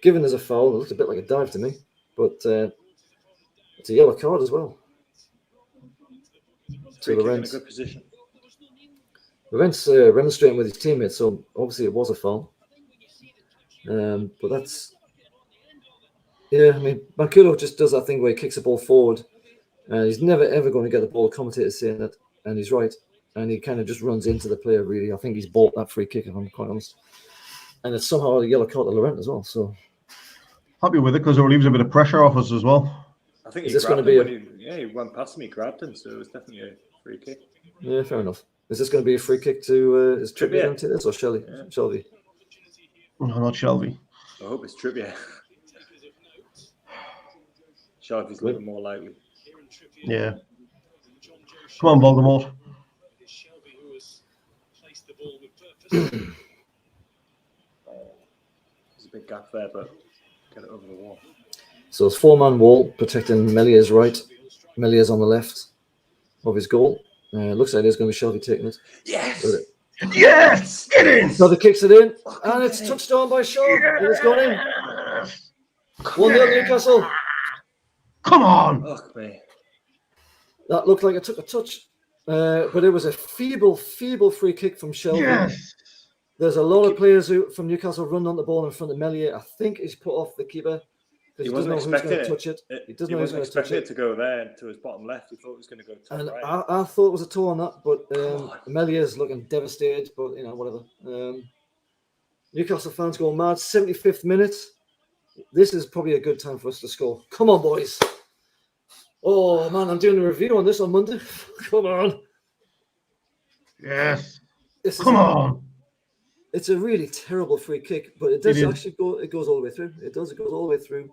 given as a foul. It looked a bit like a dive to me, but it's a yellow card as well.
So in a good position.
Laurent's remonstrating with his teammates, so obviously it was a foul. But that's... Yeah, I mean, Manculo just does that thing where he kicks the ball forward, and he's never, ever going to get the ball. The commentator's saying that, and he's right. And he kind of just runs into the player, really. I think he's bought that free kick, if I'm quite honest. And it's somehow a yellow card to Laurent as well, so...
Happy with it, because it relieves a bit of pressure off us as well.
I think
is this going to be
he went past me, grabbed him, so it was definitely a free kick.
Yeah, fair enough. Is this going to be a free kick to is Trippier going to take this, or Shelley? Yeah. Shelby?
No, not Shelby.
I hope it's Trippier. Shelby's a little more likely.
Yeah. Come on, Voldemort.
There's a big gap there, but get it over the wall.
So it's 4-man wall protecting Melia's right. Melia's on the left of his goal. Looks like there's going to be Shelby taking it.
Yes!
Yes, get in.
Brother kicks it in,
Fucking
and it's
get in.
touched on by Shaw. It has gone in.
Yes.
1-0 Newcastle.
Come on.
Fuck me.
That looked like it took a touch, but it was a feeble free kick from Shelby.
Yes.
There's a lot of players from Newcastle running on the ball in front of Melier. I think he's put off the keeper because he doesn't know who's going to touch it. He doesn't know who's going to touch it.
To go there to his bottom left. He thought it was going to go top
And
right.
I thought it was a toe on that, but Melier's looking devastated. But whatever. Newcastle fans going mad. 75th minute. This is probably a good time for us to score. Come on, boys. Oh man, I'm doing a review on this on Monday. Come on.
Yes.
Come
on.
It's a really terrible free kick, but it does actually go. It goes all the way through. It does. It goes all the way through.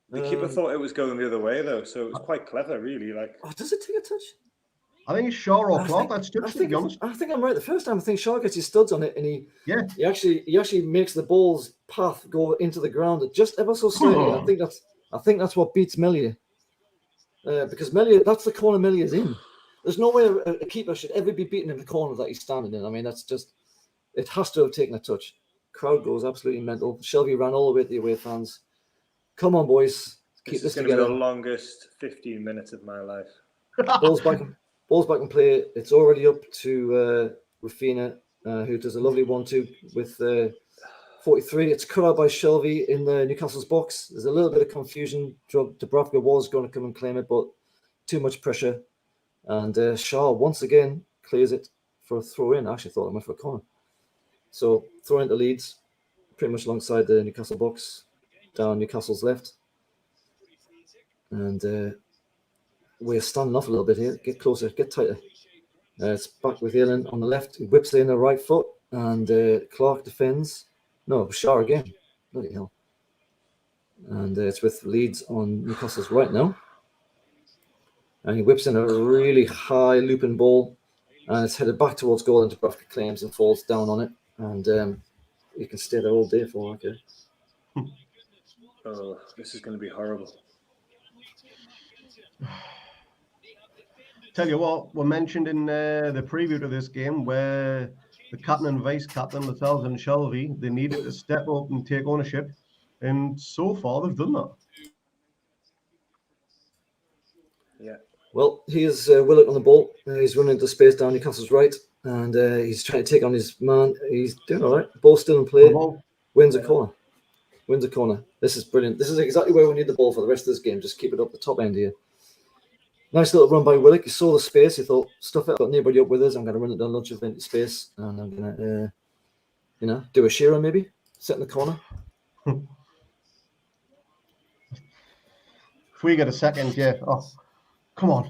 The keeper thought it was going the other way though, so it was quite clever, really. Like,
does it take a touch?
I think it's Shaw or Clark that's touched, to be honest.
I think I'm right. The first time I think Shaw gets his studs on it, and he actually makes the ball's path go into the ground just ever so slightly. I think that's what beats Melier, because Melier, that's the corner Melier's in. There's no way a keeper should ever be beaten in the corner that he's standing in. I mean, that's just, it has to have taken a touch. Crowd goes absolutely mental. Shelby ran all the way to the away fans. Come on, boys, keep this together.
This is going to be the longest 15 minutes of my life.
Ball's back in play. It's already up to Rafina, who does a lovely 1-2 with 43. It's cut out by Shelby in the Newcastle's box. There's a little bit of confusion. Dubravka was going to come and claim it, but too much pressure. And Shaw once again clears it for a throw in. I actually thought it went for a corner. So throw into Leeds, pretty much alongside the Newcastle box, down Newcastle's left. And we're standing off a little bit here. Get closer, get tighter. It's back with Elland on the left. He whips it in the right foot, and Clark defends. No, Shaw again. Bloody hell. And it's with Leeds on Newcastle's right now. And he whips in a really high looping ball, and it's headed back towards goal, and Dubravka claims and falls down on it. And you can stay there all day for okay.
Oh, this is going to be horrible.
Tell you what, we mentioned in the preview to this game where the captain and vice captain, Lascelles and Shelby, they needed to step up and take ownership, and so far they've done that.
Yeah.
Well, here's Willock on the ball. He's running into space down Newcastle's right, and he's trying to take on his man. He's doing all right. Ball still in play. Wins a corner. Wins a corner. This is brilliant. This is exactly where we need the ball for the rest of this game. Just keep it up the top end here. Nice little run by Willock. He saw the space. He thought, stuff it. I've got nobody up with us. I'm going to run it down lunch into space, and I'm going to, do a Shearer maybe. Sit in the corner.
If we get a second, yeah. Oh, come on.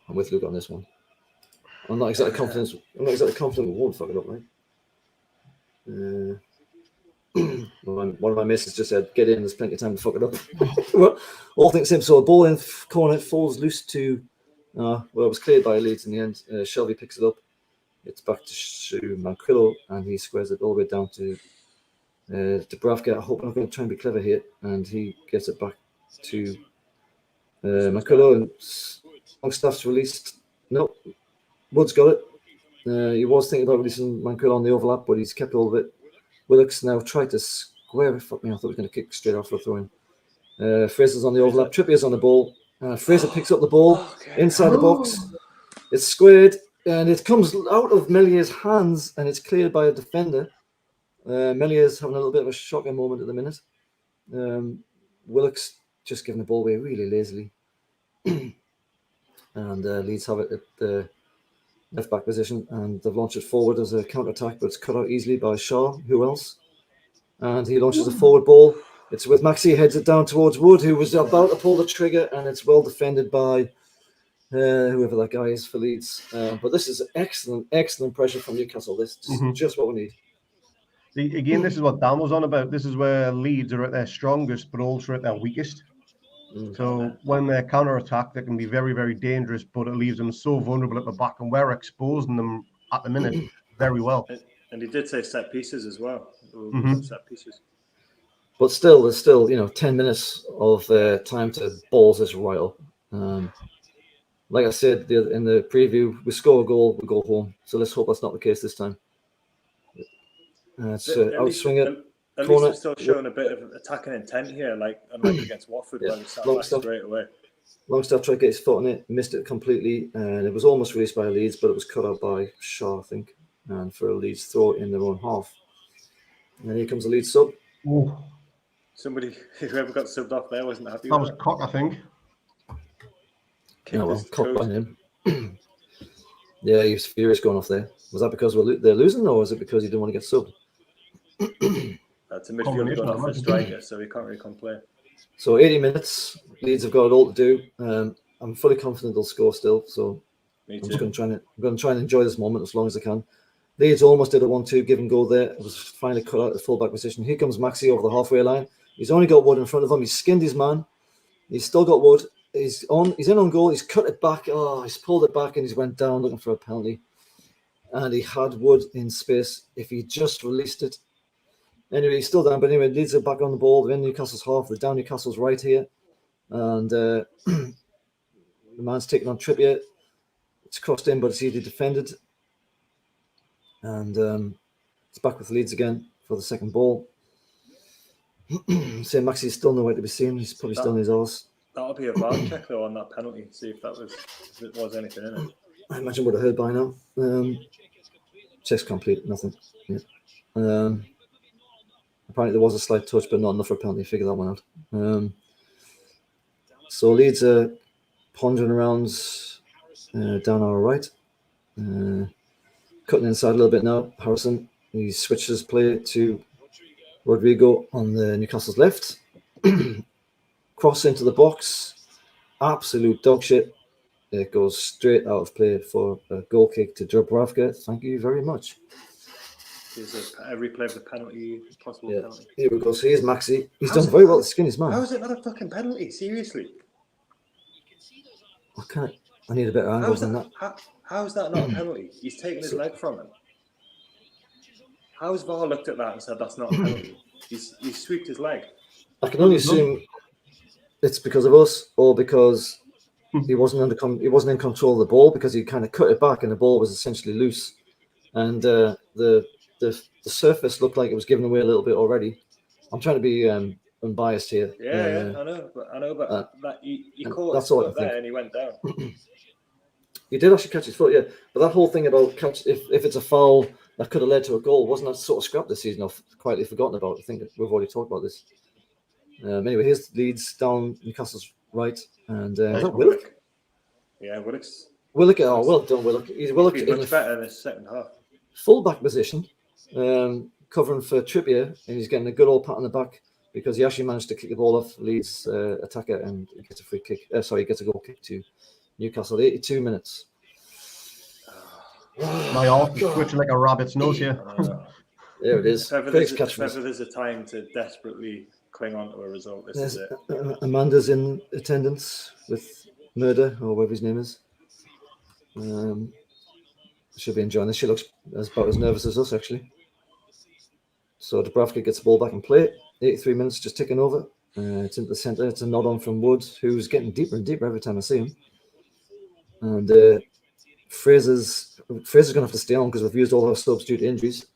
I'm with Luke on this one. I'm not exactly confident we won't fuck it up, right? One of my misses just said, get in, there's plenty of time to fuck it up. Well, all things same. So a ball in corner, it falls loose to, it was cleared by Leeds in the end. Shelby picks it up. It's back to Manquillo, and he squares it all the way down to Dubravka. I hope I'm going to try and be clever here. And he gets it back to Manquillo, and Longstaff's released. Nope, Wood's got it. He was thinking about releasing Manquillo on the overlap, but he's kept all of it. Willock's now tried to square. Fuck me, I thought he was going to kick straight off for a throw in. Fraser's on the overlap. Trippier's on the ball. Fraser picks up the ball inside the box. It's squared, and it comes out of Melier's hands, and it's cleared by a defender. Melier's having a little bit of a shocking moment at the minute. Willock's just giving the ball away really lazily. And Leeds have it at the left back position, and they've launched it forward as a counter attack, but it's cut out easily by Shaw. Who else? And he launches a forward ball. It's with Maxi, heads it down towards Wood, who was about to pull the trigger, and it's well defended by whoever that guy is for Leeds. But this is excellent pressure from Newcastle. This is just what we need.
Again, this is what Dan was on about. This is where Leeds are at their strongest, but also at their weakest. So when they counter-attack, they can be very, very dangerous, but it leaves them so vulnerable at the back, and we're exposing them at the minute very well.
And he did say set pieces as well. Set pieces.
But still, there's still 10 minutes of time to balls this right up. like I said in the preview, we score a goal, we go home. So let's hope that's not the case this time. It's outswing it.
At least
Corner.
we're still showing a bit of attacking intent here, like unlike against Watford,
Yeah.
where we sat
Long
back
stuff.
straight away.
Longstaff tried to get his foot on it, missed it completely, and it was almost released by Leeds, but it was cut out by Shaw, I think, and for a Leeds throw in their own half. And here comes the Leeds sub.
Ooh,
Somebody, whoever got subbed off there, wasn't happy
that
with
was
it.
Cock, I think.
Kicked his
Cock
toes.
by him. Yeah, he was furious going off there. Was that because they're losing, or was it because he didn't want to get subbed?
That's a midfielder
Combination,
going
I
off a
imagine.
striker, so he can't really complain.
So 80 minutes, Leeds have got it all to do. I'm fully confident they'll score still, so
Me
I'm just
too.
going to try and enjoy this moment as long as I can. Leeds almost did a 1-2 give and go there. It was finally cut out the full-back position. Here comes Maxi over the halfway line. He's only got Wood in front of him. He's skinned his man. He's still got Wood. He's in on goal. He's cut it back. Oh, he's pulled it back and he's went down looking for a penalty. And he had Wood in space. If he just released it. Anyway, he's still down. But anyway, Leeds are back on the ball. They're in Newcastle's half. They're down Newcastle's right here. And the man's taking on Trippier. It's crossed in, but it's easily defended. And it's back with Leeds again for the second ball. Say Maxi's still nowhere to be seen. He's probably still in his arse.
That'll be a VAR check though on that penalty. See if it was anything in it.
I imagine would have heard by now. Check's complete. Nothing. Yeah. Apparently there was a slight touch, but not enough for a penalty. Figure that one out. So Leeds are pondering around down our right. Cutting inside a little bit now. Harrison, he switches play to Rodrigo on the Newcastle's left. Cross into the box. Absolute dog shit. It goes straight out of play for a goal kick to Dubravka. Thank you very much.
There's a replay of the penalty, possible
Yeah.
penalty.
Here we go. So here's Maxi. He's
How's
done
it-
very well to skin his
How
man.
is it not a fucking penalty? Seriously?
I need a better angle than that.
How is that not a penalty? He's taken his leg from him. How's VAR looked at that and said that's not a penalty? He's sweeped his leg.
I can only assume it's because of us, or because he wasn't in control of the ball, because he kind of cut it back and the ball was essentially loose, and the surface looked like it was given away a little bit already. I'm trying to be unbiased here.
Yeah, I know, but that he caught
that's
his
all I
foot
think.
there and he went down.
He did actually catch his foot, yeah. But that whole thing about if it's a foul that could have led to a goal, wasn't that sort of scrapped this season? I've quietly forgotten about. I think we've already talked about this. Anyway, here's Leeds down Newcastle's right, and is that Willock?
Yeah, Willock's
Willock, oh, well done, Willock. He's Willock
he's
in
much
a
better in his second half.
full-back position, covering for Trippier, and he's getting a good old pat on the back because he actually managed to kick the ball off Leeds attacker and he gets a free kick. He gets a goal kick to Newcastle. 82 minutes.
My arse is twitching like a rabbit's nose here.
There it is.
If ever
Craig's
there's, if
catchphrase.
ever there's a time to desperately cling on to a result, this
There's,
is it.
Amanda's in attendance with Murder, or whatever his name is. Should be enjoying this. She looks about as nervous as us, actually. So Dubravka gets the ball back in play. 83 minutes just ticking over. It's into the centre. It's a nod on from Wood, who's getting deeper and deeper every time I see him. And Fraser's going to have to stay on because we've used all our subs due to injuries.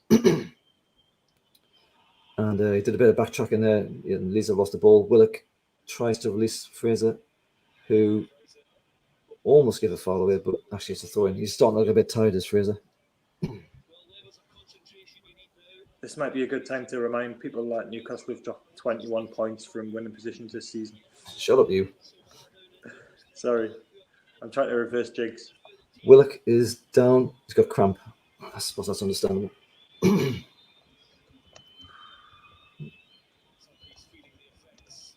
And he did a bit of backtracking there. Leeds have lost the ball. Willock tries to release Fraser, who almost gave a foul away, but actually it's a throw in. He's starting to look a bit tired, as Fraser.
This might be a good time to remind people that Newcastle have dropped 21 points from winning positions this season.
Shut up, you.
Sorry, I'm trying to reverse jigs.
Willock is down. He's got cramp. I suppose that's understandable.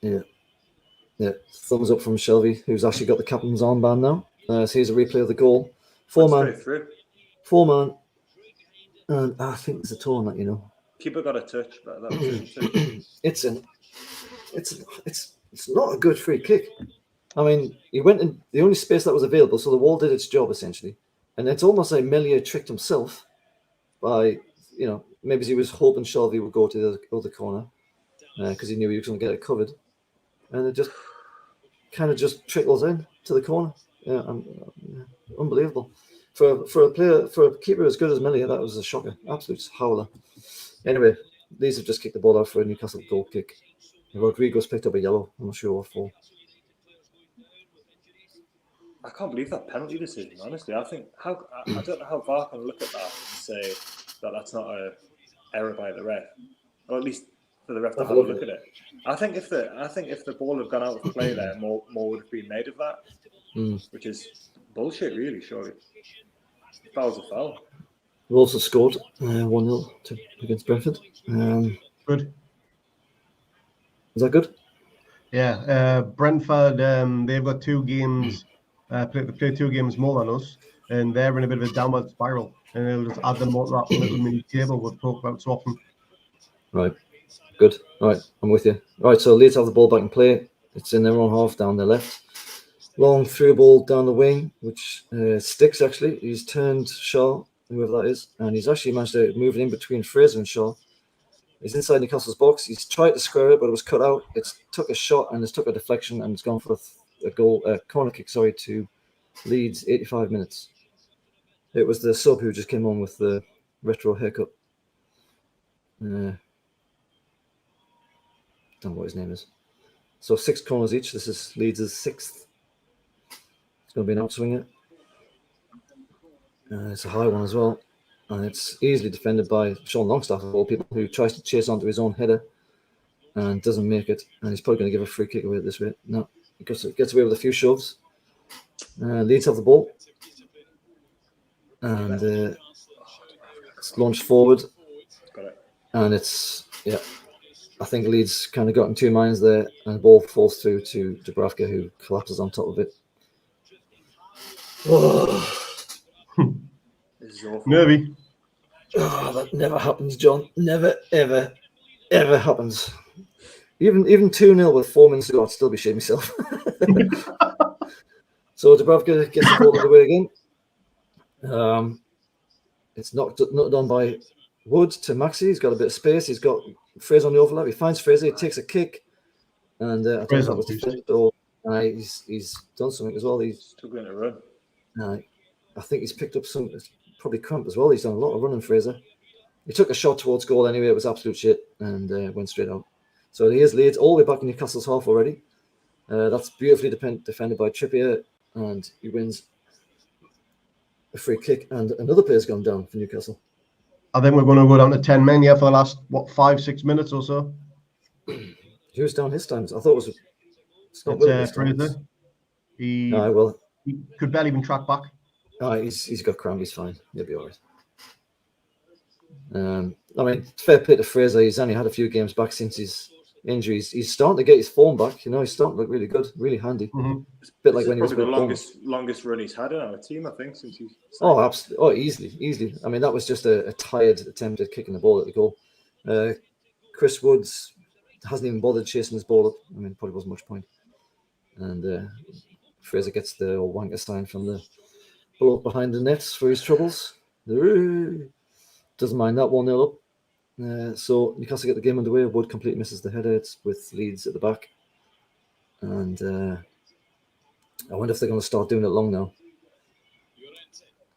Yeah. Thumbs up from Shelby, who's actually got the captain's armband now. So here's a replay of the goal.
Straight through.
4-man. And I think there's a toe on that, you know.
Keeper got a touch, but that was it.
It's not a good free kick. I mean, he went in the only space that was available, so the wall did its job essentially. And it's almost like Melia tricked himself by, maybe he was hoping Shelby would go to the other corner because he knew he was going to get it covered. And it just kind of just trickles in to the corner. Yeah, unbelievable. For a keeper as good as Millie, that was a shocker. Absolute howler. Anyway, Leeds have just kicked the ball out for a Newcastle goal kick. Rodrigo's picked up a yellow. I'm not sure what for.
I can't believe that penalty decision. Honestly, I don't know how VAR can look at that and say that that's not a error by the ref, or at least for the ref to have a look at it. I think if the ball had gone out of play there, more would have been made of that, which is bullshit, really. Surely, foul's a foul.
Wolves have scored 1-0 against Brentford.
Good.
Is that good?
Yeah. Brentford, they've got 2 games. They played 2 games more than us, and they're in a bit of a downward spiral. And they'll just add them more to that little mini table we've talked about so often.
Right. Good. All right. I'm with you. All right. So Leeds have the ball back in play. It's in their own half down the left. Long through ball down the wing, which sticks actually. He's turned Shaw, whoever that is, and he's actually managed to move it in between Fraser and Shaw. He's inside Newcastle's box. He's tried to square it, but it was cut out. It's took a shot and it's took a deflection and it's gone for a corner kick. To Leeds. 85 minutes. It was the sub who just came on with the retro haircut. Don't know what his name is. So 6 corners each. This is Leeds' 6th. It's going to be an outswinger. It's a high one as well. And it's easily defended by Sean Longstaff, of all people, who tries to chase onto his own header and doesn't make it. And he's probably going to give a free kick away this way. No, he gets away with a few shoves. Leeds have the ball. And it's launched forward.
Got it.
And I think Leeds kind of got in 2 minds there. And the ball falls through to Dubravka, who collapses on top of it. Oh.
This is awful.
Nervy.
Oh, that never happens, John. Never, ever, ever happens. Even 2-0 with 4 minutes to go, I'd still be shitting myself. So Dubravka gets the ball away again. It's knocked on by Wood to Maxi. He's got a bit of space. He's got Fraser on the overlap. He finds Fraser. He takes a kick. And I don't know if that was defended or he's done something as well. He's
struggling to run.
I think he's picked up some, probably cramp as well. He's done a lot of running, Fraser. He took a shot towards goal anyway. It was absolute shit and went straight out. So he is Leeds all the way back in Newcastle's half already. That's beautifully defended by Trippier, and he wins a free kick. And another player's gone down for Newcastle.
I think we're going to go down to 10 men here for the last, 5-6 minutes or so.
Who's down his times? I thought it was. It's not
Fraser. He could barely even track back.
He's got cramp. He's fine. He'll be all right. I mean, fair play to Fraser. He's only had a few games back since his injuries. He's starting to get his form back. He's starting to look really good, really handy.
Mm-hmm.
It's a bit like when he was
the longest run he's had in our team, I think, since he's.
Oh, absolutely. Oh, easily. I mean, that was just a tired attempt at kicking the ball at the goal. Chris Woods hasn't even bothered chasing his ball up. I mean, probably wasn't much point. And Fraser gets the old wanker sign from the bloke behind the nets for his troubles. Doesn't mind that 1-0 up. So Newcastle get the game underway. Wood completely misses the header. It's with Leeds at the back. And I wonder if they're going to start doing it long now.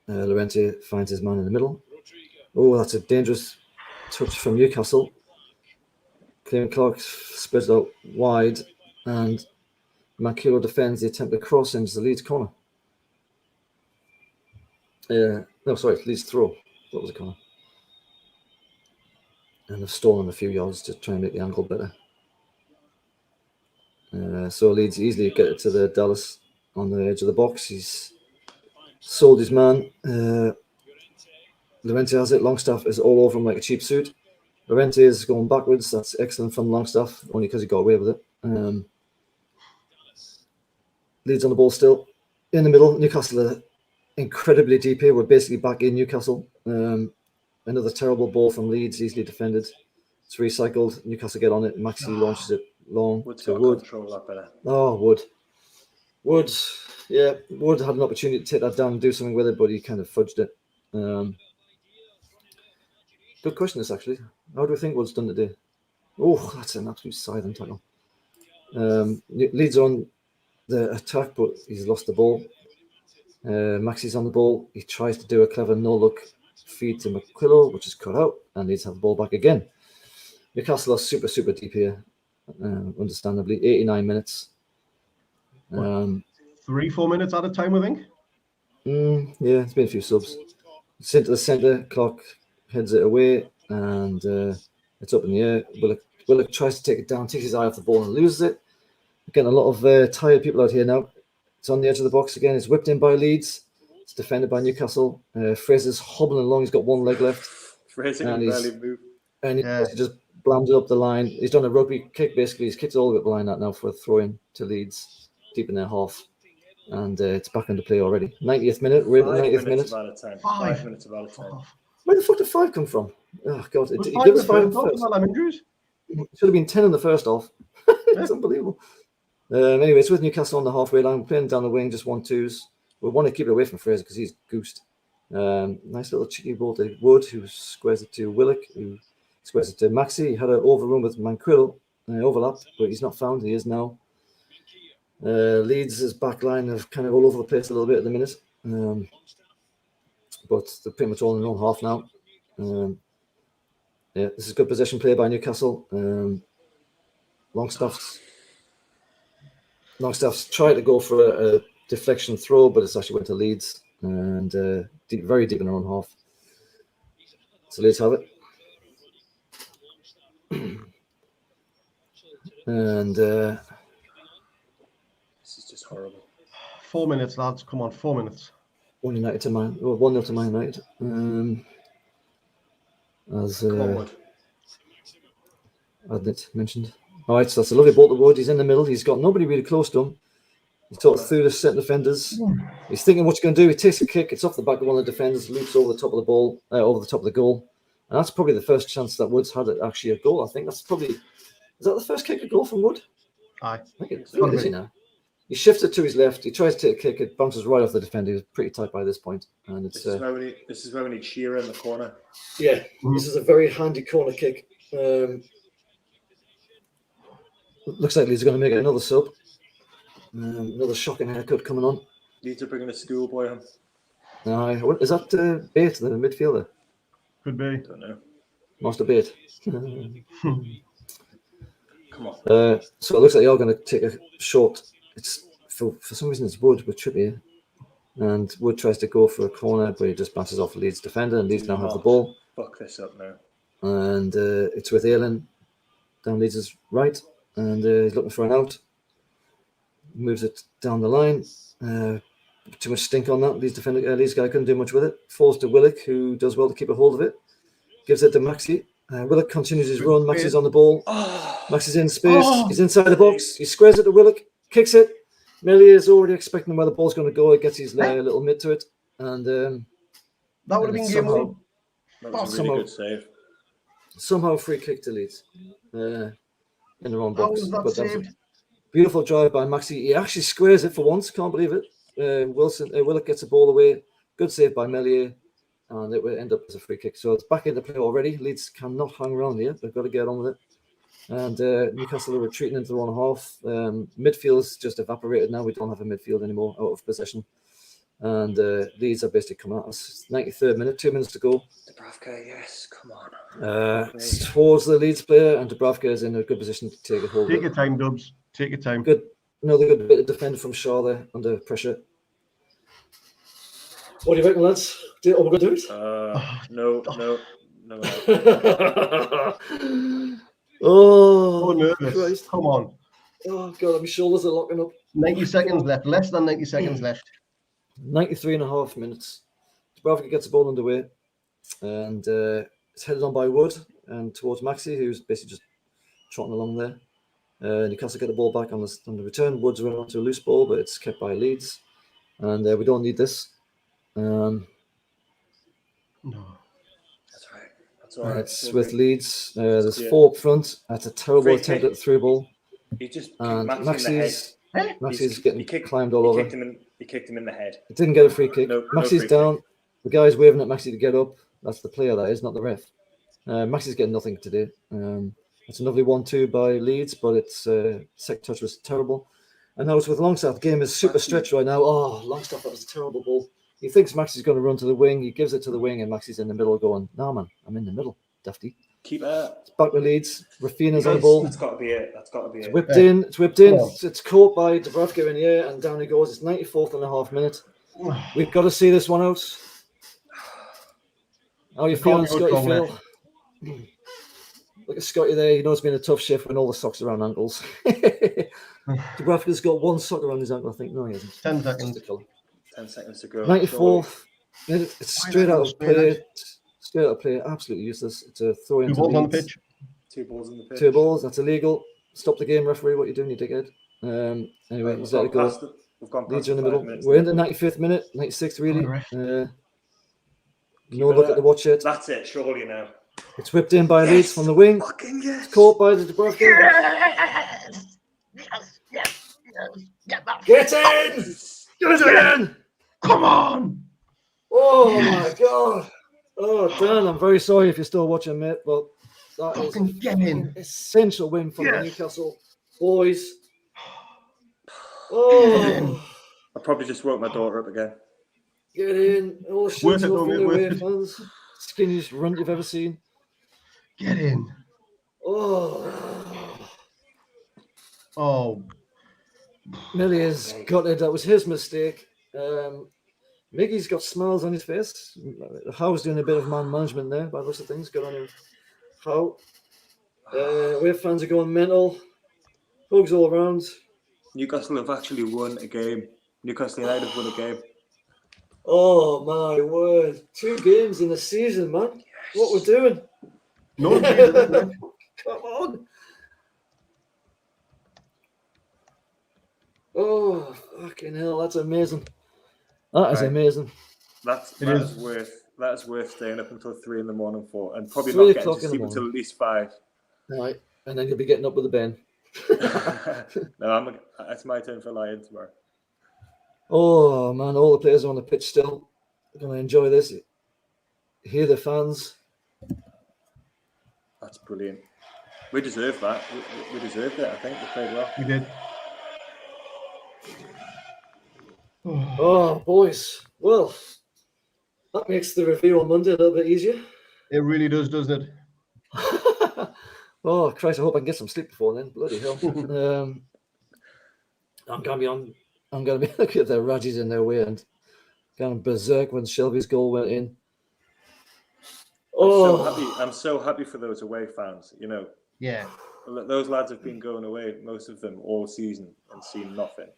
Llorente finds his man in the middle. Oh, that's a dangerous touch from Newcastle. Clearing Clark spreads out wide, and Manquillo defends the attempt to cross into the Leeds corner. Leeds throw. That was a corner. And they've stolen a few yards to try and make the angle better. So Leeds easily get it to the Dallas on the edge of the box. He's sold his man. Llorente has it. Longstaff is all over him like a cheap suit. Llorente is going backwards. That's excellent from Longstaff, only because he got away with it. Leeds on the ball still. In the middle, Newcastle are incredibly deep here. We're basically back in Newcastle. Another terrible ball from Leeds, easily defended. It's recycled. Newcastle get on it. Maxi launches it long to Wood. Oh, Wood. Wood had an opportunity to take that down and do something with it, but he kind of fudged it. Good question, this actually. How do we think Wood's done today? Oh, that's an absolute scything tackle. Leeds on the attack, but he's lost the ball. Maxi's on the ball. He tries to do a clever no-look feed to McQuillo, which is cut out, and Leeds have the ball back again. Newcastle are super, super deep here, understandably. 89 minutes.
3-4 minutes at a time, I think.
Yeah, it's been a few subs. It's into the centre. Clark heads it away, and it's up in the air. Willock tries to take it down, takes his eye off the ball and loses it. Getting a lot of tired people out here now. It's on the edge of the box again. It's whipped in by Leeds. It's defended by Newcastle. Fraser's hobbling along. He's got one leg left.
Fraser
And
can
he's-
barely move.
And he just blams it up the line. He's done a rugby kick, basically. He's kicked it all the way up the line that now for a throw-in to Leeds, deep in their half. And it's back into play already. 90th minute. We're at the 90th minute.
Of out of time.
5
5 minutes of out of time.
Where the fuck did 5 come from? Oh, God.
Was
He
five
gave
in
us
the
5 in
first
the
half,
first.
and all them injuries?
Should have been 10 in the first half. It's unbelievable. Anyway, it's with Newcastle on the halfway line. We're playing down the wing, just 1-2s. We want to keep it away from Fraser because he's goosed. Nice little cheeky ball to Wood, who squares it to Willock, who squares it to Maxi. He had an overrun with Manquillo, overlapped, but he's not found. He is now. Leeds' back line are kind of all over the place a little bit at the minute. But they're pretty much all in their own half now. Yeah, this is good possession play by Newcastle. Longstaff's tried to go for a deflection throw, but it's actually went to Leeds and very deep in their own half. So Leeds have it. And
This is just horrible.
4 minutes, lads. Come on, 4 minutes.
1-0 to Man United. As
Come on, Wood.
Adnit mentioned. All right, so that's a lovely ball to Wood. He's in the middle. He's got nobody really close to him. He's sort of through the set defenders. He's thinking what he's going to do. He takes a kick. It's off the back of one of the defenders, loops over the top of the ball, over the top of the goal. And that's probably the first chance that Wood's had at actually a goal. I think that's probably... Is that the first kick at goal from Wood?
Aye.
I think it is, you know. He shifts it to his left. He tries to take a kick. It bounces right off the defender. He was pretty tight by this point. And it's...
This is where we need Shearer in the corner.
Yeah, this is a very handy corner kick. Looks like Leeds are going to make it another sub. Another shocking haircut coming on.
Leeds are bringing a schoolboy on.
Is that Bate, the midfielder?
Could be.
Don't know.
Master Bate.
Come on.
So it looks like you're going to take a short. It's for some reason it's Wood with Trippier. And Wood tries to go for a corner, but he just bounces off Leeds defender, and Leeds now have the ball.
Fuck this up now.
And it's with Elland down Leeds' right, and he's looking for an out. Moves it down the line. Too much stink on that. Leeds guy couldn't do much with it. Falls to Willock, who does well to keep a hold of it. Gives it to Maxi. Willock continues his run. Maxi's on the ball. Maxi's in space. He's inside the box. He squares it to Willock. Kicks it. Melly is already expecting where the ball's going to go. He gets his little mid to it. And
That would have been game one.
That was a really good save.
Somehow free kick to Leeds in the wrong
How
box.
was that
But that was
saved?
a beautiful drive by Maxi. He actually squares it for once. Can't believe it. Willock gets the ball away. Good save by Mellier. And it will end up as a free kick. So it's back into play already. Leeds cannot hang around here. They've got to get on with it. And Newcastle are retreating into their own half. Midfield's just evaporated now. We don't have a midfield anymore out of possession. And Leeds are basically coming at us. 93rd minute, 2 minutes to go.
Dubravka, yes, come on.
It's towards the Leeds player, and Dubravka is in a good position to take a hold
Take
of
your
it.
time, Dubs. Take your time.
Good. Another good bit of defender from Shaw there under pressure. What do you reckon, lads? Are we going to do it?
No.
Oh,
Oh,
nervous.
Christ.
Come on.
Oh, God, my shoulders are locking up.
90 seconds left. Less than 90 seconds left.
93.5 minutes. Dubravka gets the ball underway, and it's headed on by Wood and towards Maxi, who's basically just trotting along there. Newcastle get the ball back on the return. Wood's running onto a loose ball, but it's kept by Leeds, and we don't need this.
No.
That's right. That's all right.
It's with Leeds. There's 4 up front. That's a terrible
Free
attempt
kick.
at the through ball.
He just kicked
And
Maxi in the head.
Maxi's getting climbed all over.
He kicked him in the head.
It didn't get a free kick.
No
Maxi's
free
down. The guy's waving at Maxi to get up. That's the player, that is, not the ref. Maxi's getting nothing today. It's a lovely 1-2 by Leeds, but its second touch was terrible. And now it's with Longstaff. The game is super stretched right now. Oh, Longstaff, that was a terrible ball. He thinks Maxi's going to run to the wing. He gives it to the wing, and Maxi's in the middle going, "No, man, I'm in the middle, Dufty."
Keep it.
It's back to Leeds. Rafina's on the ball.
That's got to be it. That's got to be
It's
it.
whipped in. It's whipped in.
Come on.
It's caught by Dubravka in the air, and down he goes. It's 94th and a half minute. We've got to see this one out. How you feeling,
can't go
Scotty?
wrong
Phil? Look at Scotty there. You know it's been a tough shift when all the socks around ankles. Dubravka's got one sock around his ankle, I think. No, he hasn't.
10 seconds.
10 seconds to go.
94th. It's straight out of
Straight
play. Straight out of play. Absolutely useless. It's a throw
Two
into
balls on the
Leeds.
pitch.
2 balls in the pitch.
2 balls. That's illegal. Stop the game, referee. What you doing, you dickhead? Anyway,
We've
he's let
gone
it go.
past it. We've gone past
Leeds are in the
5
middle.
minutes
We're in
now.
the 95th minute, 96th really.
Alright.
No
it
look
up.
at the watch yet.
That's it, surely now.
It's whipped in by Leeds from the wing.
Fucking yes.
It's caught by the Dubravka. Get in! Get in!
Come on!
Oh my god! Oh Dan, I'm very sorry if you're still watching, mate, but that is
Fucking get in.
essential win from the
Yes.
Newcastle boys. Oh,
I probably just woke my daughter up again.
get in! Oh,
Worth
shit,
it, though, mate,
away,
worth it.
fans. Skinniest runt you've ever seen.
Get in.
Oh,
Oh,
Millie has got it. That was his mistake. Miggy's got smiles on his face. Howe's doing a bit of man management there by the looks of things. Good on him. How? Wave fans are going mental. Hugs all around.
Newcastle have actually won a game. Newcastle United have won a game.
Oh my word. 2 games in a season, man. What we're doing.
no.
Come on. Oh, fucking hell. That's amazing. That is
Right.
amazing.
That
It
is
is.
worth staying up until 3 in the morning for, and probably
3
not getting
o'clock
to
in the
sleep until
morning.
at least 5.
Right. And then you'll be getting up with a Ben.
No, it's my turn for lying tomorrow.
Oh man, all the players are on the pitch still. They're going to enjoy this. Hear the fans.
That's brilliant. We deserve that. We deserved it. I think we played well.
We did.
Oh, boys. Well, that makes the review on Monday a little bit easier.
It really does, doesn't it?
Oh, Christ, I hope I can get some sleep before then. Bloody hell. I'm going to be looking at the Rajis in their way and going berserk when Shelby's goal went in. Oh,
I'm so happy for those away fans. You know,
Yeah.
those lads have been going away, most of them, all season and seen nothing.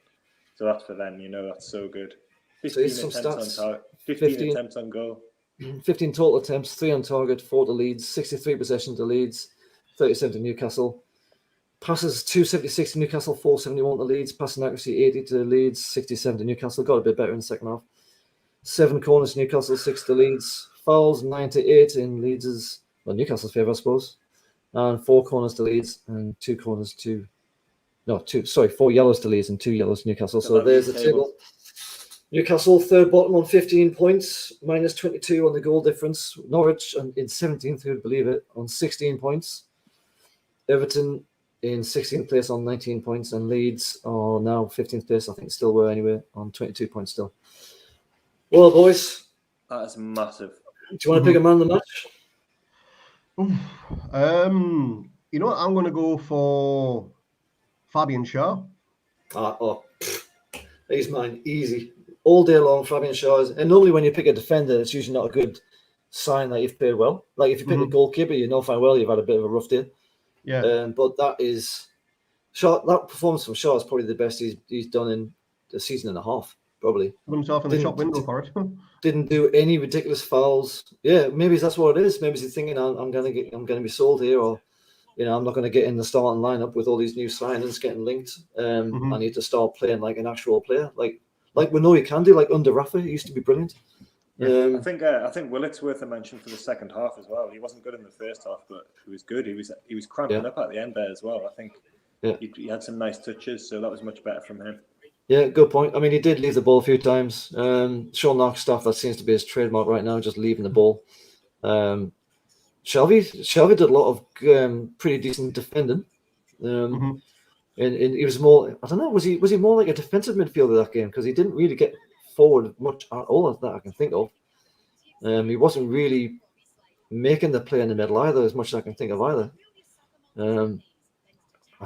So that's for them. You know, that's so good. 15
here's some
attempts
stats.
on target. 15
15.
attempts on goal.
15 total attempts, 3 on target, 4 to Leeds, 63 possession to Leeds, 37 to Newcastle. Passes 276 to Newcastle, 471 to Leeds. Passing accuracy 80 to Leeds, 67 to Newcastle. Got a bit better in the second half. 7 corners to Newcastle, 6 to Leeds. Fouls 9 to 8 in Leeds's, well, Newcastle's favour, I suppose. And 4 corners to Leeds and 2 corners to, 4 yellows to Leeds and 2 yellows to Newcastle. So
That
there's the
league
table. Newcastle third bottom on 15 points, minus 22 on the goal difference. Norwich in 17th, who'd believe it, on 16 points. Everton in 16th place on 19 points, and Leeds are now 15th place, I think still were anyway, on 22 points still. Well, boys,
That is massive.
do you want to pick a man of the match?
You know what? I'm going to go for Fabian Shaw.
He's mine, easy. All day long, Fabian Shaw is, and normally when you pick a defender, it's usually not a good sign that you've played well. Like if you pick a goalkeeper, you know fine well you've had a bit of a rough day.
Yeah.
But that is Shaw. That performance from Shaw is probably the best he's done in a season and a half, probably.
Put himself in the shop window for it.
Didn't do any ridiculous fouls. Yeah, maybe that's what it is. Maybe he's thinking I'm gonna be sold here, or I'm not gonna get in the starting lineup with all these new signings getting linked. I need to start playing like an actual player, like we know he can do, like under Rafa. He used to be brilliant.
I think Willock's worth a mention for the second half as well. He wasn't good in the first half, but he was good. He was cramping up at the end there as well. I think he had some nice touches, so that was much better from him.
Yeah, good point. I mean, he did leave the ball a few times. Sean Knox stuff, that seems to be his trademark right now, just leaving the ball. Shelby did a lot of pretty decent defending. And he was more, I don't know, was he more like a defensive midfielder that game? Because he didn't really get forward much at all that I can think of. He wasn't really making the play in the middle either, as much as I can think of either. I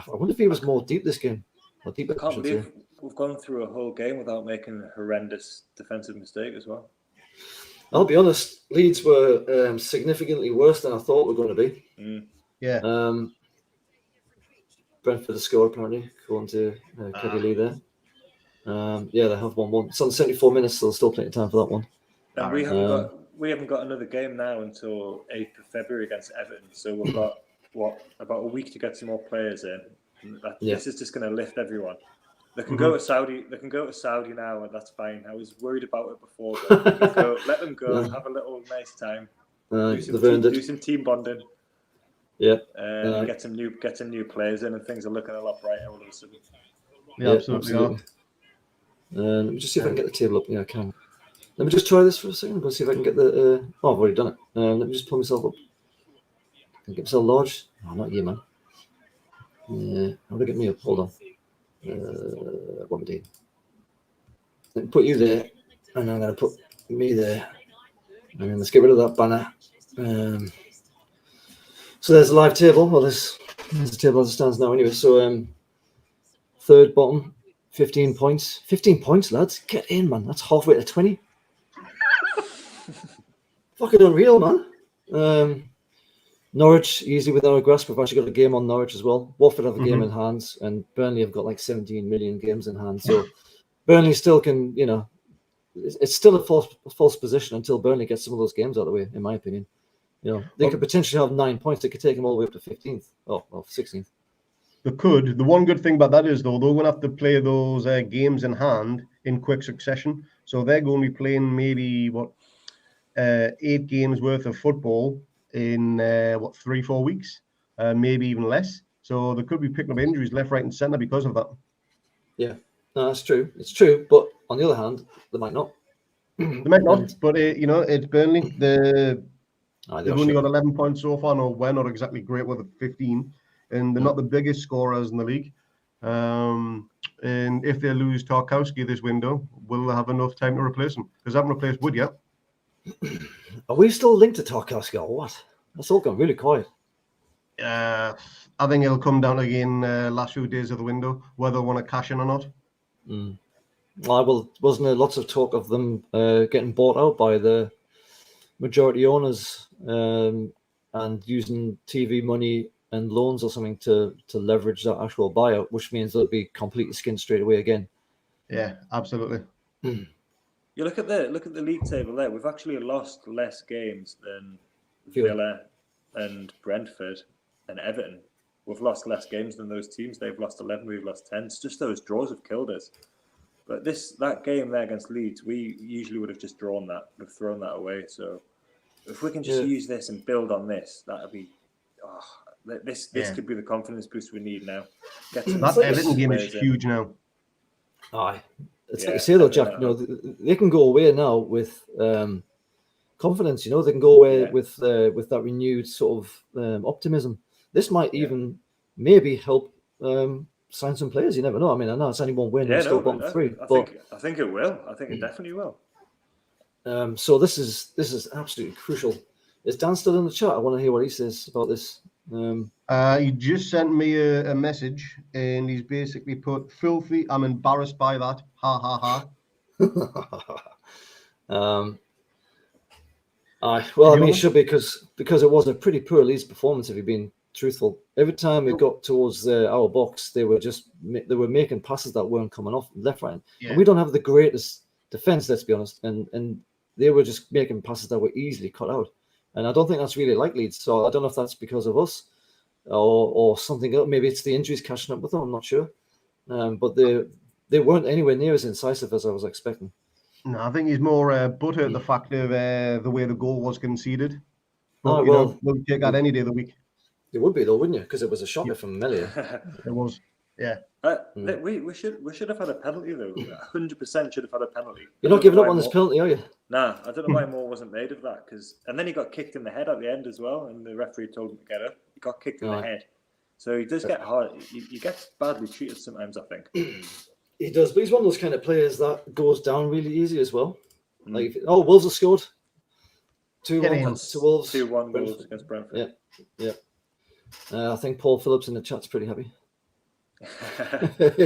wonder if he was more deep this game. Or deeper,
I can't
should
believe
say.
we've gone through a whole game without making a horrendous defensive mistake as well.
I'll be honest, Leeds were significantly worse than I thought we were going to be.
Yeah.
Brentford scored apparently, according to Keddy Lee there. Yeah, they have 1-1. It's on 74 minutes, so there's still plenty of time for that one.
And we haven't got another game now until 8th of February against Everton. So we've got about a week to get some more players in. And this is just going to lift everyone. They can go to Saudi. They can go to Saudi now, and that's fine. I was worried about it before, but let them go, have a little nice time, do some team bonding.
Yeah,
get some new players in, and things are looking a lot brighter all of a sudden.
Yeah, absolutely.
Let me just see if I can get the table up. Yeah, I can. Let me just try this for a second. Go see if I can get the. I've already done it. Let me just pull myself up. Can I get myself large? Oh, not you, man. How do I get me up? Hold on. What am I doing? Let me put you there, and I'm going to put me there, and then let's get rid of that banner. So there's a live table. Well, there's the table as it stands now. Anyway, so third bottom, 15 points. 15 points, lads. Get in, man. That's halfway to 20. Fucking unreal, man. Norwich, easily without a grasp. We've actually got a game on Norwich as well. Watford have a game in hand, and Burnley have got like 17 million games in hand. So Burnley still can, it's still a false position until Burnley gets some of those games out of the way, in my opinion. They could potentially have 9 points. They could take them all the way up to 15th. Oh, 16th.
They could. The one good thing about that is, though, they're going to have to play those games in hand in quick succession. So they're going to be playing maybe, 8 games worth of football in 3-4 weeks, maybe even less. So they could be picking up injuries left, right, and centre because of that.
Yeah, no, that's true. It's true, but on the other hand, they might not.
They might not, but it's Burnley. They've only got 11 points so far. No, we're not exactly great with 15, and they're not the biggest scorers in the league. And if they lose Tarkowski this window, will they have enough time to replace him? Because they haven't replaced Wood yet.
Are we still linked to Tarkowski or what? That's all gone really quiet.
I think it'll come down again last few days of the window, whether they want to cash in or not.
Well, wasn't there lots of talk of them getting bought out by the majority owners and using TV money and loans or something to leverage that actual buyout, which means they'll be completely skinned straight away again.
Yeah, absolutely.
You look at the league table there. We've actually lost less games than Villa and Brentford and Everton. We've lost less games than those teams. They've lost 11. We've lost 10. It's just those draws have killed us. But that game there against Leeds, we usually would have just drawn that, would have thrown that away. So if we can just use this and build on this, that'd be. This could be the confidence boost we need now.
That Everton game is huge now.
Aye. It's like you say though, Jack, they can go away now with confidence, they can go away with that renewed sort of optimism. This might even maybe help sign some players. You never know. I mean, I know it's only one win, still bottom 3.
I think it will. I think it definitely will.
So this is absolutely crucial. Is Dan still in the chat? I want to hear what he says about this.
He just sent me a message, and he's basically put, "Filthy, I'm embarrassed by that. Ha ha ha."
Well, I mean, it should be because it was a pretty poor Leeds performance, if you're being truthful. Every time we got towards our box, they were making passes that weren't coming off left, right. Yeah. And we don't have the greatest defense, let's be honest, and they were just making passes that were easily cut out. And I don't think that's really like Leeds. So I don't know if that's because of us or something else. Maybe it's the injuries catching up with them. I'm not sure. But they weren't anywhere near as incisive as I was expecting.
No, I think he's more butthurt the fact of the way the goal was conceded. But,
we'll
take that any day of the week.
It would be though, wouldn't you? Because it was a shocker from Melia.
It was. Yeah.
We should have had a penalty though. 100% should have had a penalty.
You're not giving up on this penalty, are you?
Nah, I don't know why more wasn't made of that. And then he got kicked in the head at the end as well, and the referee told him to get up. He got kicked in the head. So he does get hard. He gets badly treated sometimes, I think.
He does, but he's one of those kind of players that goes down really easy as well. Like, Wolves have scored 2-1 to Wolves.
2-1 goals against Brentford.
Yeah. I think Paul Phillips in the chat's pretty happy.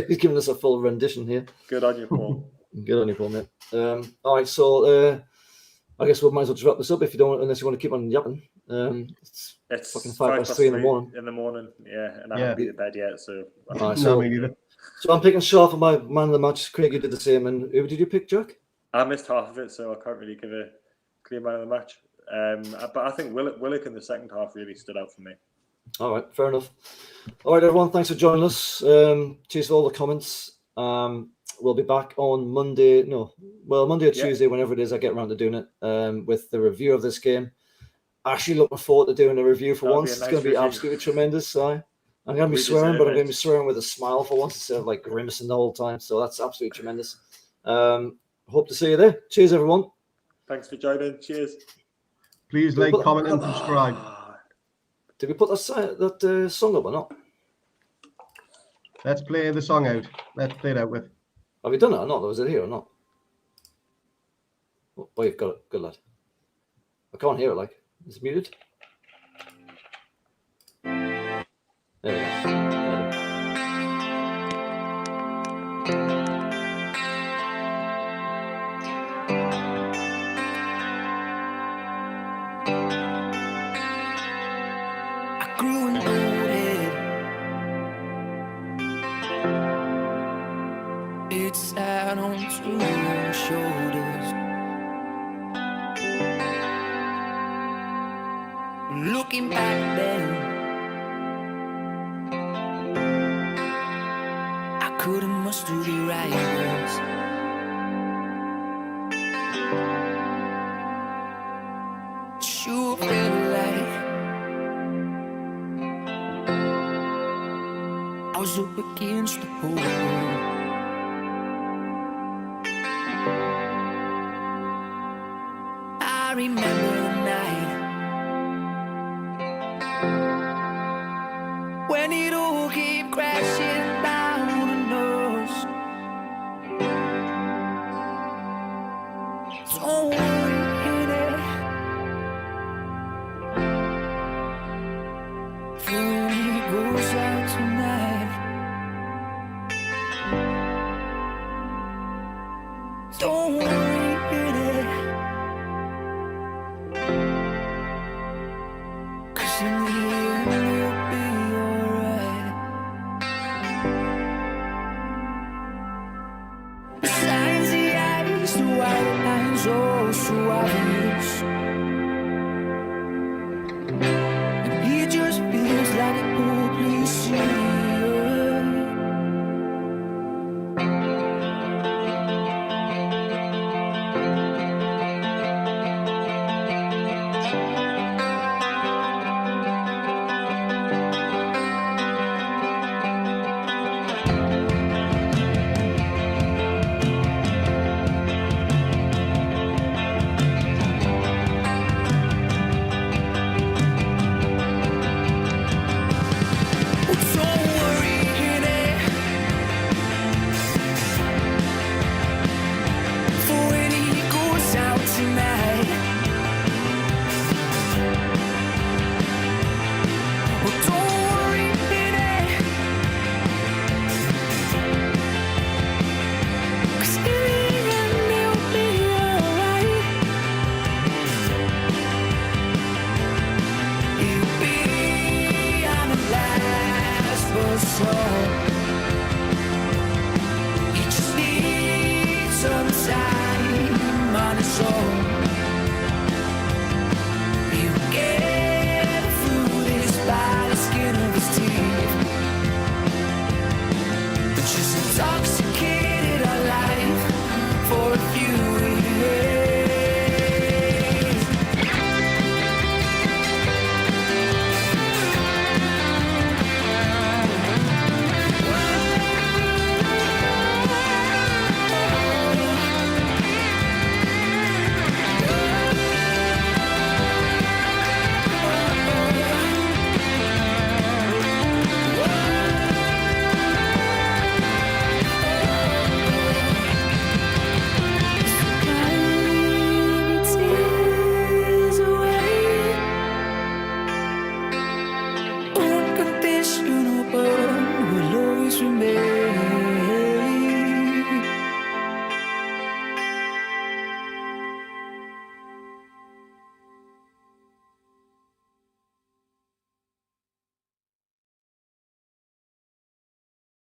He's giving us a full rendition here.
Good on you, Paul.
Good on you, Paul, mate. All right, so I guess we might as well just wrap this up if you don't, unless you want to keep on yapping. It's fucking 5:03
in the morning. Yeah, and I haven't been to bed yet, so.
All right, so I'm picking Shaw for my man of the match. Craig, you did the same, and who did you pick, Jack?
I missed half of it, so I can't really give a clear man of the match. But I think Willock in the second half really stood out for me.
All right, fair enough. All right, everyone, thanks for joining us. Cheers for all the comments. We'll be back on Monday. Monday or Tuesday, whenever it is I get around to doing it, with the review of this game. Actually looking forward to doing a review for once. It's going to be absolutely tremendous. I'm going to be swearing, but I'm going to be swearing with a smile for once instead of like grimacing the whole time. So that's absolutely tremendous. Hope to see you there. Cheers, everyone.
Thanks for joining. Cheers.
Please like, comment, and subscribe.
Did we put that song up or not?
Let's play the song out. Let's play it out with.
Have we done it or not? Was it here or not? Oh, you've got it. Good lad. I can't hear it. Like, is it muted? There we go.
It's out onto your shoulders. Looking back then, I couldn't muster the right words. Sure felt like I was up against the whole world. I remember the night when it all came crashing down on us. Don't worry, for when it goes out tonight, don't worry. So obvious, and he just feels like a hopeless so